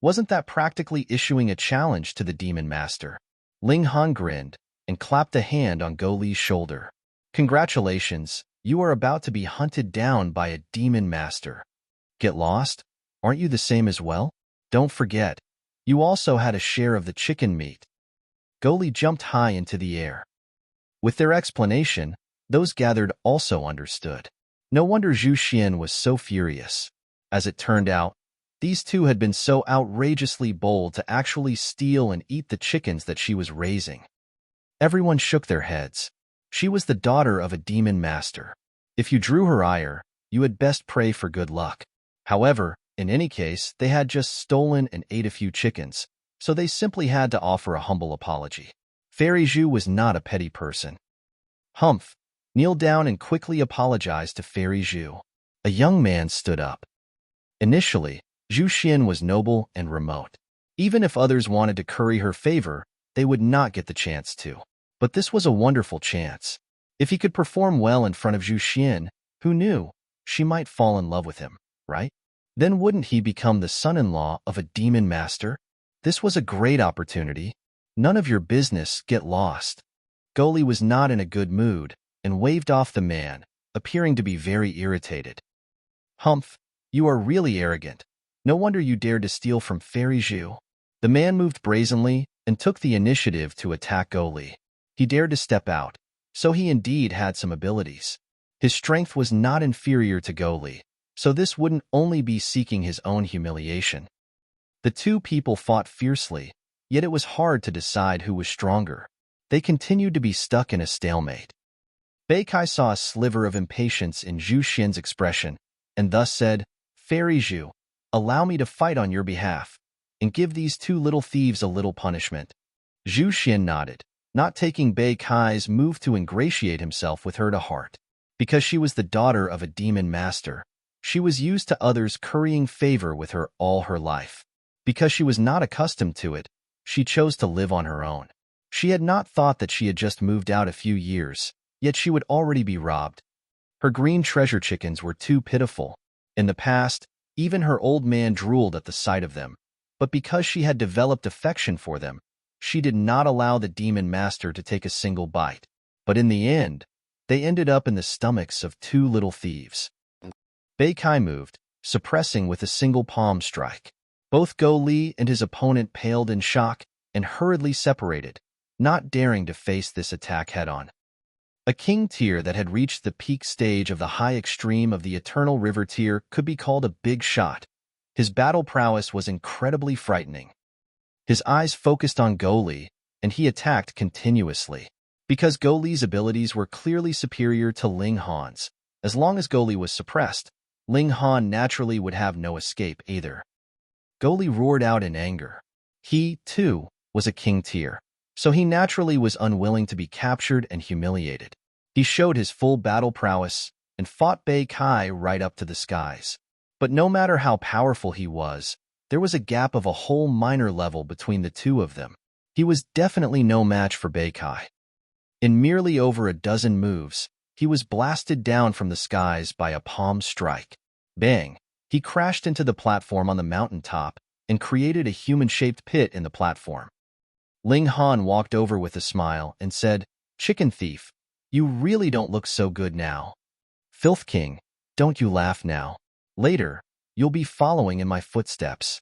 Wasn't that practically issuing a challenge to the demon master? Ling Han grinned and clapped a hand on Gou Li's shoulder. Congratulations, you are about to be hunted down by a demon master. Get lost? Aren't you the same as well? Don't forget, you also had a share of the chicken meat. Gou Li jumped high into the air. With their explanation, those gathered also understood. No wonder Zhu Xian was so furious. As it turned out, these two had been so outrageously bold to actually steal and eat the chickens that she was raising. Everyone shook their heads. She was the daughter of a demon master. If you drew her ire, you had best pray for good luck. However, in any case, they had just stolen and ate a few chickens, so they simply had to offer a humble apology. Fairy Zhu was not a petty person. Humph, kneel down and quickly apologized to Fairy Zhu. A young man stood up. Initially, Zhu Xian was noble and remote. Even if others wanted to curry her favor, they would not get the chance to. But this was a wonderful chance. If he could perform well in front of Zhu Xian, who knew, she might fall in love with him, right? Then wouldn't he become the son-in-law of a demon master? This was a great opportunity. None of your business, get lost. Gou Li was not in a good mood and waved off the man, appearing to be very irritated. Humph, you are really arrogant. No wonder you dared to steal from Fairy Zhu. The man moved brazenly and took the initiative to attack Gou Li. He dared to step out, so he indeed had some abilities. His strength was not inferior to Gou Li, so this wouldn't only be seeking his own humiliation. The two people fought fiercely, yet it was hard to decide who was stronger. They continued to be stuck in a stalemate. Bei Kai saw a sliver of impatience in Zhu Xian's expression, and thus said, Fairy Zhu, allow me to fight on your behalf, and give these two little thieves a little punishment. Zhu Xian nodded, not taking Bei Kai's move to ingratiate himself with her to heart. Because she was the daughter of a demon master, she was used to others currying favor with her all her life. Because she was not accustomed to it, she chose to live on her own. She had not thought that she had just moved out a few years, yet she would already be robbed. Her green treasure chickens were too pitiful. In the past, even her old man drooled at the sight of them, but because she had developed affection for them, she did not allow the demon master to take a single bite. But in the end, they ended up in the stomachs of two little thieves. Bei Kai moved, suppressing with a single palm strike. Both Gou Li and his opponent paled in shock and hurriedly separated, not daring to face this attack head-on. A king tier that had reached the peak stage of the high extreme of the Eternal River tier could be called a big shot. His battle prowess was incredibly frightening. His eyes focused on Gou Li, and he attacked continuously. Because Gou Li's abilities were clearly superior to Ling Han's, as long as Gou Li was suppressed, Ling Han naturally would have no escape either. Gou Li roared out in anger. He, too, was a king tier. so he naturally was unwilling to be captured and humiliated. He showed his full battle prowess and fought Bei Kai right up to the skies. But no matter how powerful he was, there was a gap of a whole minor level between the two of them. He was definitely no match for Bei Kai. In merely over a dozen moves, he was blasted down from the skies by a palm strike. Bang! He crashed into the platform on the mountaintop and created a human-shaped pit in the platform. Ling Han walked over with a smile and said, "Chicken thief, you really don't look so good now. Filth King, don't you laugh now. Later, you'll be following in my footsteps."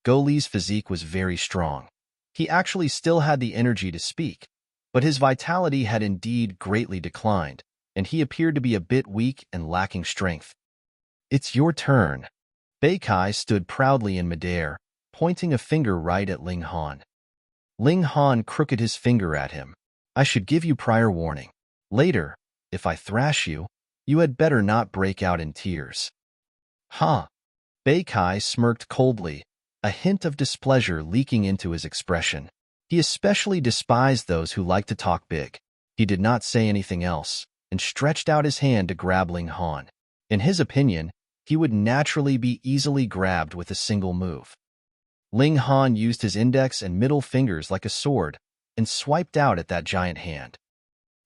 Gou Li's physique was very strong. He actually still had the energy to speak, but his vitality had indeed greatly declined, and he appeared to be a bit weak and lacking strength. "It's your turn." Bei Kai stood proudly in midair, pointing a finger right at Ling Han. Ling Han crooked his finger at him. "I should give you prior warning. Later, if I thrash you, you had better not break out in tears." "Huh?" Bei Kai smirked coldly, a hint of displeasure leaking into his expression. He especially despised those who like to talk big. He did not say anything else, and stretched out his hand to grab Ling Han. In his opinion, he would naturally be easily grabbed with a single move. Ling Han used his index and middle fingers like a sword and swiped out at that giant hand.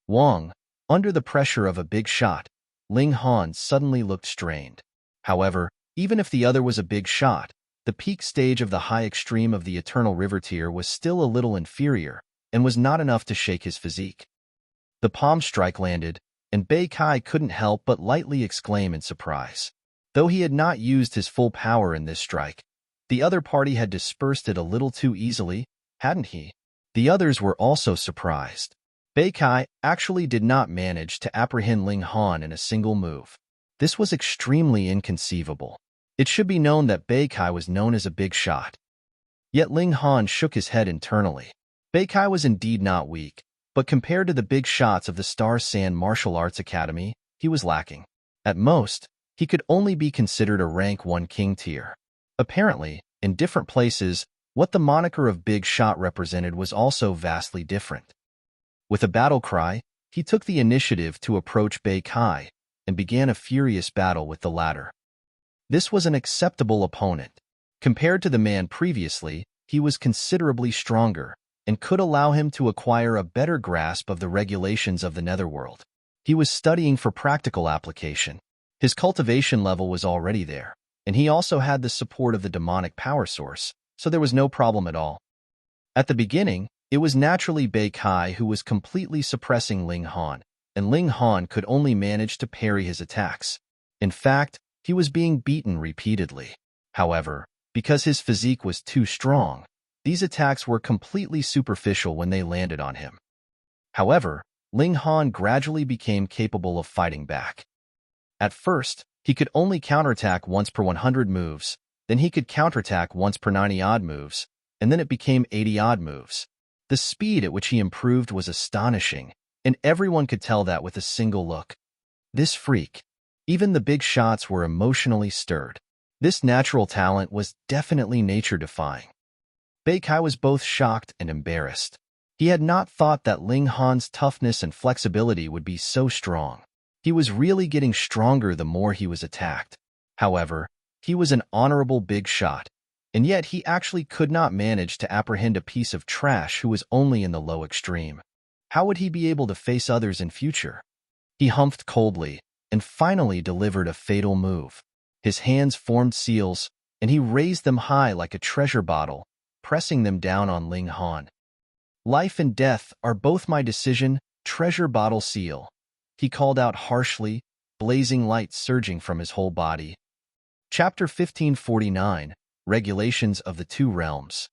Wong, under the pressure of a big shot, Ling Han suddenly looked strained. However, even if the other was a big shot, the peak stage of the high extreme of the Eternal River tier was still a little inferior and was not enough to shake his physique. The palm strike landed, and Bei Kai couldn't help but lightly exclaim in surprise. Though he had not used his full power in this strike, the other party had dispersed it a little too easily, hadn't he? The others were also surprised. Bei Kai actually did not manage to apprehend Ling Han in a single move. This was extremely inconceivable. It should be known that Bei Kai was known as a big shot. Yet Ling Han shook his head internally. Bei Kai was indeed not weak, but compared to the big shots of the Star Sand Martial Arts Academy, he was lacking. At most, he could only be considered a rank 1 king tier. Apparently, in different places, what the moniker of Big Shot represented was also vastly different. With a battle cry, he took the initiative to approach Bei Kai and began a furious battle with the latter. This was an acceptable opponent. Compared to the man previously, he was considerably stronger and could allow him to acquire a better grasp of the regulations of the Netherworld. He was studying for practical application. His cultivation level was already there, and he also had the support of the demonic power source, so there was no problem at all. At the beginning, it was naturally Bei Kai who was completely suppressing Ling Han, and Ling Han could only manage to parry his attacks. In fact, he was being beaten repeatedly. However, because his physique was too strong, these attacks were completely superficial when they landed on him. However, Ling Han gradually became capable of fighting back. At first, he could only counterattack once per 100 moves, then he could counterattack once per 90-odd moves, and then it became 80-odd moves. The speed at which he improved was astonishing, and everyone could tell that with a single look. This freak. Even the big shots were emotionally stirred. This natural talent was definitely nature-defying. Bei Kai was both shocked and embarrassed. He had not thought that Ling Han's toughness and flexibility would be so strong. He was really getting stronger the more he was attacked. However, he was an honorable big shot, and yet he actually could not manage to apprehend a piece of trash who was only in the low extreme. How would he be able to face others in future? He humphed coldly and finally delivered a fatal move. His hands formed seals, and he raised them high like a treasure bottle, pressing them down on Ling Han. "Life and death are both my decision, treasure bottle seal," he called out harshly, blazing light surging from his whole body. Chapter 1549, Regulations of the Two Realms.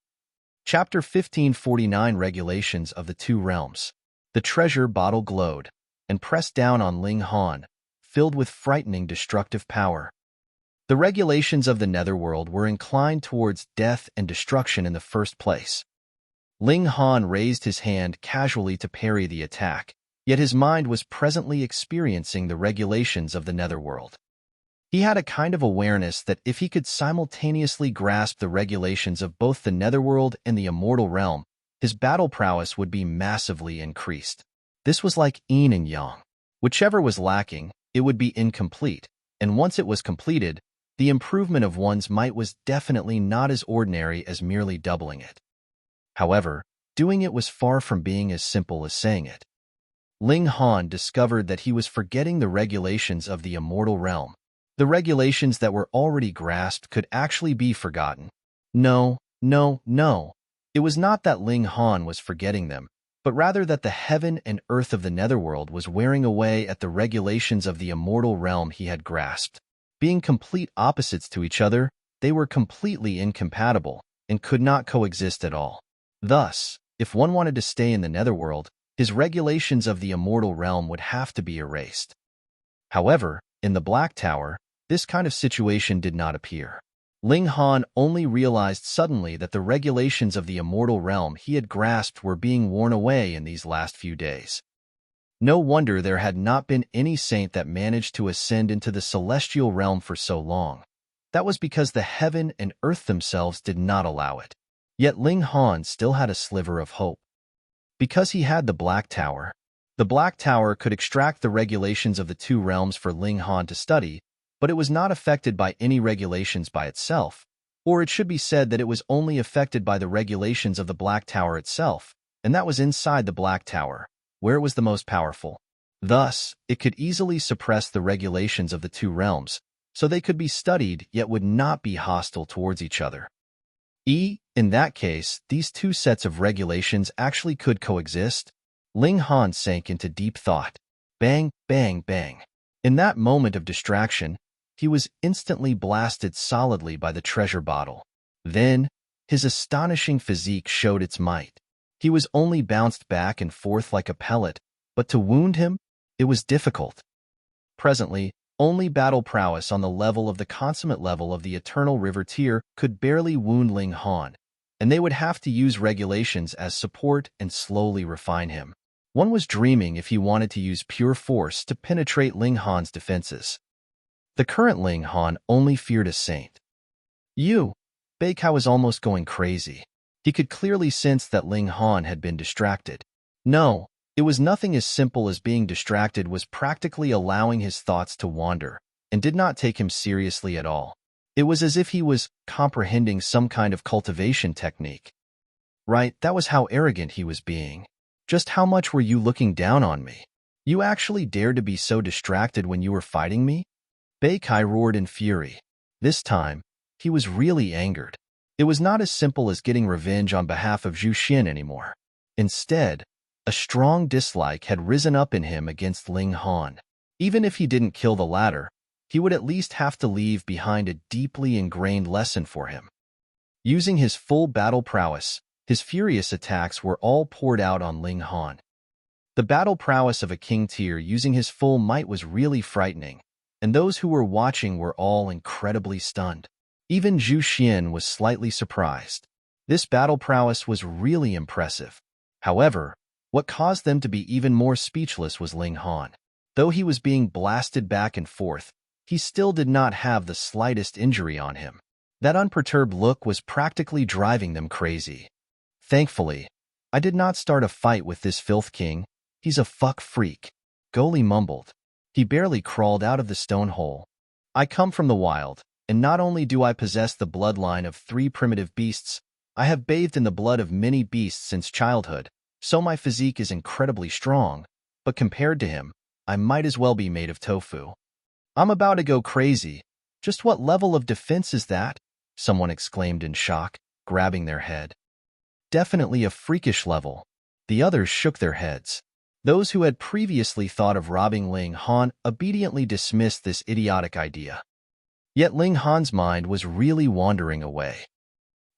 Chapter 1549, Regulations of the Two Realms. The treasure bottle glowed and pressed down on Ling Han, filled with frightening destructive power. The regulations of the Netherworld were inclined towards death and destruction in the first place. Ling Han raised his hand casually to parry the attack, yet his mind was presently experiencing the regulations of the Netherworld. He had a kind of awareness that if he could simultaneously grasp the regulations of both the Netherworld and the Immortal Realm, his battle prowess would be massively increased. This was like yin and yang. Whichever was lacking, it would be incomplete, and once it was completed, the improvement of one's might was definitely not as ordinary as merely doubling it. However, doing it was far from being as simple as saying it. Ling Han discovered that he was forgetting the regulations of the immortal realm. The regulations that were already grasped could actually be forgotten. No. It was not that Ling Han was forgetting them, but rather that the heaven and earth of the Netherworld was wearing away at the regulations of the immortal realm he had grasped. Being complete opposites to each other, they were completely incompatible and could not coexist at all. Thus, if one wanted to stay in the Netherworld, his regulations of the immortal realm would have to be erased. However, in the Black Tower, this kind of situation did not appear. Ling Han only realized suddenly that the regulations of the immortal realm he had grasped were being worn away in these last few days. No wonder there had not been any saint that managed to ascend into the celestial realm for so long. That was because the heaven and earth themselves did not allow it. Yet Ling Han still had a sliver of hope. Because he had the Black Tower could extract the regulations of the two realms for Ling Han to study, but it was not affected by any regulations by itself, or it should be said that it was only affected by the regulations of the Black Tower itself, and that was inside the Black Tower, where it was the most powerful. Thus, it could easily suppress the regulations of the two realms, so they could be studied yet would not be hostile towards each other. In that case, these two sets of regulations actually could coexist. Ling Han sank into deep thought. Bang, bang, bang. In that moment of distraction, he was instantly blasted solidly by the treasure bottle. Then, his astonishing physique showed its might. He was only bounced back and forth like a pellet, but to wound him, it was difficult. Presently, only battle prowess on the level of the consummate level of the Eternal River tier could barely wound Ling Han, and they would have to use regulations as support and slowly refine him. One was dreaming if he wanted to use pure force to penetrate Ling Han's defenses. The current Ling Han only feared a saint. Beika was almost going crazy. He could clearly sense that Ling Han had been distracted. No, it was nothing as simple as being distracted was practically allowing his thoughts to wander, and did not take him seriously at all. It was as if he was comprehending some kind of cultivation technique. Right, that was how arrogant he was being. Just how much were you looking down on me? You actually dared to be so distracted when you were fighting me? Beika roared in fury. This time, he was really angered. It was not as simple as getting revenge on behalf of Zhu Xian anymore. Instead, a strong dislike had risen up in him against Ling Han. Even if he didn't kill the latter, he would at least have to leave behind a deeply ingrained lesson for him. Using his full battle prowess, his furious attacks were all poured out on Ling Han. The battle prowess of a king tier using his full might was really frightening, and those who were watching were all incredibly stunned. Even Zhu Xian was slightly surprised. This battle prowess was really impressive. However, what caused them to be even more speechless was Ling Han. Though he was being blasted back and forth, he still did not have the slightest injury on him. That unperturbed look was practically driving them crazy. Thankfully, I did not start a fight with this filth king. He's a fuck freak. Gou Li mumbled. He barely crawled out of the stone hole. I come from the wild, and not only do I possess the bloodline of 3 primitive beasts, I have bathed in the blood of many beasts since childhood, so my physique is incredibly strong, but compared to him, I might as well be made of tofu. I'm about to go crazy. Just what level of defense is that? Someone exclaimed in shock, grabbing their head. Definitely a freakish level. The others shook their heads. Those who had previously thought of robbing Ling Han obediently dismissed this idiotic idea. Yet Ling Han's mind was really wandering away.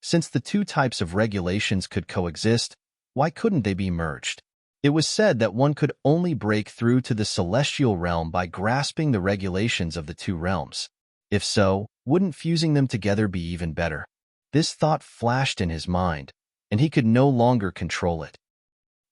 Since the two types of regulations could coexist, why couldn't they be merged? It was said that one could only break through to the celestial realm by grasping the regulations of the two realms. If so, wouldn't fusing them together be even better? This thought flashed in his mind, and he could no longer control it.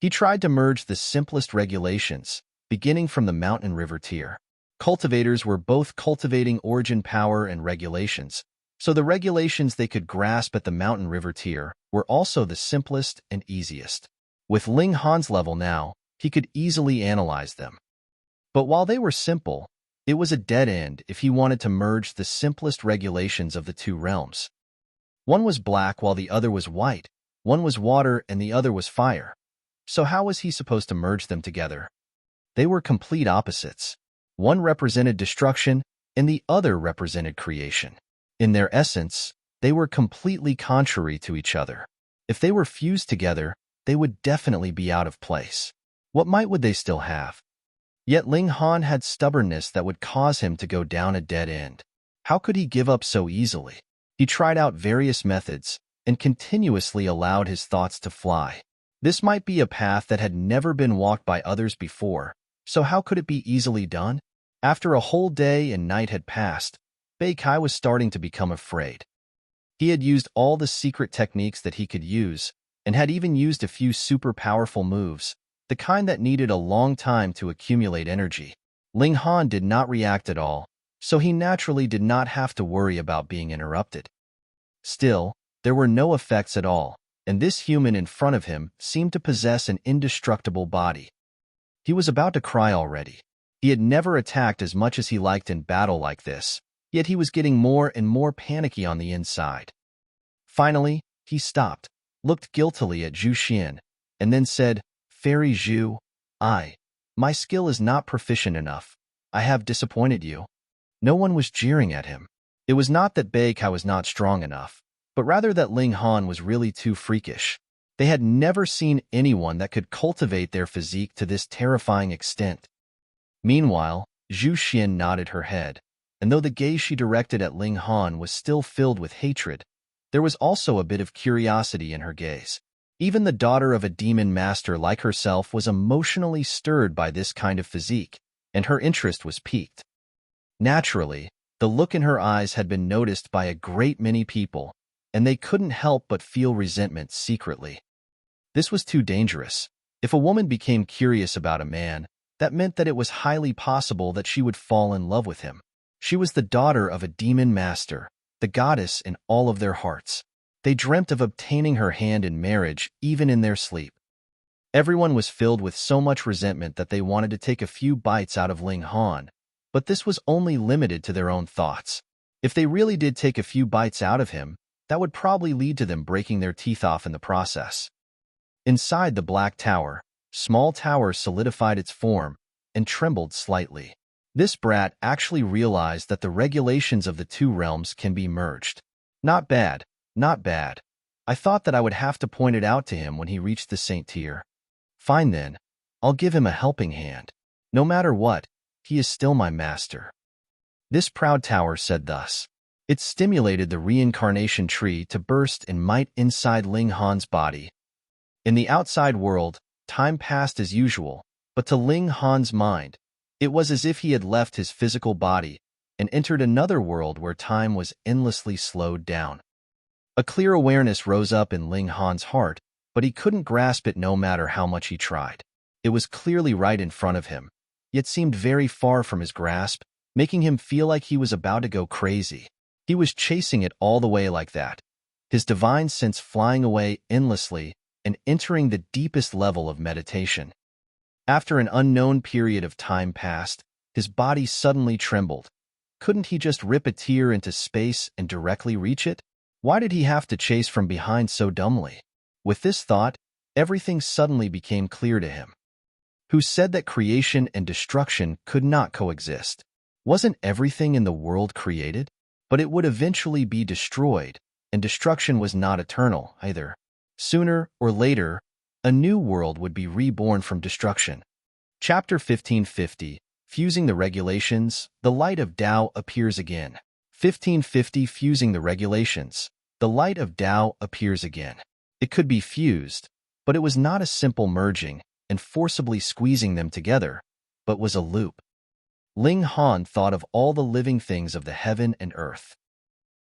He tried to merge the simplest regulations, beginning from the mountain river tier. Cultivators were both cultivating origin power and regulations, So the regulations they could grasp at the mountain river tier were also the simplest and easiest. With Ling Han's level now, he could easily analyze them. But while they were simple, it was a dead end if he wanted to merge the simplest regulations of the two realms. One was black while the other was white, one was water and the other was fire. So how was he supposed to merge them together? They were complete opposites. One represented destruction and the other represented creation. In their essence, they were completely contrary to each other. If they were fused together, they would definitely be out of place. What might would they still have? Yet Ling Han had stubbornness that would cause him to go down a dead end. How could he give up so easily? He tried out various methods and continuously allowed his thoughts to fly. This might be a path that had never been walked by others before, so how could it be easily done? After a whole day and night had passed, Bei Kai was starting to become afraid. He had used all the secret techniques that he could use, and had even used a few super powerful moves, the kind that needed a long time to accumulate energy. Ling Han did not react at all, so he naturally did not have to worry about being interrupted. Still, there were no effects at all, and this human in front of him seemed to possess an indestructible body. He was about to cry already. He had never attacked as much as he liked in battle like this, yet he was getting more and more panicky on the inside. Finally, he stopped, looked guiltily at Zhu Xian, and then said, "Fairy Zhu, my skill is not proficient enough. I have disappointed you." No one was jeering at him. It was not that Bei Kai was not strong enough, but rather that Ling Han was really too freakish. They had never seen anyone that could cultivate their physique to this terrifying extent. Meanwhile, Zhu Xian nodded her head, and though the gaze she directed at Ling Han was still filled with hatred, there was also a bit of curiosity in her gaze. Even the daughter of a demon master like herself was emotionally stirred by this kind of physique, and her interest was piqued. Naturally, the look in her eyes had been noticed by a great many people, and they couldn't help but feel resentment secretly. This was too dangerous. If a woman became curious about a man, that meant that it was highly possible that she would fall in love with him. She was the daughter of a demon master, the goddess in all of their hearts. They dreamt of obtaining her hand in marriage even in their sleep. Everyone was filled with so much resentment that they wanted to take a few bites out of Ling Han, but this was only limited to their own thoughts. If they really did take a few bites out of him, that would probably lead to them breaking their teeth off in the process. Inside the Black Tower, Small Tower solidified its form and trembled slightly. This brat actually realized that the regulations of the two realms can be merged. Not bad, not bad. I thought that I would have to point it out to him when he reached the Saint tier. Fine then, I'll give him a helping hand. No matter what, he is still my master. This proud tower said thus. It stimulated the reincarnation tree to burst in might inside Ling Han's body. In the outside world, time passed as usual, but to Ling Han's mind, it was as if he had left his physical body and entered another world where time was endlessly slowed down. A clear awareness rose up in Ling Han's heart, but he couldn't grasp it no matter how much he tried. It was clearly right in front of him, yet seemed very far from his grasp, making him feel like he was about to go crazy. He was chasing it all the way like that, his divine sense flying away endlessly and entering the deepest level of meditation. After an unknown period of time passed, his body suddenly trembled. Couldn't he just rip a tear into space and directly reach it? Why did he have to chase from behind so dumbly? With this thought, everything suddenly became clear to him. Who said that creation and destruction could not coexist? Wasn't everything in the world created? But it would eventually be destroyed, and destruction was not eternal either. Sooner or later, a new world would be reborn from destruction. Chapter 1550, Fusing the Regulations, the Light of Dao appears again. 1550 Fusing the Regulations, the Light of Dao appears again. It could be fused, but it was not a simple merging and forcibly squeezing them together, but was a loop. Ling Han thought of all the living things of the heaven and earth.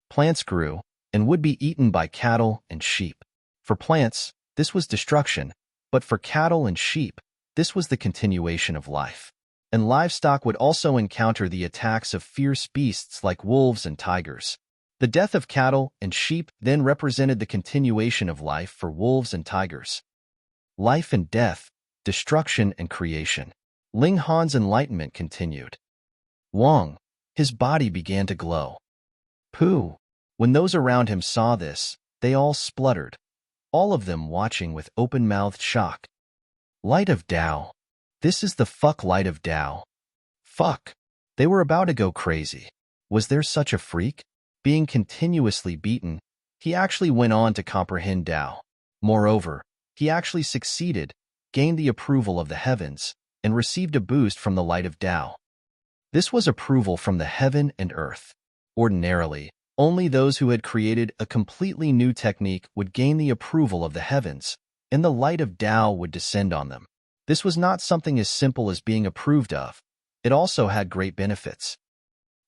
Plants grew and would be eaten by cattle and sheep. For plants, this was destruction, but for cattle and sheep, this was the continuation of life. And livestock would also encounter the attacks of fierce beasts like wolves and tigers. The death of cattle and sheep then represented the continuation of life for wolves and tigers. Life and death, destruction and creation. Ling Han's enlightenment continued. Wang, his body began to glow. Pooh! When those around him saw this, they all spluttered, all of them watching with open-mouthed shock. Light of Dao. This is the fuck Light of Dao. Fuck. They were about to go crazy. Was there such a freak? Being continuously beaten, he actually went on to comprehend Dao. Moreover, he actually succeeded, gained the approval of the heavens, and received a boost from the Light of Dao. This was approval from the heaven and earth. Ordinarily, only those who had created a completely new technique would gain the approval of the heavens, and the Light of Dao would descend on them. This was not something as simple as being approved of. It also had great benefits.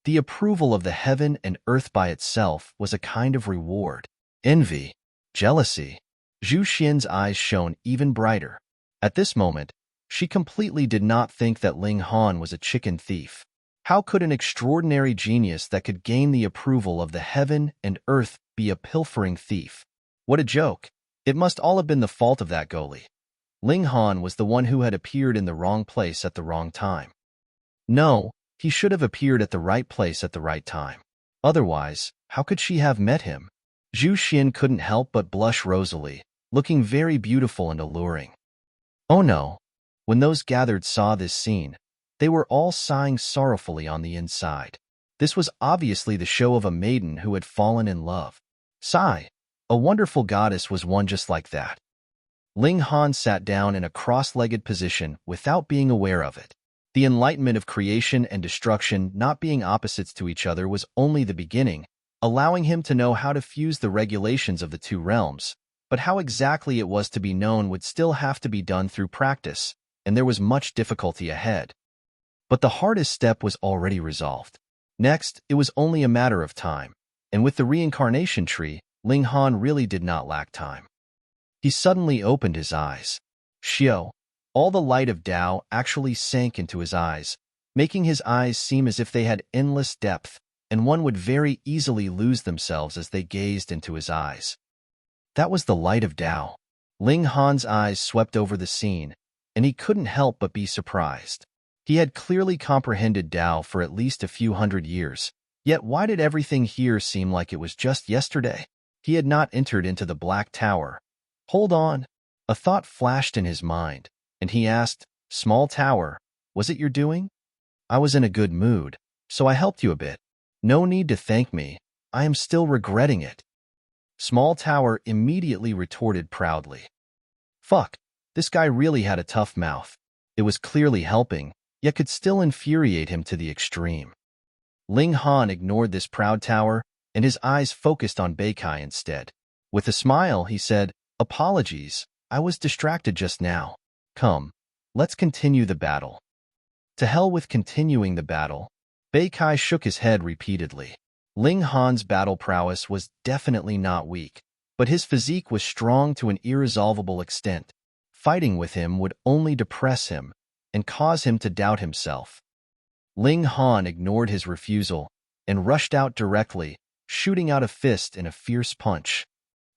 The approval of the heaven and earth by itself was a kind of reward. Envy, jealousy. Zhu Xian's eyes shone even brighter. At this moment, she completely did not think that Ling Han was a chicken thief. How could an extraordinary genius that could gain the approval of the heaven and earth be a pilfering thief? What a joke. It must all have been the fault of that Gou Li. Ling Han was the one who had appeared in the wrong place at the wrong time. No, he should have appeared at the right place at the right time. Otherwise, how could she have met him? Zhu Xian couldn't help but blush rosily, looking very beautiful and alluring. Oh no! When those gathered saw this scene, they were all sighing sorrowfully on the inside. This was obviously the show of a maiden who had fallen in love. Sigh! A wonderful goddess was one just like that. Ling Han sat down in a cross-legged position without being aware of it. The enlightenment of creation and destruction not being opposites to each other was only the beginning, allowing him to know how to fuse the regulations of the two realms, but how exactly it was to be known would still have to be done through practice, and there was much difficulty ahead. But the hardest step was already resolved. Next, it was only a matter of time, and with the reincarnation tree, Ling Han really did not lack time. He suddenly opened his eyes. Xiao! All the Light of Dao actually sank into his eyes, making his eyes seem as if they had endless depth, and one would very easily lose themselves as they gazed into his eyes. That was the Light of Dao. Ling Han's eyes swept over the scene, and he couldn't help but be surprised. He had clearly comprehended Dao for at least a few hundred years, yet why did everything here seem like it was just yesterday? He had not entered into the Black Tower. Hold on. A thought flashed in his mind, and he asked, Small Tower, was it your doing? I was in a good mood, so I helped you a bit. No need to thank me. I am still regretting it. Small Tower immediately retorted proudly. Fuck, this guy really had a tough mouth. It was clearly helping, yet could still infuriate him to the extreme. Ling Han ignored this proud tower, and his eyes focused on Beikai instead. With a smile, he said, Apologies, I was distracted just now. Come, let's continue the battle. To hell with continuing the battle. Beikai shook his head repeatedly. Ling Han's battle prowess was definitely not weak, but his physique was strong to an irresolvable extent. Fighting with him would only depress him and cause him to doubt himself. Ling Han ignored his refusal and rushed out directly, shooting out a fist in a fierce punch.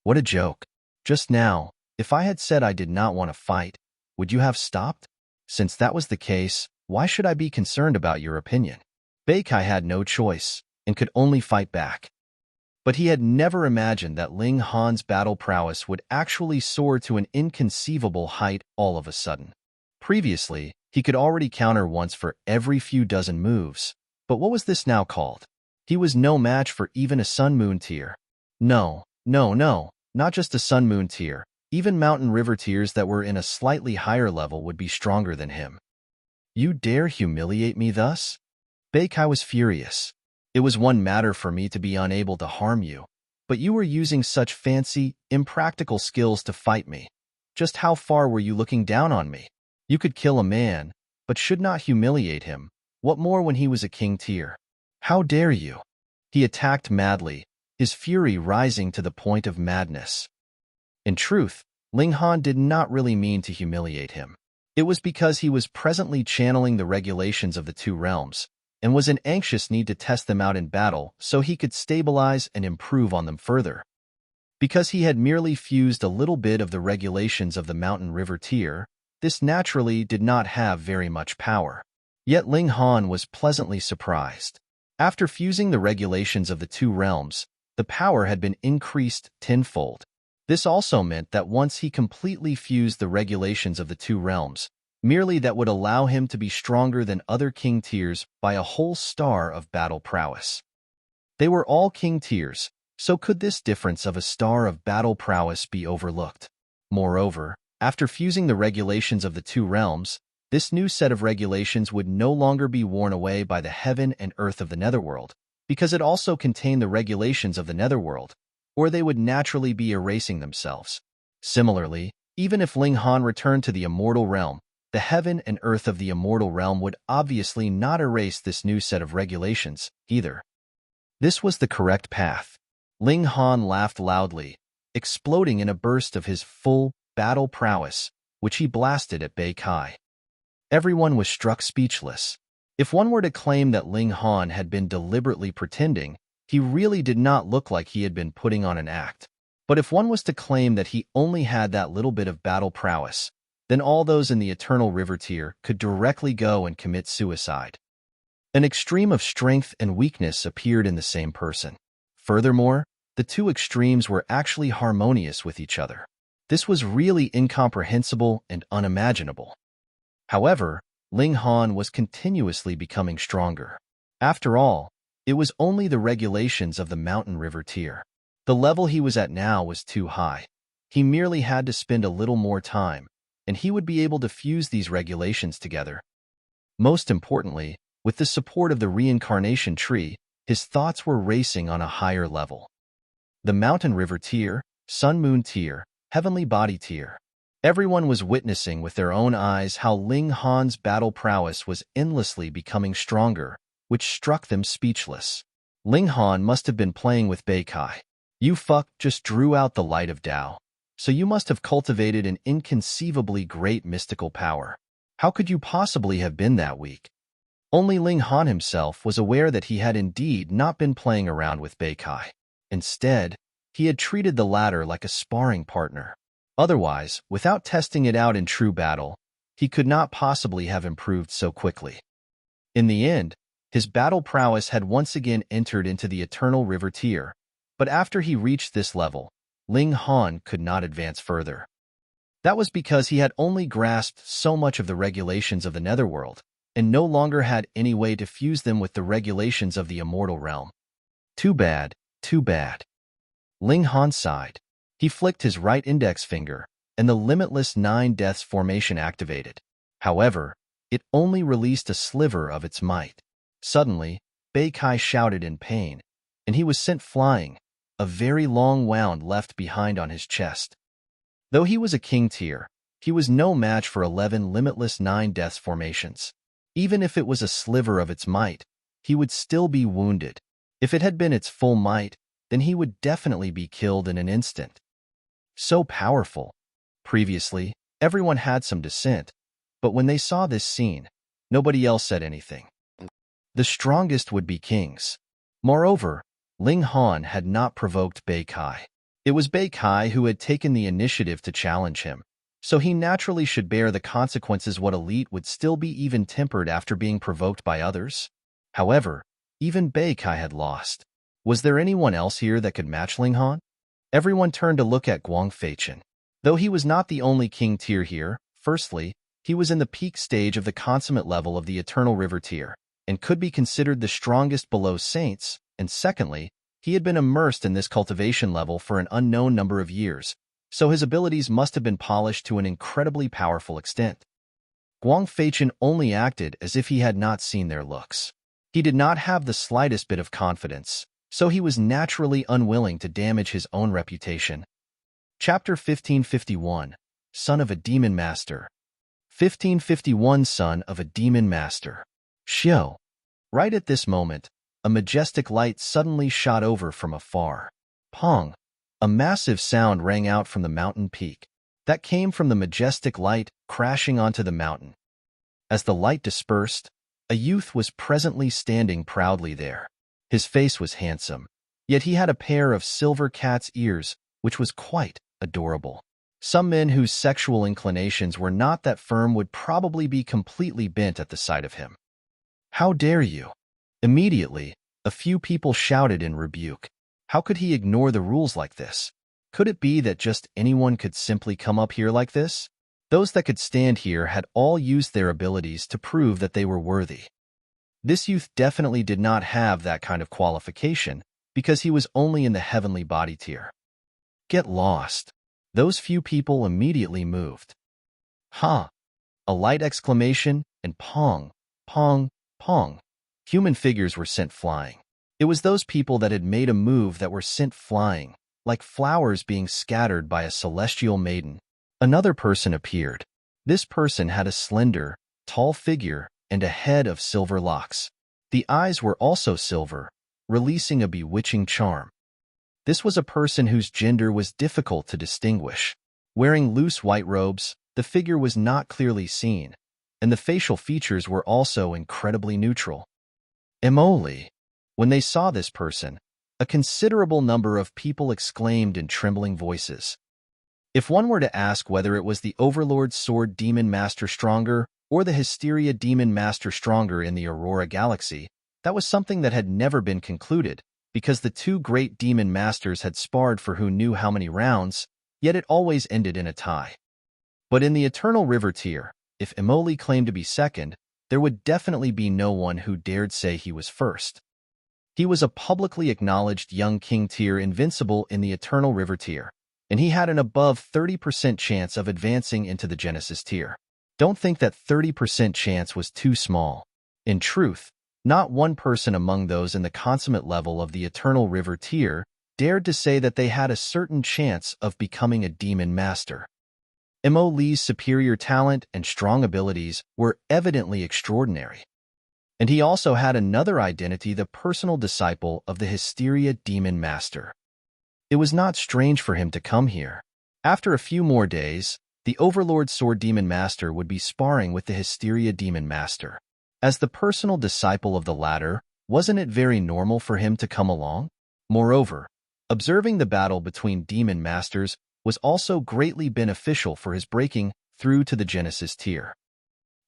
What a joke. Just now, if I had said I did not want to fight, would you have stopped? Since that was the case, why should I be concerned about your opinion? Beikai had no choice and could only fight back. But he had never imagined that Ling Han's battle prowess would actually soar to an inconceivable height all of a sudden. Previously, he could already counter once for every few dozen moves, but what was this now called? He was no match for even a Sun-Moon tier. No, not just a Sun-Moon tier. Even mountain river tiers that were in a slightly higher level would be stronger than him. You dare humiliate me thus? Beikai was furious. It was one matter for me to be unable to harm you, but you were using such fancy, impractical skills to fight me. Just how far were you looking down on me? You could kill a man, but should not humiliate him. What more when he was a king tier? How dare you? He attacked madly, his fury rising to the point of madness. In truth, Ling Han did not really mean to humiliate him. It was because he was presently channeling the regulations of the two realms, and was in anxious need to test them out in battle so he could stabilize and improve on them further. Because he had merely fused a little bit of the regulations of the mountain river tier, this naturally did not have very much power. Yet Ling Han was pleasantly surprised. After fusing the regulations of the two realms, the power had been increased tenfold. This also meant that once he completely fused the regulations of the two realms, merely that would allow him to be stronger than other king tiers by a whole star of battle prowess. They were all king tiers, so could this difference of a star of battle prowess be overlooked? Moreover, after fusing the regulations of the two realms, this new set of regulations would no longer be worn away by the heaven and earth of the Netherworld, because it also contained the regulations of the Netherworld, or they would naturally be erasing themselves. Similarly, even if Ling Han returned to the immortal realm, the heaven and earth of the immortal realm would obviously not erase this new set of regulations, either. This was the correct path. Ling Han laughed loudly, exploding in a burst of his full battle prowess, which he blasted at Bei Kai. Everyone was struck speechless. If one were to claim that Ling Han had been deliberately pretending, he really did not look like he had been putting on an act. But if one was to claim that he only had that little bit of battle prowess, then all those in the Eternal River tier could directly go and commit suicide. An extreme of strength and weakness appeared in the same person. Furthermore, the two extremes were actually harmonious with each other. This was really incomprehensible and unimaginable. However, Ling Han was continuously becoming stronger. After all, it was only the regulations of the mountain river tier. The level he was at now was too high. He merely had to spend a little more time, and he would be able to fuse these regulations together. Most importantly, with the support of the reincarnation tree, his thoughts were racing on a higher level. The mountain river tier, sun moon tier, heavenly body tier. Everyone was witnessing with their own eyes how Ling Han's battle prowess was endlessly becoming stronger, which struck them speechless. Ling Han must have been playing with Bei Kai. You just drew out the Light of Dao, so you must have cultivated an inconceivably great mystical power. How could you possibly have been that weak? Only Ling Han himself was aware that he had indeed not been playing around with Bei Kai. Instead, he had treated the latter like a sparring partner. Otherwise, without testing it out in true battle, he could not possibly have improved so quickly. In the end, his battle prowess had once again entered into the Eternal River tier, but after he reached this level, Ling Han could not advance further. That was because he had only grasped so much of the regulations of the Netherworld, and no longer had any way to fuse them with the regulations of the immortal realm. Too bad, too bad. Ling Han sighed. He flicked his right index finger, and the Limitless 9 Deaths formation activated. However, it only released a sliver of its might. Suddenly, Bei Kai shouted in pain, and he was sent flying, a very long wound left behind on his chest. Though he was a king tier, he was no match for 11 Limitless 9 Deaths formations. Even if it was a sliver of its might, he would still be wounded. If it had been its full might, then he would definitely be killed in an instant. So powerful. Previously, everyone had some dissent, but when they saw this scene, nobody else said anything. The strongest would be kings. Moreover, Ling Han had not provoked Bei Kai. It was Bei Kai who had taken the initiative to challenge him, so he naturally should bear the consequences. What elite would still be even-tempered after being provoked by others? However, even Bei Kai had lost. Was there anyone else here that could match Ling Han? Everyone turned to look at Guang Feichen. Though he was not the only king tier here, firstly, he was in the peak stage of the consummate level of the Eternal River tier, and could be considered the strongest below saints, and secondly, he had been immersed in this cultivation level for an unknown number of years, so his abilities must have been polished to an incredibly powerful extent. Guang Feichen only acted as if he had not seen their looks. He did not have the slightest bit of confidence, so he was naturally unwilling to damage his own reputation. Chapter 1551, Son of a Demon Master. 1551 Son of a Demon Master. Xiao. Right at this moment, a majestic light suddenly shot over from afar. Pong! A massive sound rang out from the mountain peak. That came from the majestic light crashing onto the mountain. As the light dispersed, A youth was presently standing proudly there. His face was handsome, yet he had a pair of silver cat's ears, which was quite adorable. Some men whose sexual inclinations were not that firm would probably be completely bent at the sight of him. "How dare you?" Immediately, a few people shouted in rebuke. How could he ignore the rules like this? Could it be that just anyone could simply come up here like this? Those that could stand here had all used their abilities to prove that they were worthy. This youth definitely did not have that kind of qualification because he was only in the heavenly body tier. Get lost. Those few people immediately moved. Ha! A light exclamation, and pong, pong, pong. Human figures were sent flying. It was those people that had made a move that were sent flying, like flowers being scattered by a celestial maiden. Another person appeared. This person had a slender, tall figure and a head of silver locks. The eyes were also silver, releasing a bewitching charm. This was a person whose gender was difficult to distinguish. Wearing loose white robes, the figure was not clearly seen, and the facial features were also incredibly neutral. Emoli. When they saw this person, a considerable number of people exclaimed in trembling voices. If one were to ask whether it was the Overlord Sword Demon Master stronger or the Hysteria Demon Master stronger in the Aurora Galaxy, that was something that had never been concluded, because the two great demon masters had sparred for who knew how many rounds, yet it always ended in a tie. But in the Eternal River tier, if Emoli claimed to be second, there would definitely be no one who dared say he was first. He was a publicly acknowledged young king tier invincible in the Eternal River tier, and he had an above 30% chance of advancing into the Genesis tier. Don't think that 30% chance was too small. In truth, not one person among those in the consummate level of the Eternal River tier dared to say that they had a certain chance of becoming a demon master. Emoli's superior talent and strong abilities were evidently extraordinary. And he also had another identity, the personal disciple of the Hysteria Demon Master. It was not strange for him to come here. After a few more days, the Overlord Sword Demon Master would be sparring with the Hysteria Demon Master. As the personal disciple of the latter, wasn't it very normal for him to come along? Moreover, observing the battle between demon masters was also greatly beneficial for his breaking through to the Genesis tier.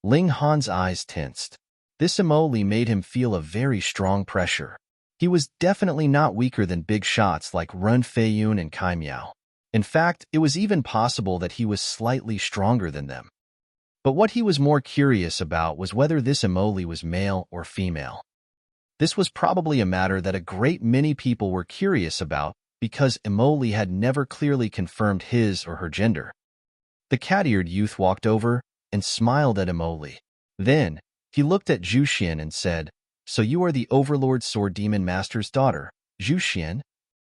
Ling Han's eyes tensed. This Emoli made him feel a very strong pressure. He was definitely not weaker than big shots like Run Feiyun and Kai Miao. In fact, it was even possible that he was slightly stronger than them. But what he was more curious about was whether this Emoli was male or female. This was probably a matter that a great many people were curious about because Emoli had never clearly confirmed his or her gender. The cat-eared youth walked over and smiled at Emoli. Then, he looked at Zhu Xian and said, "So you are the Overlord Sword Demon Master's daughter, Zhu Xian?"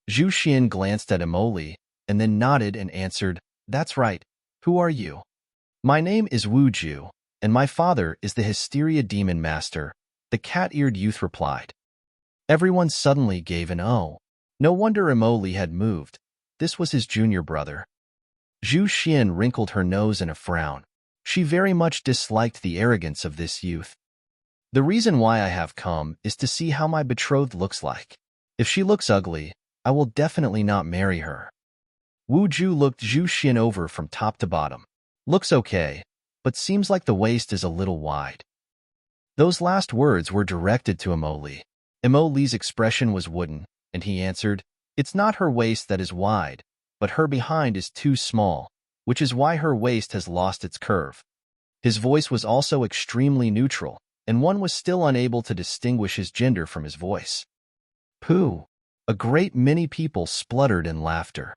Zhu Xian glanced at Emoli and then nodded and answered, "That's right. Who are you?" "My name is Wu Ju, and my father is the Hysteria Demon Master," the cat-eared youth replied. Everyone suddenly gave an "oh." No wonder Emoli had moved. This was his junior brother. Zhu Xian wrinkled her nose in a frown. She very much disliked the arrogance of this youth. "The reason why I have come is to see how my betrothed looks like. If she looks ugly, I will definitely not marry her." Wu Ju looked Zhu Xian over from top to bottom. "Looks okay, but seems like the waist is a little wide." Those last words were directed to Emoli. Emoli's expression was wooden, and he answered, "It's not her waist that is wide, but her behind is too small, which is why her waist has lost its curve." His voice was also extremely neutral, and one was still unable to distinguish his gender from his voice. Pooh! A great many people spluttered in laughter.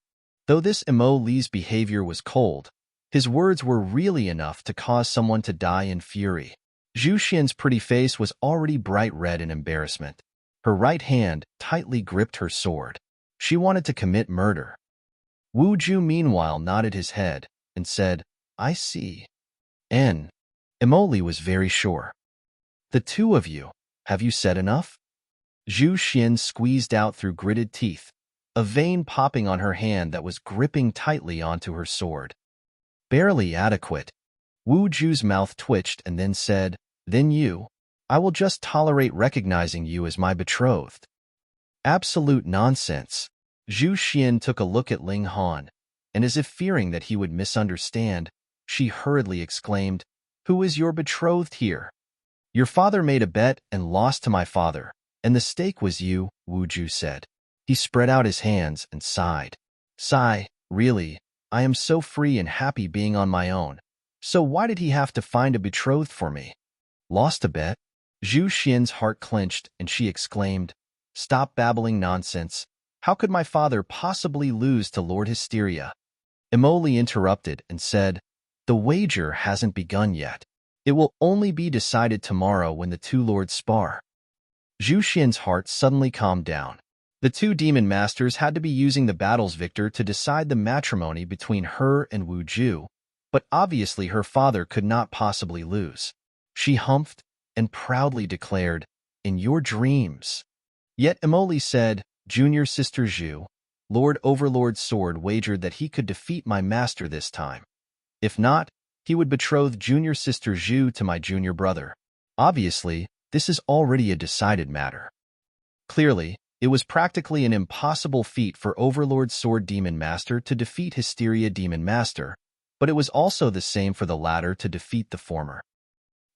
Though this Emoli's behavior was cold, his words were really enough to cause someone to die in fury. Zhu Xian's pretty face was already bright red in embarrassment. Her right hand tightly gripped her sword. She wanted to commit murder. Wu Ju meanwhile nodded his head and said, "I see." Emoli was very sure. "The two of you, have you said enough?" Zhu Xian squeezed out through gritted teeth, a vein popping on her hand that was gripping tightly onto her sword. "Barely adequate." Wu Ju's mouth twitched and then said, "Then you, I will just tolerate recognizing you as my betrothed. Absolute nonsense. Zhu Xian took a look at Ling Han, and as if fearing that he would misunderstand, she hurriedly exclaimed, "Who is your betrothed here? Your father made a bet and lost to my father, and the stake was you," Wu Ju said. He spread out his hands and sighed. Sigh, really, I am so free and happy being on my own. So why did he have to find a betrothed for me? Lost a bet? Zhu Xian's heart clenched, and she exclaimed, "Stop babbling nonsense. How could my father possibly lose to Lord Hysteria?" Emoli interrupted and said, "The wager hasn't begun yet. It will only be decided tomorrow when the two lords spar." Zhu Xian's heart suddenly calmed down. The two demon masters had to be using the battle's victor to decide the matrimony between her and Wu Ju, but obviously her father could not possibly lose. She humphed and proudly declared, "In your dreams." Yet Emoli said, "Junior Sister Zhu, Lord Overlord's sword wagered that he could defeat my master this time. If not, he would betroth Junior Sister Zhu to my junior brother. Obviously, this is already a decided matter." Clearly, it was practically an impossible feat for Overlord's Sword Demon Master to defeat Hysteria Demon Master, but it was also the same for the latter to defeat the former.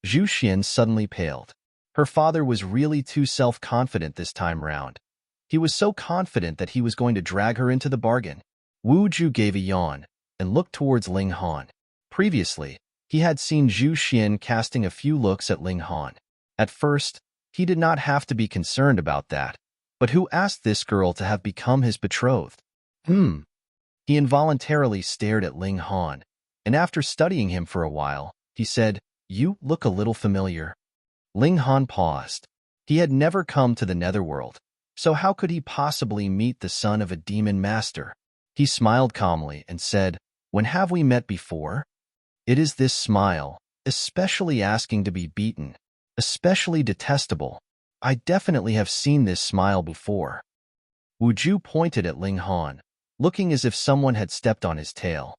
Zhu Xian suddenly paled. Her father was really too self-confident this time round. He was so confident that he was going to drag her into the bargain. Wu Ju gave a yawn and looked towards Ling Han. Previously, he had seen Zhu Xian casting a few looks at Ling Han. At first, he did not have to be concerned about that, but who asked this girl to have become his betrothed? He involuntarily stared at Ling Han, and after studying him for a while, he said, "You look a little familiar." Ling Han paused. He had never come to the Netherworld, so how could he possibly meet the son of a demon master? He smiled calmly and said, "When have we met before?" It is this smile, especially asking to be beaten, especially detestable. I definitely have seen this smile before. Wu Ju pointed at Ling Han, looking as if someone had stepped on his tail.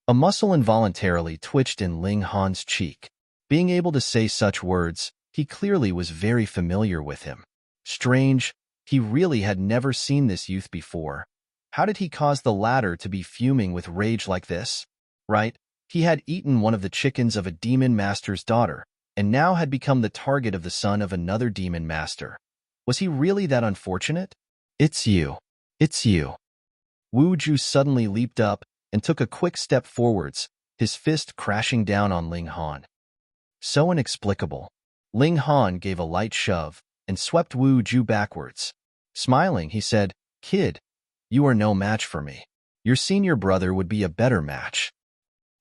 A muscle involuntarily twitched in Ling Han's cheek. Being able to say such words, he clearly was very familiar with him. Strange, he really had never seen this youth before. How did he cause the latter to be fuming with rage like this? Right, he had eaten one of the chickens of a demon master's daughter, and now had become the target of the son of another demon master. Was he really that unfortunate? "It's you. It's you." Wu Ju suddenly leaped up and took a quick step forwards, his fist crashing down on Ling Han. So inexplicable. Ling Han gave a light shove and swept Wu Ju backwards. Smiling, he said, "Kid, you are no match for me. Your senior brother would be a better match."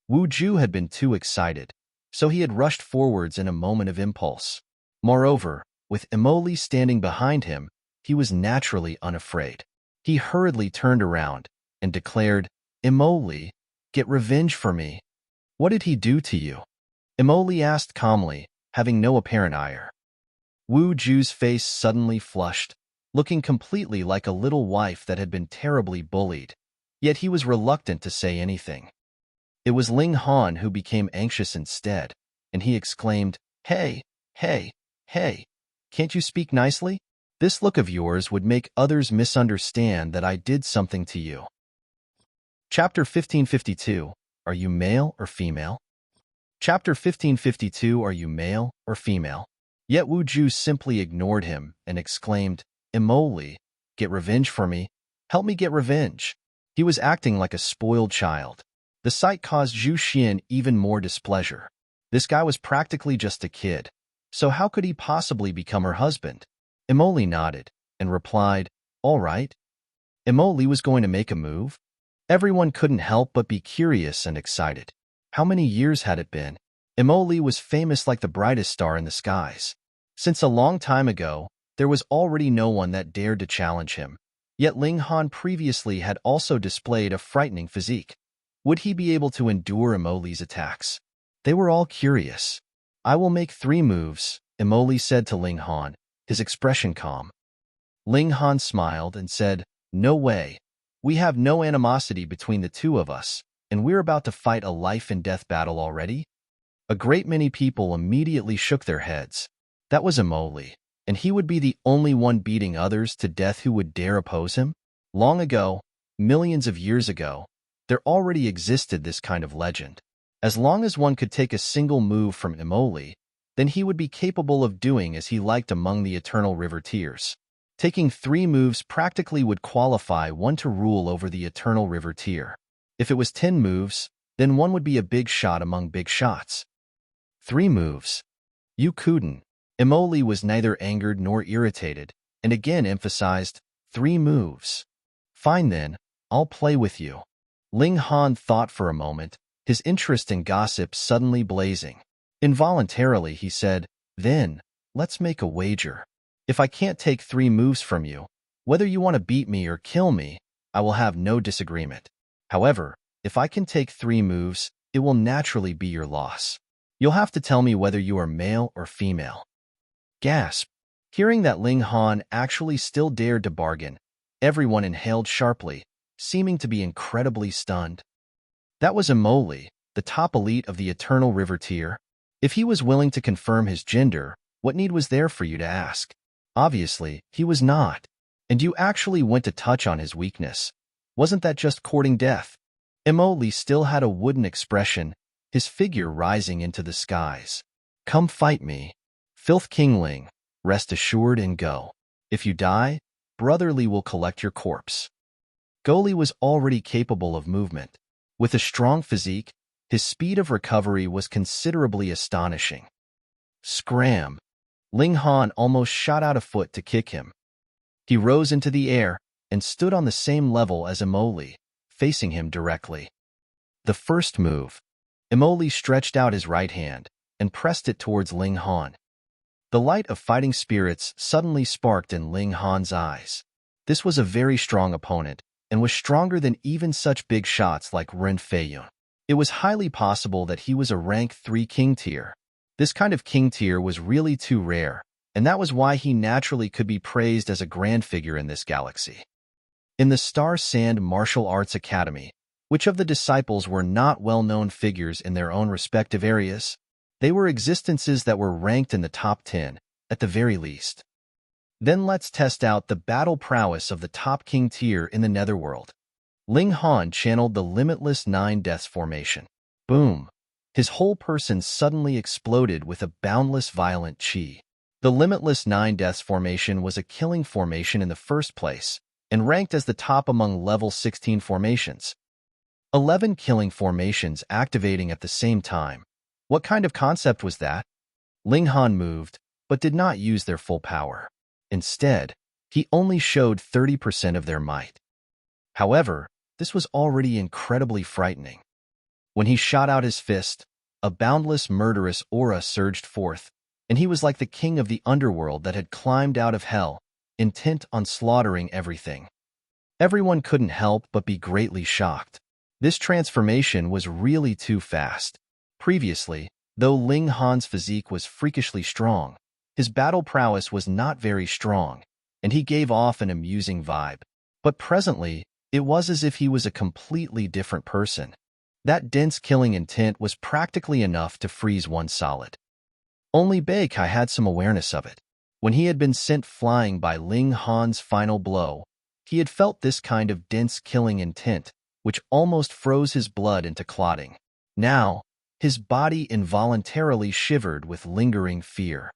Wu Ju had been too excited, so he had rushed forwards in a moment of impulse. Moreover, with Emoli standing behind him, he was naturally unafraid. He hurriedly turned around and declared, "Emoli, get revenge for me." "What did he do to you?" Emoli asked calmly, having no apparent ire. Wu Ju's face suddenly flushed, looking completely like a little wife that had been terribly bullied, yet he was reluctant to say anything. It was Ling Han who became anxious instead, and he exclaimed, "Hey, hey, hey, can't you speak nicely? This look of yours would make others misunderstand that I did something to you." Chapter 1552, Are you male or female? Chapter 1552, Are you male or female? Yet Wu Ju simply ignored him and exclaimed, "Emoli, get revenge for me. Help me get revenge." He was acting like a spoiled child. The sight caused Zhu Xian even more displeasure. This guy was practically just a kid, so how could he possibly become her husband? Emoli nodded and replied, "All right." Emoli was going to make a move. Everyone couldn't help but be curious and excited. How many years had it been? Emoli was famous like the brightest star in the skies. Since a long time ago, there was already no one that dared to challenge him. Yet Ling Han previously had also displayed a frightening physique. Would he be able to endure Emoli's attacks? They were all curious. "I will make 3 moves," Emoli said to Ling Han, his expression calm. Ling Han smiled and said, "No way. We have no animosity between the two of us, and we're about to fight a life-and-death battle already?" A great many people immediately shook their heads. That was Li, and he would be the only one beating others to death who would dare oppose him? Long ago, millions of years ago, there already existed this kind of legend. As long as one could take a single move from Li, then he would be capable of doing as he liked among the eternal river tiers. Taking 3 moves practically would qualify one to rule over the eternal river tier. If it was 10 moves, then one would be a big shot among big shots. 3 moves. You couldn't. Li was neither angered nor irritated, and again emphasized, 3 moves. Fine then, I'll play with you. Ling Han thought for a moment, his interest in gossip suddenly blazing. Involuntarily, he said, then, let's make a wager. If I can't take 3 moves from you, whether you want to beat me or kill me, I will have no disagreement. However, if I can take 3 moves, it will naturally be your loss. You'll have to tell me whether you are male or female. Gasp. Hearing that Ling Han actually still dared to bargain, everyone inhaled sharply, seeming to be incredibly stunned. That was Li, the top elite of the Eternal River tier. If he was willing to confirm his gender, what need was there for you to ask? Obviously, he was not. And you actually went to touch on his weakness. Wasn't that just courting death? Li still had a wooden expression, his figure rising into the skies. Come fight me. Filth Kingling, rest assured and go. If you die, Brother Li will collect your corpse. Gou Li was already capable of movement. With a strong physique, his speed of recovery was considerably astonishing. Scram! Ling Han almost shot out a foot to kick him. He rose into the air and stood on the same level as Li, facing him directly. The first move. Li stretched out his right hand and pressed it towards Ling Han. The light of fighting spirits suddenly sparked in Ling Han's eyes. This was a very strong opponent, and was stronger than even such big shots like Ren Feiyun. It was highly possible that he was a rank 3 king tier. This kind of king tier was really too rare, and that was why he naturally could be praised as a grand figure in this galaxy. In the Star Sand Martial Arts Academy, which of the disciples were not well-known figures in their own respective areas? They were existences that were ranked in the top 10, at the very least. Then let's test out the battle prowess of the top king tier in the Netherworld. Ling Han channeled the Limitless 9 Deaths formation. Boom! His whole person suddenly exploded with a boundless violent chi. The Limitless 9 Deaths formation was a killing formation in the first place, and ranked as the top among level 16 formations. 11 killing formations activating at the same time. What kind of concept was that? Ling Han moved, but did not use their full power. Instead, he only showed 30% of their might. However, this was already incredibly frightening. When he shot out his fist, a boundless murderous aura surged forth, and he was like the king of the underworld that had climbed out of hell, intent on slaughtering everything. Everyone couldn't help but be greatly shocked. This transformation was really too fast. Previously, though Ling Han's physique was freakishly strong, his battle prowess was not very strong, and he gave off an amusing vibe. But presently, it was as if he was a completely different person. That dense killing intent was practically enough to freeze one solid. Only Bei Kai had some awareness of it. When he had been sent flying by Ling Han's final blow, he had felt this kind of dense killing intent, which almost froze his blood into clotting. Now, his body involuntarily shivered with lingering fear.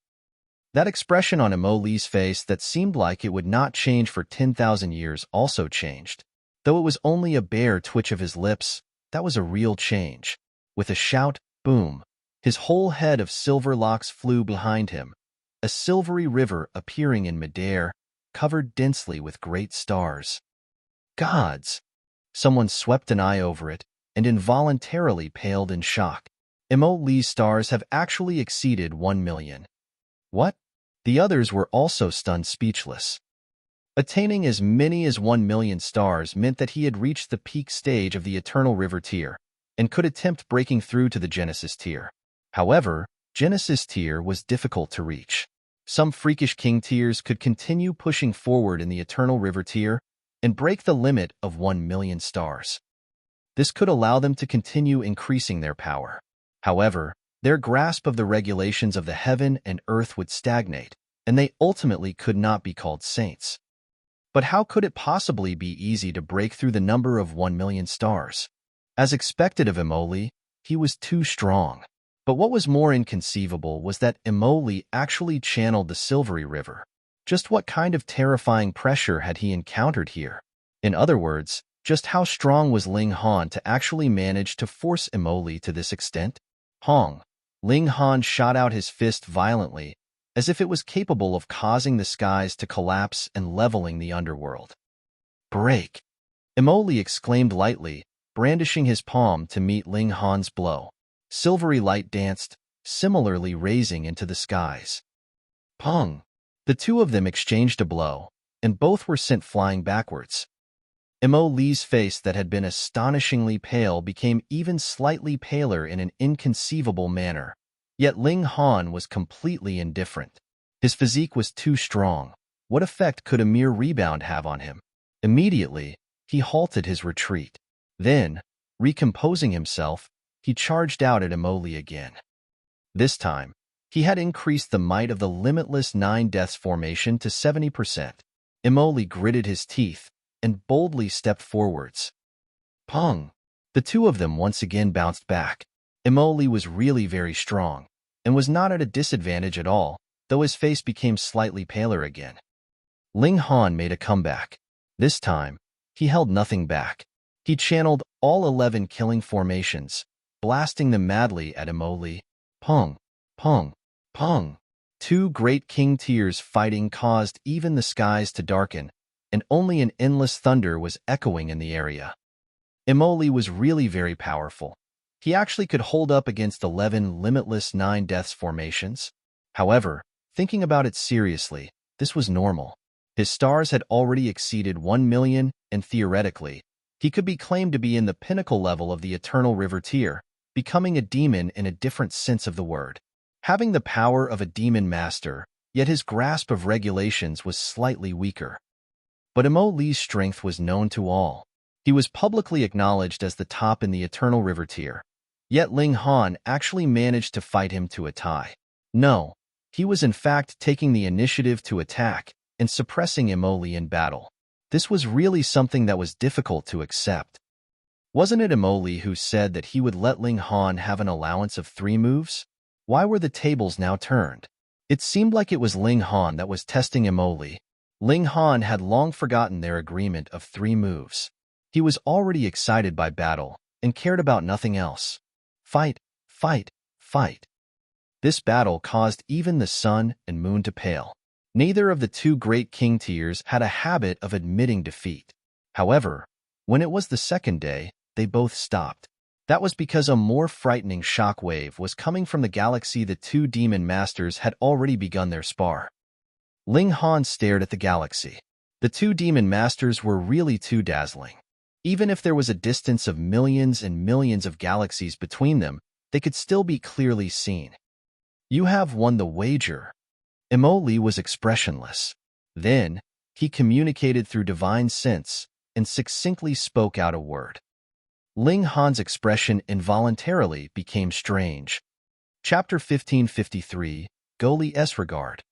That expression on Li's face that seemed like it would not change for 10,000 years also changed. Though it was only a bare twitch of his lips, that was a real change. With a shout, boom, his whole head of silver locks flew behind him, a silvery river appearing in midair, covered densely with great stars. Gods! Someone swept an eye over it, and involuntarily paled in shock. Li's stars have actually exceeded 1 million. What? The others were also stunned speechless. Attaining as many as 1 million stars meant that he had reached the peak stage of the Eternal River tier, and could attempt breaking through to the Genesis tier. However, Genesis tier was difficult to reach. Some freakish king tiers could continue pushing forward in the Eternal River tier, and break the limit of 1 million stars. This could allow them to continue increasing their power. However, Their grasp of the regulations of the heaven and earth would stagnate, and they ultimately could not be called saints. But how could it possibly be easy to break through the number of 1,000,000 stars? As expected of Imoli, he was too strong. But what was more inconceivable was that Imoli actually channeled the Silvery River. Just what kind of terrifying pressure had he encountered here? In other words, just how strong was Ling Han to actually manage to force Imoli to this extent? Hong. Ling Han shot out his fist violently, as if it was capable of causing the skies to collapse and leveling the underworld. Break! Imoli exclaimed lightly, brandishing his palm to meet Ling Han's blow. Silvery light danced, similarly raising into the skies. Pong! The two of them exchanged a blow, and both were sent flying backwards. Imoli's face that had been astonishingly pale became even slightly paler in an inconceivable manner. Yet Ling Han was completely indifferent. His physique was too strong. What effect could a mere rebound have on him? Immediately, he halted his retreat. Then, recomposing himself, he charged out at Imoli again. This time, he had increased the might of the Limitless 9 Deaths formation to 70%. Imoli gritted his teeth and boldly stepped forwards. Pong! The two of them once again bounced back. Imoli was really very strong, and was not at a disadvantage at all, though his face became slightly paler again. Ling Han made a comeback. This time, he held nothing back. He channeled all 11 killing formations, blasting them madly at Imoli. Pong! Pong! Pong! Two great king tears fighting caused even the skies to darken, and only an endless thunder was echoing in the area. Imoli was really very powerful. He actually could hold up against 11 Limitless 9 Deaths formations. However, thinking about it seriously, this was normal. His stars had already exceeded 1,000,000, and theoretically, he could be claimed to be in the pinnacle level of the Eternal River tier, becoming a demon in a different sense of the word. Having the power of a demon master, yet his grasp of regulations was slightly weaker. But Imoli's strength was known to all. He was publicly acknowledged as the top in the Eternal River tier. Yet Ling Han actually managed to fight him to a tie. No, he was in fact taking the initiative to attack and suppressing Imoli in battle. This was really something that was difficult to accept. Wasn't it Imoli who said that he would let Ling Han have an allowance of 3 moves? Why were the tables now turned? It seemed like it was Ling Han that was testing Imoli. Ling Han had long forgotten their agreement of 3 moves. He was already excited by battle and cared about nothing else. Fight, fight, fight. This battle caused even the sun and moon to pale. Neither of the two great king tiers had a habit of admitting defeat. However, when it was the second day, they both stopped. That was because a more frightening shockwave was coming from the galaxy. The two demon masters had already begun their spar. Ling Han stared at the galaxy. The two demon masters were really too dazzling. Even if there was a distance of millions and millions of galaxies between them, they could still be clearly seen. You have won the wager. Imoli was expressionless. Then, he communicated through divine sense and succinctly spoke out a word. Ling Han's expression involuntarily became strange. Chapter 1553, Gou Li's Regard.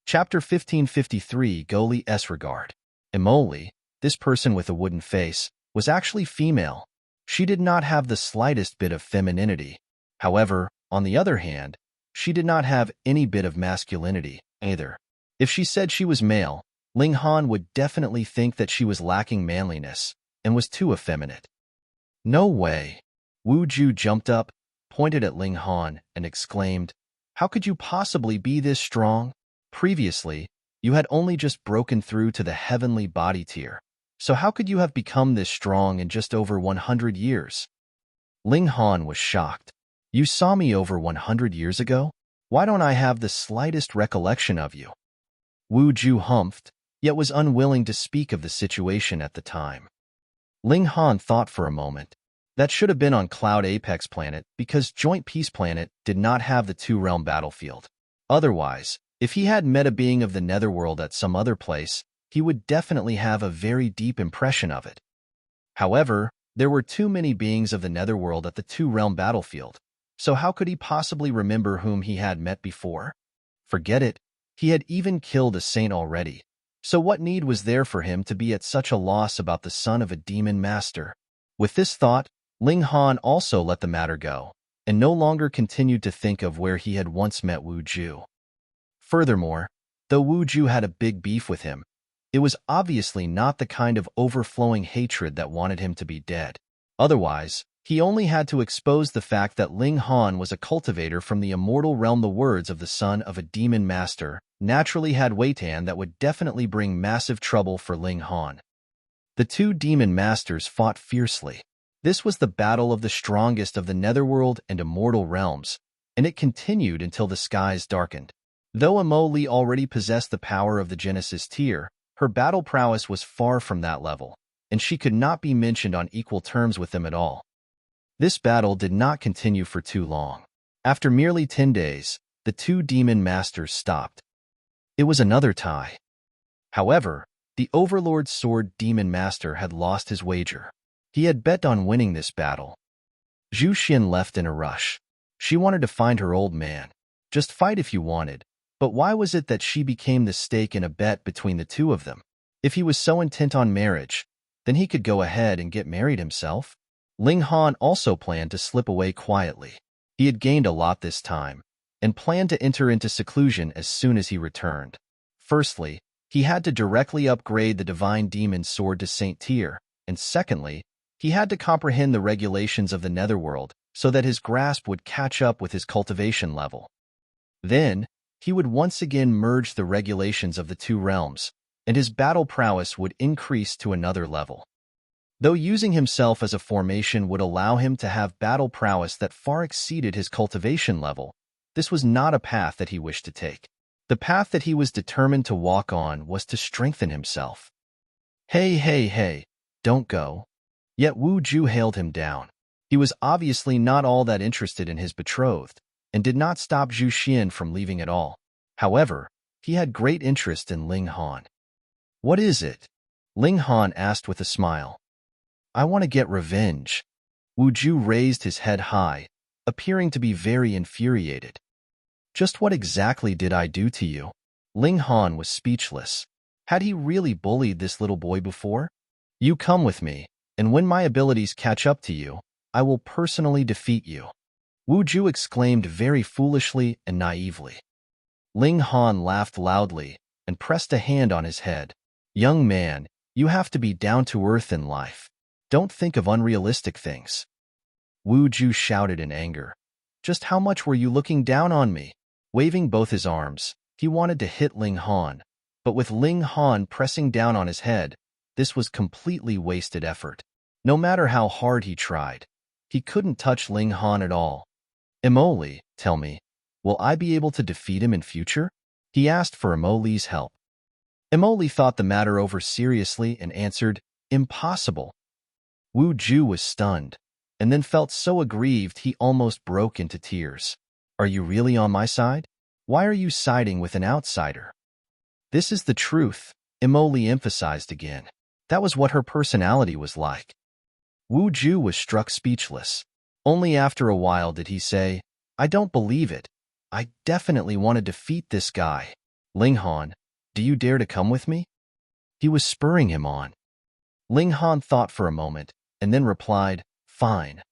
Chapter 1553, Gou Li's Regard. Imoli, this person with a wooden face, was actually female. She did not have the slightest bit of femininity. However, on the other hand, she did not have any bit of masculinity, either. If she said she was male, Ling Han would definitely think that she was lacking manliness and was too effeminate. No way. Wu Ju jumped up, pointed at Ling Han, and exclaimed, "How could you possibly be this strong? Previously, you had only just broken through to the heavenly body tier. So how could you have become this strong in just over 100 years? Ling Han was shocked. You saw me over 100 years ago? Why don't I have the slightest recollection of you? Wu Ju humphed, yet was unwilling to speak of the situation at the time. Ling Han thought for a moment. That should have been on Cloud Apex Planet because Joint Peace Planet did not have the two-realm battlefield. Otherwise, if he had met a being of the Netherworld at some other place, he would definitely have a very deep impression of it. However, there were too many beings of the Netherworld at the two-realm battlefield. So how could he possibly remember whom he had met before? Forget it. He had even killed a saint already. So what need was there for him to be at such a loss about the son of a demon master? With this thought, Ling Han also let the matter go, and no longer continued to think of where he had once met Wu Ju. Furthermore, though Wu Ju had a big beef with him, it was obviously not the kind of overflowing hatred that wanted him to be dead. Otherwise, he only had to expose the fact that Ling Han was a cultivator from the immortal realm. The words of the son of a demon master naturally had weightan that would definitely bring massive trouble for Ling Han. The two demon masters fought fiercely. This was the battle of the strongest of the Netherworld and immortal realms, and it continued until the skies darkened. Though Mo Li already possessed the power of the Genesis tier, her battle prowess was far from that level, and she could not be mentioned on equal terms with them at all. This battle did not continue for too long. After merely 10 days, the two demon masters stopped. It was another tie. However, the Overlord's sword demon master had lost his wager. He had bet on winning this battle. Zhu Xin left in a rush. She wanted to find her old man. Just fight if you wanted. But why was it that she became the stake in a bet between the two of them? If he was so intent on marriage, then he could go ahead and get married himself. Ling Han also planned to slip away quietly. He had gained a lot this time, and planned to enter into seclusion as soon as he returned. Firstly, he had to directly upgrade the Divine Demon's sword to Saint tier, and secondly, he had to comprehend the regulations of the Netherworld so that his grasp would catch up with his cultivation level. Then, he would once again merge the regulations of the two realms, and his battle prowess would increase to another level. Though using himself as a formation would allow him to have battle prowess that far exceeded his cultivation level, this was not a path that he wished to take. The path that he was determined to walk on was to strengthen himself. Hey, don't go. Yet Wu Ju hailed him down. He was obviously not all that interested in his betrothed, and did not stop Zhu Xian from leaving at all. However, he had great interest in Ling Han. What is it? Ling Han asked with a smile. I want to get revenge. Wu Ju raised his head high, appearing to be very infuriated. Just what exactly did I do to you? Ling Han was speechless. Had he really bullied this little boy before? You come with me, and when my abilities catch up to you, I will personally defeat you. Wu Ju exclaimed very foolishly and naively. Ling Han laughed loudly and pressed a hand on his head. Young man, you have to be down to earth in life. Don't think of unrealistic things. Wu Ju shouted in anger. Just how much were you looking down on me? Waving both his arms, he wanted to hit Ling Han, but with Ling Han pressing down on his head, this was completely wasted effort. No matter how hard he tried, he couldn't touch Ling Han at all. Mo Li, tell me, will I be able to defeat him in future? He asked for Mo Li's help. Mo Li thought the matter over seriously and answered, impossible. Wu Ju was stunned, and then felt so aggrieved he almost broke into tears. Are you really on my side? Why are you siding with an outsider? This is the truth, Mo Li emphasized again. That was what her personality was like. Wu Ju was struck speechless. Only after a while did he say, I don't believe it. I definitely want to defeat this guy. Ling Han, do you dare to come with me? He was spurring him on. Ling Han thought for a moment, and then replied, fine.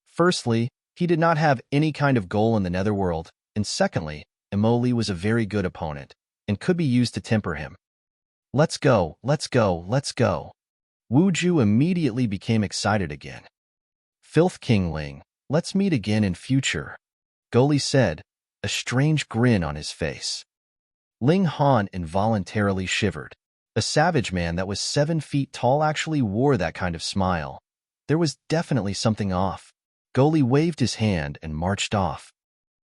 Firstly, he did not have any kind of goal in the Netherworld, and secondly, Mo Li was a very good opponent, and could be used to temper him. Let's go. Wu Ju immediately became excited again. Filth King Ling, let's meet again in future, Gou Li said, a strange grin on his face. Ling Han involuntarily shivered. A savage man that was 7 feet tall actually wore that kind of smile. There was definitely something off. Gou Li waved his hand and marched off.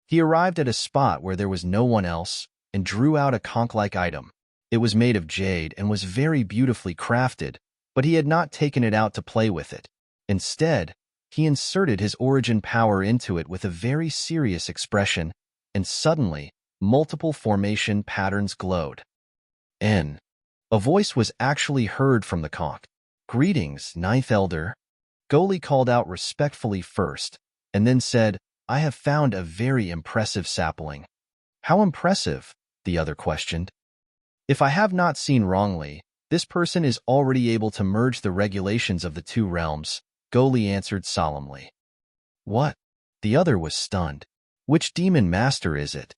He arrived at a spot where there was no one else and drew out a conch-like item. It was made of jade and was very beautifully crafted, but he had not taken it out to play with it. Instead, he inserted his origin power into it with a very serious expression, and suddenly, multiple formation patterns glowed. A voice was actually heard from the conch. Greetings, Ninth Elder. Gou Li called out respectfully first, and then said, I have found a very impressive sapling. How impressive? The other questioned. If I have not seen wrongly, this person is already able to merge the regulations of the two realms, Gou Li answered solemnly. What? The other was stunned. Which demon master is it?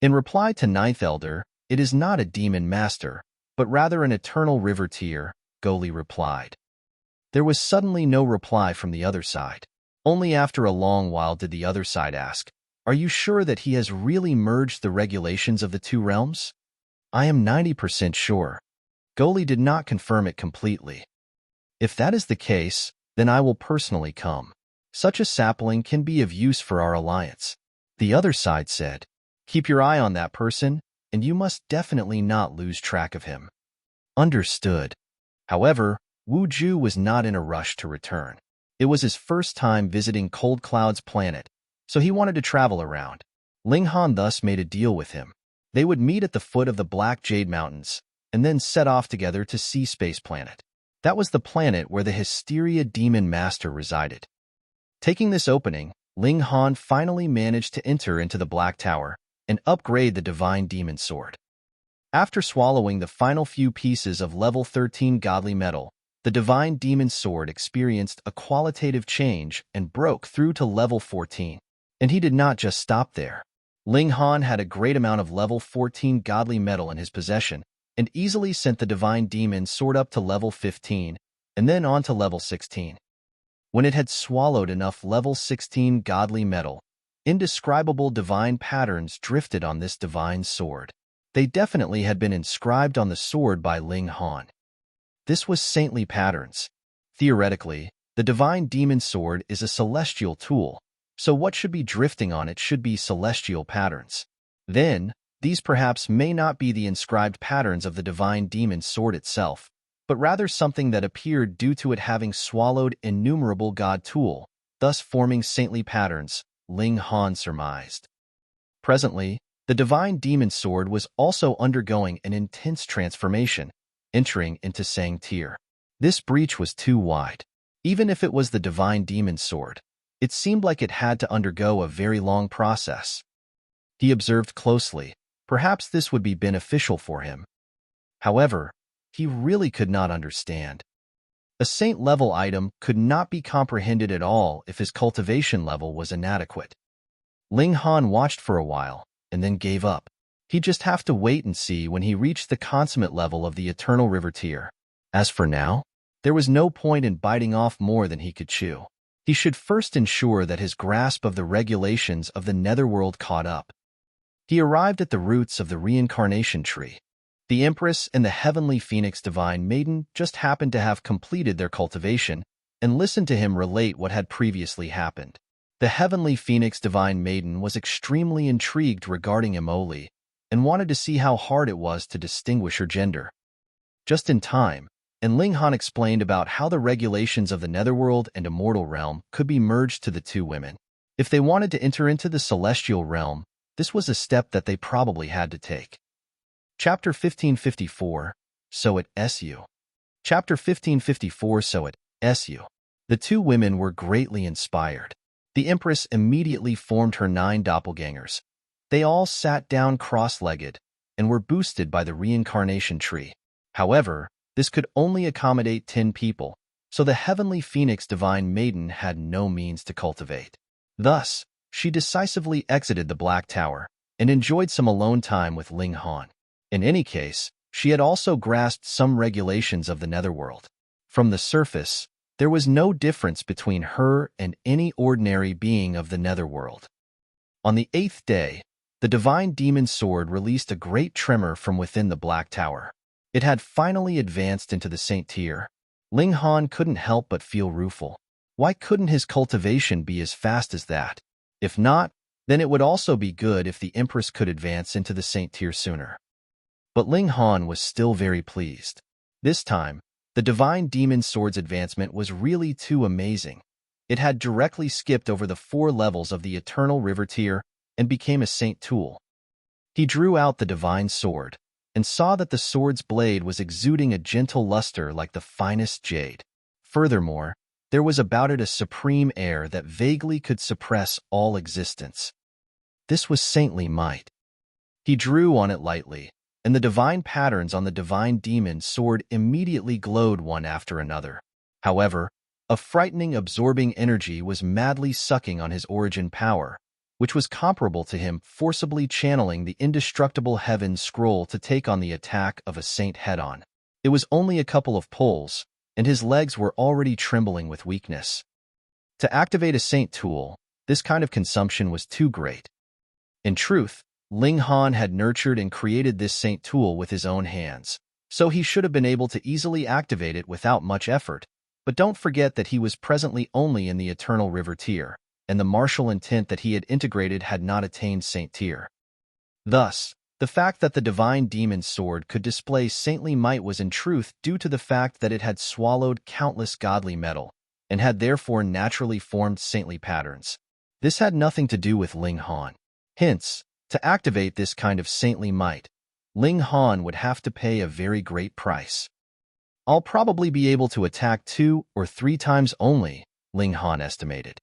In reply to Ninth Elder, it is not a demon master, but rather an eternal river tier, Gou Li replied. There was suddenly no reply from the other side. Only after a long while did the other side ask, Are you sure that he has really merged the regulations of the two realms? I am 90% sure. Gou Li did not confirm it completely. If that is the case, then I will personally come. Such a sapling can be of use for our alliance. The other side said, Keep your eye on that person, and you must definitely not lose track of him. Understood. However, Wu Ju was not in a rush to return. It was his first time visiting Cold Cloud's planet, so he wanted to travel around. Ling Han thus made a deal with him. They would meet at the foot of the Black Jade Mountains, and then set off together to Sea Space Planet. That was the planet where the Hysteria Demon Master resided. Taking this opening, Ling Han finally managed to enter into the Black Tower and upgrade the Divine Demon Sword. After swallowing the final few pieces of level 13 godly metal, the Divine Demon Sword experienced a qualitative change and broke through to level 14. And he did not just stop there. Ling Han had a great amount of level 14 godly metal in his possession and easily sent the Divine Demon Sword up to level 15 and then on to level 16. When it had swallowed enough level 16 godly metal, indescribable divine patterns drifted on this divine sword. They definitely had been inscribed on the sword by Ling Han. This was saintly patterns. Theoretically, the Divine Demon Sword is a celestial tool, so what should be drifting on it should be celestial patterns. Then, these perhaps may not be the inscribed patterns of the Divine Demon Sword itself, but rather something that appeared due to it having swallowed innumerable god tool, thus forming saintly patterns, Ling Han surmised. Presently, the Divine Demon Sword was also undergoing an intense transformation, entering into Sang tier. This breach was too wide. Even if it was the Divine Demon Sword, it seemed like it had to undergo a very long process. He observed closely. Perhaps this would be beneficial for him. However, he really could not understand. A saint-level item could not be comprehended at all if his cultivation level was inadequate. Ling Han watched for a while, and then gave up. He'd just have to wait and see when he reached the consummate level of the Eternal River tier. As for now, there was no point in biting off more than he could chew. He should first ensure that his grasp of the regulations of the Netherworld caught up. He arrived at the roots of the reincarnation tree. The Empress and the Heavenly Phoenix Divine Maiden just happened to have completed their cultivation and listened to him relate what had previously happened. The Heavenly Phoenix Divine Maiden was extremely intrigued regarding Emoli and wanted to see how hard it was to distinguish her gender. Just in time, and Ling Han explained about how the regulations of the Netherworld and Immortal Realm could be merged to the two women. If they wanted to enter into the Celestial Realm, this was a step that they probably had to take. Chapter 1554, So at SU. Chapter 1554, So at SU. The two women were greatly inspired. The Empress immediately formed her 9 doppelgangers. They all sat down cross-legged and were boosted by the reincarnation tree. However, this could only accommodate 10 people, so the Heavenly Phoenix Divine Maiden had no means to cultivate. Thus, she decisively exited the Black Tower and enjoyed some alone time with Ling Han. In any case, she had also grasped some regulations of the Netherworld. From the surface, there was no difference between her and any ordinary being of the Netherworld. On the 8th day, the Divine Demon Sword released a great tremor from within the Black Tower. It had finally advanced into the Saint tier. Ling Han couldn't help but feel rueful. Why couldn't his cultivation be as fast as that? If not, then it would also be good if the Empress could advance into the Saint tier sooner. But Ling Han was still very pleased. This time, the Divine Demon Sword's advancement was really too amazing. It had directly skipped over the 4 levels of the Eternal River tier and became a Saint tool. He drew out the Divine Sword and saw that the sword's blade was exuding a gentle luster like the finest jade. Furthermore, There was about it a supreme air that vaguely could suppress all existence. This was saintly might. He drew on it lightly, and the divine patterns on the divine demon's sword immediately glowed one after another. However, a frightening, absorbing energy was madly sucking on his origin power, which was comparable to him forcibly channeling the indestructible heaven scroll to take on the attack of a saint head-on. It was only a couple of pulls, and his legs were already trembling with weakness. To activate a saint tool, this kind of consumption was too great. In truth, Ling Han had nurtured and created this saint tool with his own hands, so he should have been able to easily activate it without much effort. But don't forget that he was presently only in the Eternal River tier, and the martial intent that he had integrated had not attained saint tier. Thus, the fact that the divine demon's sword could display saintly might was in truth due to the fact that it had swallowed countless godly metal, and had therefore naturally formed saintly patterns. This had nothing to do with Ling Han. Hence, to activate this kind of saintly might, Ling Han would have to pay a very great price. I'll probably be able to attack 2 or 3 times only, Ling Han estimated.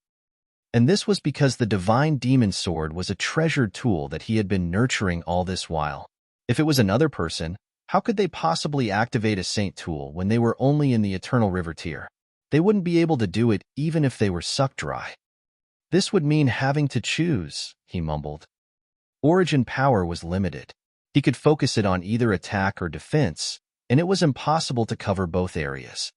And this was because the divine demon sword was a treasured tool that he had been nurturing all this while. If it was another person, how could they possibly activate a saint tool when they were only in the Eternal River tier? They wouldn't be able to do it even if they were sucked dry. This would mean having to choose, he mumbled. Origin power was limited. He could focus it on either attack or defense, and it was impossible to cover both areas.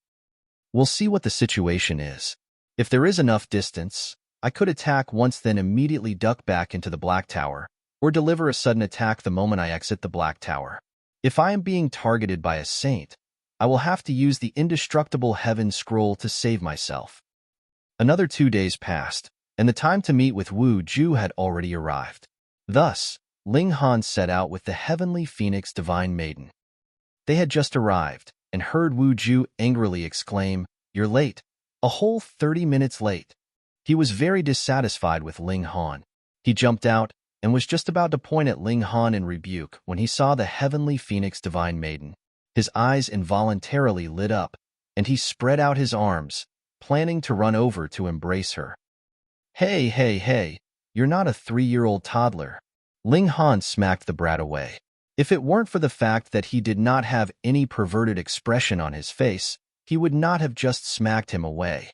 We'll see what the situation is. If there is enough distance, I could attack once then immediately duck back into the Black Tower, or deliver a sudden attack the moment I exit the Black Tower. If I am being targeted by a saint, I will have to use the indestructible heaven scroll to save myself. Another 2 days passed, and the time to meet with Wu Ju had already arrived. Thus, Ling Han set out with the heavenly phoenix divine maiden. They had just arrived, and heard Wu Ju angrily exclaim, "You're late. A whole 30 minutes late." He was very dissatisfied with Ling Han. He jumped out, and was just about to point at Ling Han in rebuke when he saw the heavenly phoenix divine maiden. His eyes involuntarily lit up, and he spread out his arms, planning to run over to embrace her. Hey, you're not a 3-year-old toddler." Ling Han smacked the brat away. If it weren't for the fact that he did not have any perverted expression on his face, he would not have just smacked him away.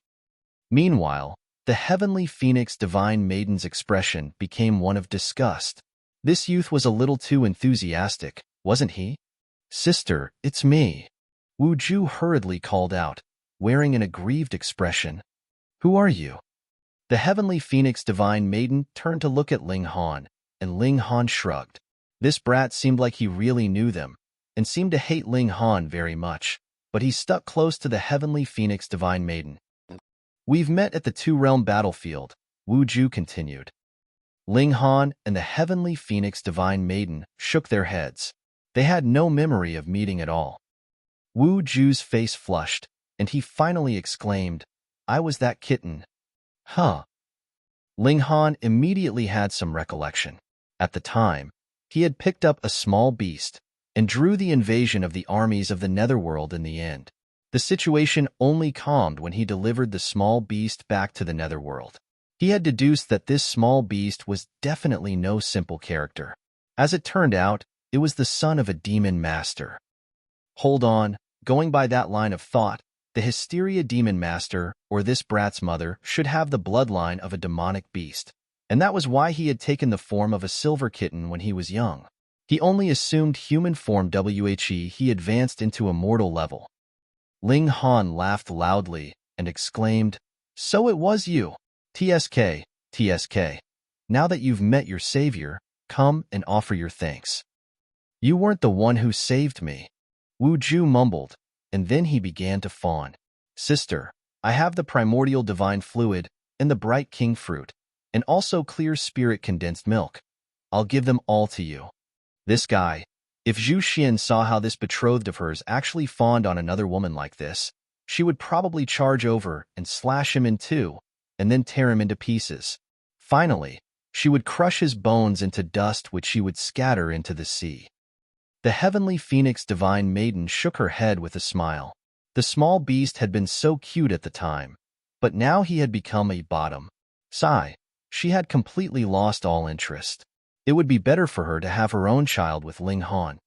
Meanwhile, the heavenly phoenix divine maiden's expression became one of disgust. This youth was a little too enthusiastic, wasn't he? "Sister, it's me," Wu Ju hurriedly called out, wearing an aggrieved expression. "Who are you?" The heavenly phoenix divine maiden turned to look at Ling Han, and Ling Han shrugged. This brat seemed like he really knew them, and seemed to hate Ling Han very much, but he stuck close to the heavenly phoenix divine maiden. "We've met at the Two-Realm battlefield," Wu Ju continued. Ling Han and the heavenly phoenix divine maiden shook their heads. They had no memory of meeting at all. Wu Ju's face flushed, and he finally exclaimed, "I was that kitten." Huh. Ling Han immediately had some recollection. At the time, he had picked up a small beast and drew the invasion of the armies of the Netherworld in the end. The situation only calmed when he delivered the small beast back to the Netherworld. He had deduced that this small beast was definitely no simple character. As it turned out, it was the son of a demon master. Hold on, going by that line of thought, the Hysteria Demon Master, or this brat's mother, should have the bloodline of a demonic beast, and that was why he had taken the form of a silver kitten when he was young. He only assumed human form he advanced into a mortal level. Ling Han laughed loudly and exclaimed, "So it was you. TSK. Now that you've met your savior, come and offer your thanks." "You weren't the one who saved me," Wu Ju mumbled, and then he began to fawn. "Sister, I have the primordial divine fluid and the bright king fruit, and also clear spirit condensed milk. I'll give them all to you." This guy, if Zhu Xian saw how this betrothed of hers actually fawned on another woman like this, she would probably charge over and slash him in two, and then tear him into pieces. Finally, she would crush his bones into dust which she would scatter into the sea. The heavenly phoenix divine maiden shook her head with a smile. The small beast had been so cute at the time, But now he had become a bottom. Sigh. She had completely lost all interest. It would be better for her to have her own child with Ling Han.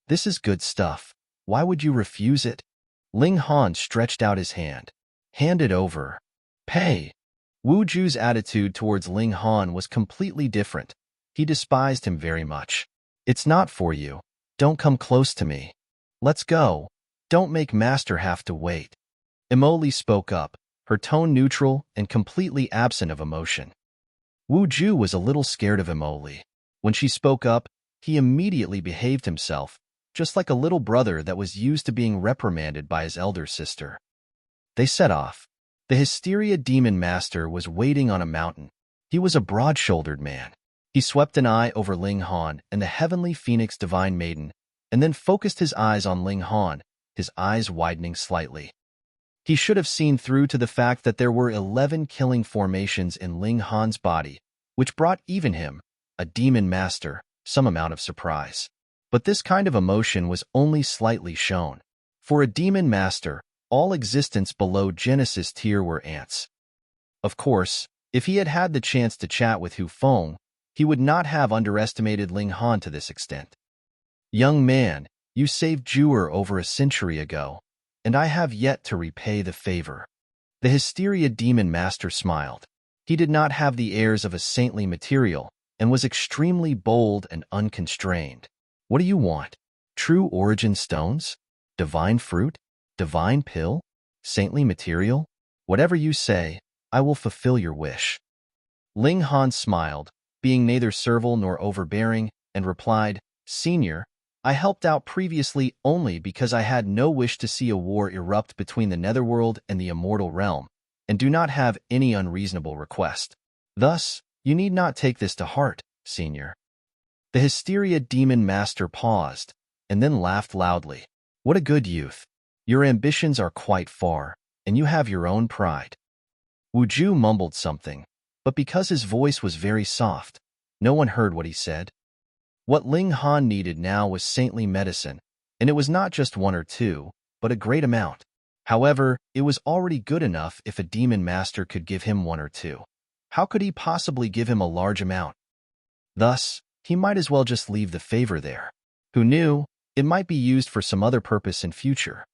This is good stuff. Why would you refuse it? Ling Han stretched out his hand. Hand it over. Pay. Wu Ju's attitude towards Ling Han was completely different. He despised him very much. It's not for you. Don't come close to me. Let's go. Don't make Master have to wait. Emoli spoke up, her tone neutral and completely absent of emotion. Wu Ju was a little scared of Emoli. When she spoke up, he immediately behaved himself, just like a little brother that was used to being reprimanded by his elder sister. They set off. The Hysteria Demon Master was waiting on a mountain. He was a broad-shouldered man. He swept an eye over Ling Han and the Heavenly Phoenix Divine Maiden, and then focused his eyes on Ling Han, his eyes widening slightly. He should have seen through to the fact that there were 11 killing formations in Ling Han's body, which brought even him, a demon master, some amount of surprise. But this kind of emotion was only slightly shown. For a demon master, all existence below Genesis tier were ants. Of course, if he had had the chance to chat with Hu Feng, he would not have underestimated Ling Han to this extent. Young man, you saved Juer over a century ago, and I have yet to repay the favor. The Hysteria Demon Master smiled. He did not have the airs of a saintly material, and was extremely bold and unconstrained. What do you want? True origin stones? Divine fruit? Divine pill? Saintly material? Whatever you say, I will fulfill your wish. Ling Han smiled, being neither servile nor overbearing, and replied, Senior, I helped out previously only because I had no wish to see a war erupt between the Netherworld and the Immortal Realm, and do not have any unreasonable request. Thus, you need not take this to heart, Senior. The Hysteria Demon Master paused, and then laughed loudly. What a good youth. Your ambitions are quite far, and you have your own pride. Wu Ju mumbled something, but because his voice was very soft, no one heard what he said. What Ling Han needed now was saintly medicine, and it was not just one or two, but a great amount. However, it was already good enough if a demon master could give him one or two. How could he possibly give him a large amount? Thus, he might as well just leave the favor there. Who knew, it might be used for some other purpose in future.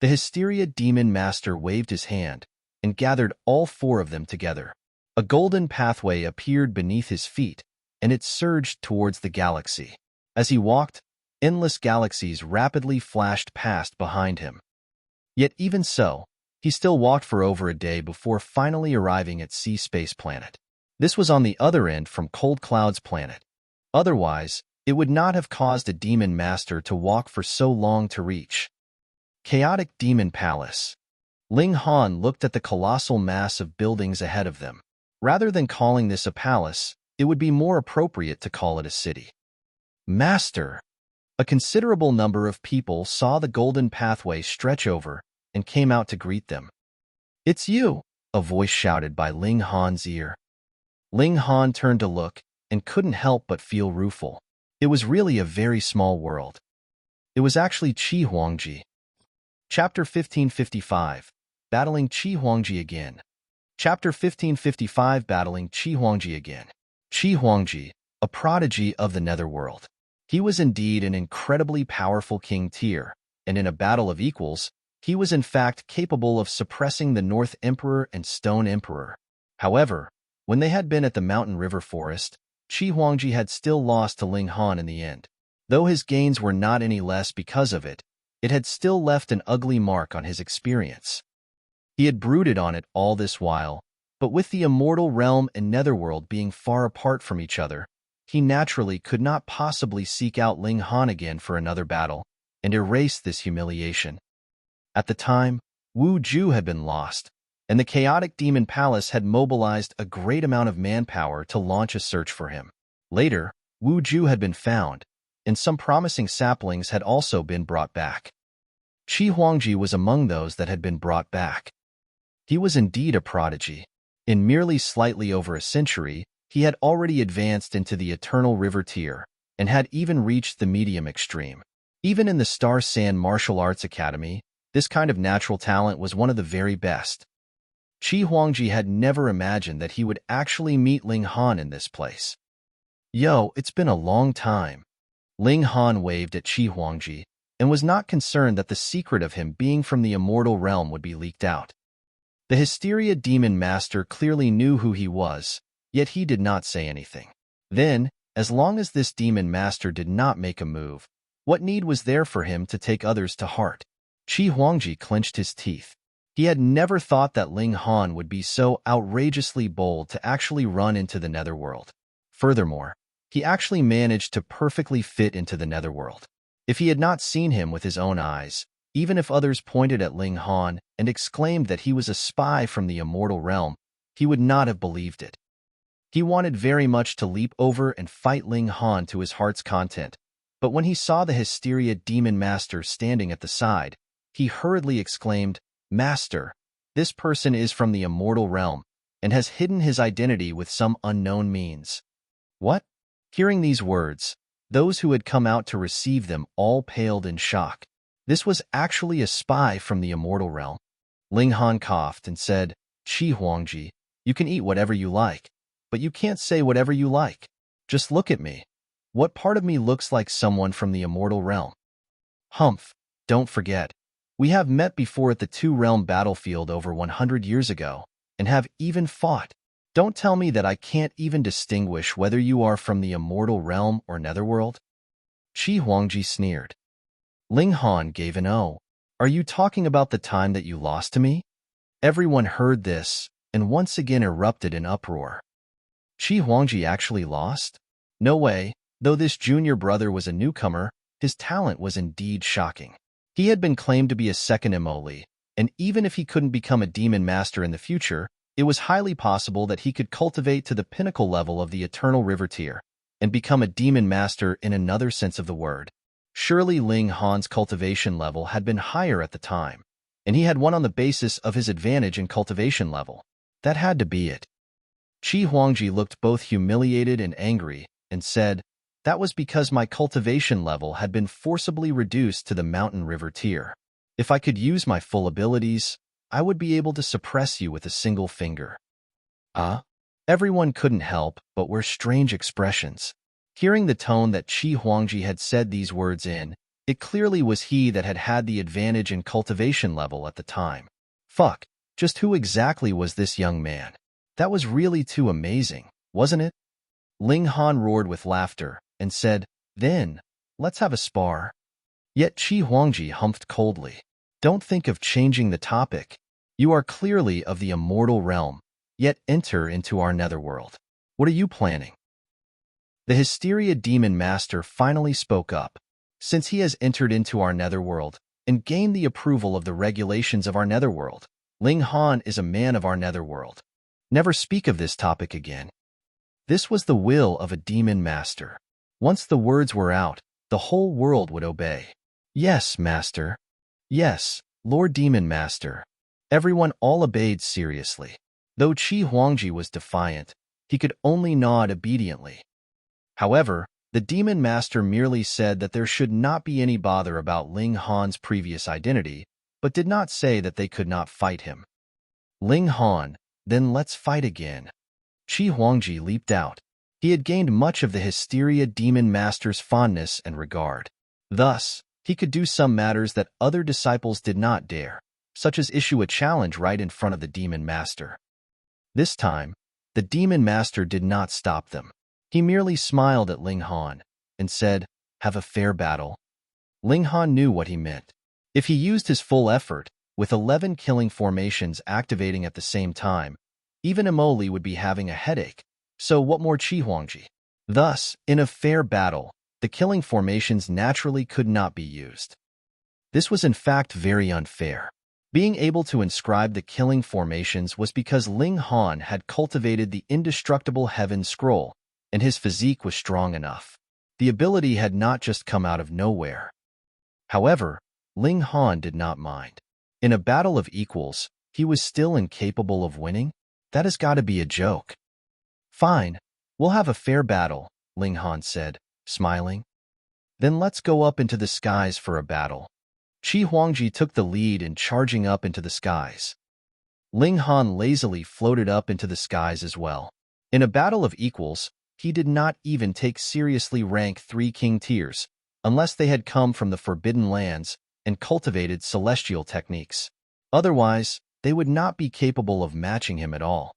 The Hysteria Demon Master waved his hand, and gathered all four of them together. A golden pathway appeared beneath his feet, and it surged towards the galaxy. As he walked, endless galaxies rapidly flashed past behind him. Yet even so, he still walked for over a day before finally arriving at Sea Space Planet. This was on the other end from Cold Cloud's planet. Otherwise, it would not have caused a demon master to walk for so long to reach. Chaotic Demon Palace. Ling Han looked at the colossal mass of buildings ahead of them. Rather than calling this a palace, it would be more appropriate to call it a city. Master! A considerable number of people saw the golden pathway stretch over and came out to greet them. It's you, a voice shouted by Ling Han's ear. Ling Han turned to look and couldn't help but feel rueful. It was really a very small world. It was actually Chi Huangji. Chapter 1555, Battling Chi Huangji Again. Chapter 1555, Battling Chi Huangji Again. Chi Huangji, a prodigy of the Netherworld. He was indeed an incredibly powerful king tier, and in a battle of equals, he was in fact capable of suppressing the North Emperor and Stone Emperor. However, when they had been at the Mountain River Forest, Chi Huangji had still lost to Ling Han in the end. Though his gains were not any less because of it, it had still left an ugly mark on his experience. He had brooded on it all this while, but with the Immortal Realm and Netherworld being far apart from each other, he naturally could not possibly seek out Ling Han again for another battle and erase this humiliation. At the time, Wu Ju had been lost, and the Chaotic Demon Palace had mobilized a great amount of manpower to launch a search for him. Later, Wu Ju had been found, and some promising saplings had also been brought back. Chi Huangji was among those that had been brought back. He was indeed a prodigy. In merely slightly over a century, he had already advanced into the Eternal River tier, and had even reached the medium extreme. Even in the Star Sand Martial Arts Academy, this kind of natural talent was one of the very best. Chi Huangji had never imagined that he would actually meet Ling Han in this place. Yo, it's been a long time. Ling Han waved at Chi Huangji and was not concerned that the secret of him being from the immortal realm would be leaked out. The Hysteria Demon Master clearly knew who he was, yet he did not say anything. Then, as long as this Demon Master did not make a move, what need was there for him to take others to heart? Chi Huangji clenched his teeth. He had never thought that Ling Han would be so outrageously bold to actually run into the Netherworld. Furthermore, he actually managed to perfectly fit into the Netherworld. If he had not seen him with his own eyes, even if others pointed at Ling Han and exclaimed that he was a spy from the immortal realm, he would not have believed it. He wanted very much to leap over and fight Ling Han to his heart's content, but when he saw the Hysteria Demon Master standing at the side, he hurriedly exclaimed, "Master, this person is from the immortal realm and has hidden his identity with some unknown means." What? Hearing these words, those who had come out to receive them all paled in shock. This was actually a spy from the immortal realm. Ling Han coughed and said, "Chi Huangji, you can eat whatever you like, but you can't say whatever you like. Just look at me. What part of me looks like someone from the immortal realm?" "Humph, don't forget. We have met before at the two-realm battlefield over 100 years ago, and have even fought. Don't tell me that I can't even distinguish whether you are from the immortal realm or Netherworld." Chi Huangji sneered. Ling Han gave an "Oh. Are you talking about the time that you lost to me?" Everyone heard this, and once again erupted in uproar. Chi Huangji actually lost? No way. Though this junior brother was a newcomer, his talent was indeed shocking. He had been claimed to be a second Li, and even if he couldn't become a demon master in the future, it was highly possible that he could cultivate to the pinnacle level of the Eternal River tier and become a demon master in another sense of the word. Surely Ling Han's cultivation level had been higher at the time, and he had won on the basis of his advantage in cultivation level. That had to be it. Chi Huangji looked both humiliated and angry and said, "That was because my cultivation level had been forcibly reduced to the mountain river tier. If I could use my full abilities, I would be able to suppress you with a single finger." Everyone couldn't help but wear strange expressions. Hearing the tone that Chi Huangji had said these words in, it clearly was he that had the advantage in cultivation level at the time. Fuck, just who exactly was this young man? That was really too amazing, wasn't it? Ling Han roared with laughter and said, "Then, let's have a spar." Yet Chi Huangji humphed coldly. "Don't think of changing the topic. You are clearly of the immortal realm, yet enter into our Netherworld. What are you planning?" The Hysteria Demon Master finally spoke up. "Since he has entered into our Netherworld and gained the approval of the regulations of our Netherworld, Ling Han is a man of our Netherworld. Never speak of this topic again." This was the will of a demon master. Once the words were out, the whole world would obey. "Yes, Master. Yes, Lord Demon Master." Everyone all obeyed seriously. Though Chi Huangji was defiant, he could only nod obediently. However, the Demon Master merely said that there should not be any bother about Ling Han's previous identity, but did not say that they could not fight him. "Ling Han, then let's fight again." Chi Huangji leaped out. He had gained much of the Hysteria Demon Master's fondness and regard. Thus, he could do some matters that other disciples did not dare, such as issue a challenge right in front of the Demon Master. This time, the Demon Master did not stop them. He merely smiled at Ling Han and said, "Have a fair battle." Ling Han knew what he meant. If he used his full effort, with 11 killing formations activating at the same time, even Li would be having a headache, so what more Chi Huangji? Thus, in a fair battle, the killing formations naturally could not be used. This was in fact very unfair. Being able to inscribe the killing formations was because Ling Han had cultivated the indestructible Heaven Scroll, and his physique was strong enough. The ability had not just come out of nowhere. However, Ling Han did not mind. In a battle of equals, he was still incapable of winning? That has got to be a joke. "Fine, we'll have a fair battle," Ling Han said, smiling. "Then let's go up into the skies for a battle." Chi Huangji took the lead in charging up into the skies. Ling Han lazily floated up into the skies as well. In a battle of equals, he did not even take seriously rank 3 king tiers, unless they had come from the Forbidden Lands and cultivated celestial techniques. Otherwise, they would not be capable of matching him at all.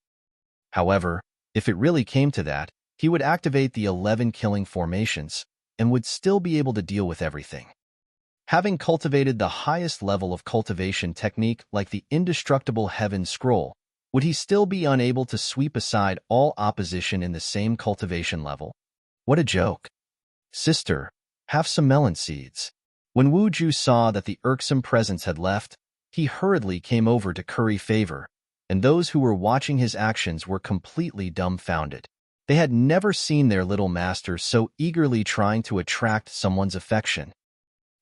However, if it really came to that, he would activate the 11 killing formations and would still be able to deal with everything. Having cultivated the highest level of cultivation technique like the indestructible Heaven Scroll, would he still be unable to sweep aside all opposition in the same cultivation level? What a joke. Sister, have some melon seeds. When Wu Ju saw that the irksome presence had left, he hurriedly came over to curry favor, and those who were watching his actions were completely dumbfounded. They had never seen their little master so eagerly trying to attract someone's affection.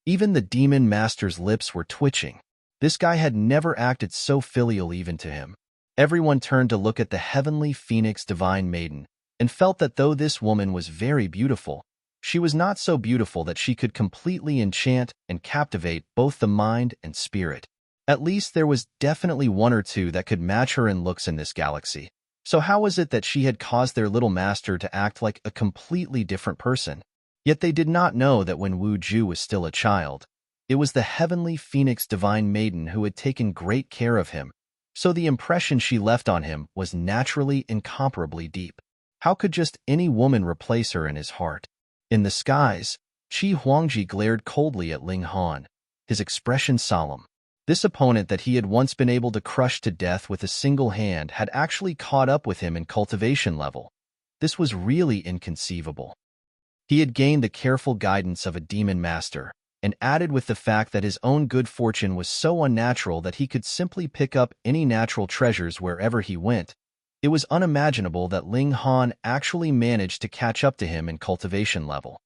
Even the demon master's lips were twitching. This guy had never acted so filial even to him. Everyone turned to look at the heavenly phoenix divine maiden and felt that though this woman was very beautiful, she was not so beautiful that she could completely enchant and captivate both the mind and spirit. At least there was definitely one or two that could match her in looks in this galaxy. So how was it that she had caused their little master to act like a completely different person? Yet they did not know that when Wu Ju was still a child, it was the heavenly phoenix divine maiden who had taken great care of him, so the impression she left on him was naturally incomparably deep. How could just any woman replace her in his heart? In the skies, Chi Huangji glared coldly at Ling Han, his expression solemn. This opponent that he had once been able to crush to death with a single hand had actually caught up with him in cultivation level. This was really inconceivable. He had gained the careful guidance of a demon master, and added with the fact that his own good fortune was so unnatural that he could simply pick up any natural treasures wherever he went. It was unimaginable that Ling Han actually managed to catch up to him in cultivation level.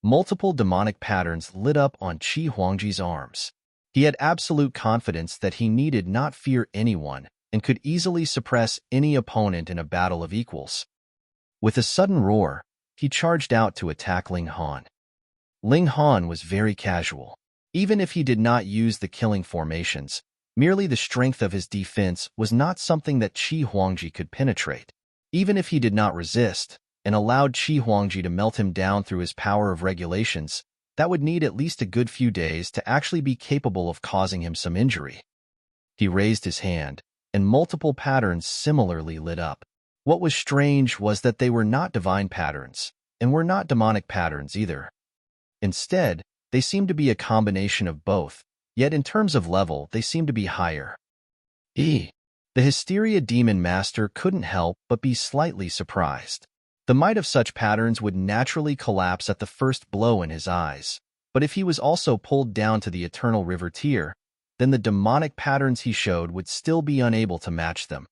Multiple demonic patterns lit up on Chi Huangji's arms. He had absolute confidence that he needed not fear anyone and could easily suppress any opponent in a battle of equals. With a sudden roar, he charged out to attack Ling Han. Ling Han was very casual. Even if he did not use the killing formations, merely the strength of his defense was not something that Chi Huangji could penetrate. Even if he did not resist and allowed Chi Huangji to melt him down through his power of regulations, that would need at least a good few days to actually be capable of causing him some injury. He raised his hand, and multiple patterns similarly lit up. What was strange was that they were not divine patterns, and were not demonic patterns either. Instead, they seemed to be a combination of both, yet in terms of level, they seemed to be higher. The Hysteria Demon Master couldn't help but be slightly surprised. The might of such patterns would naturally collapse at the first blow in his eyes, but if he was also pulled down to the Eternal River tier, then the demonic patterns he showed would still be unable to match them.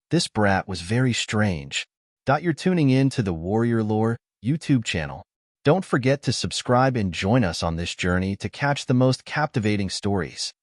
This brat was very strange. You're tuning in to the Warrior Lore YouTube channel. Don't forget to subscribe and join us on this journey to catch the most captivating stories.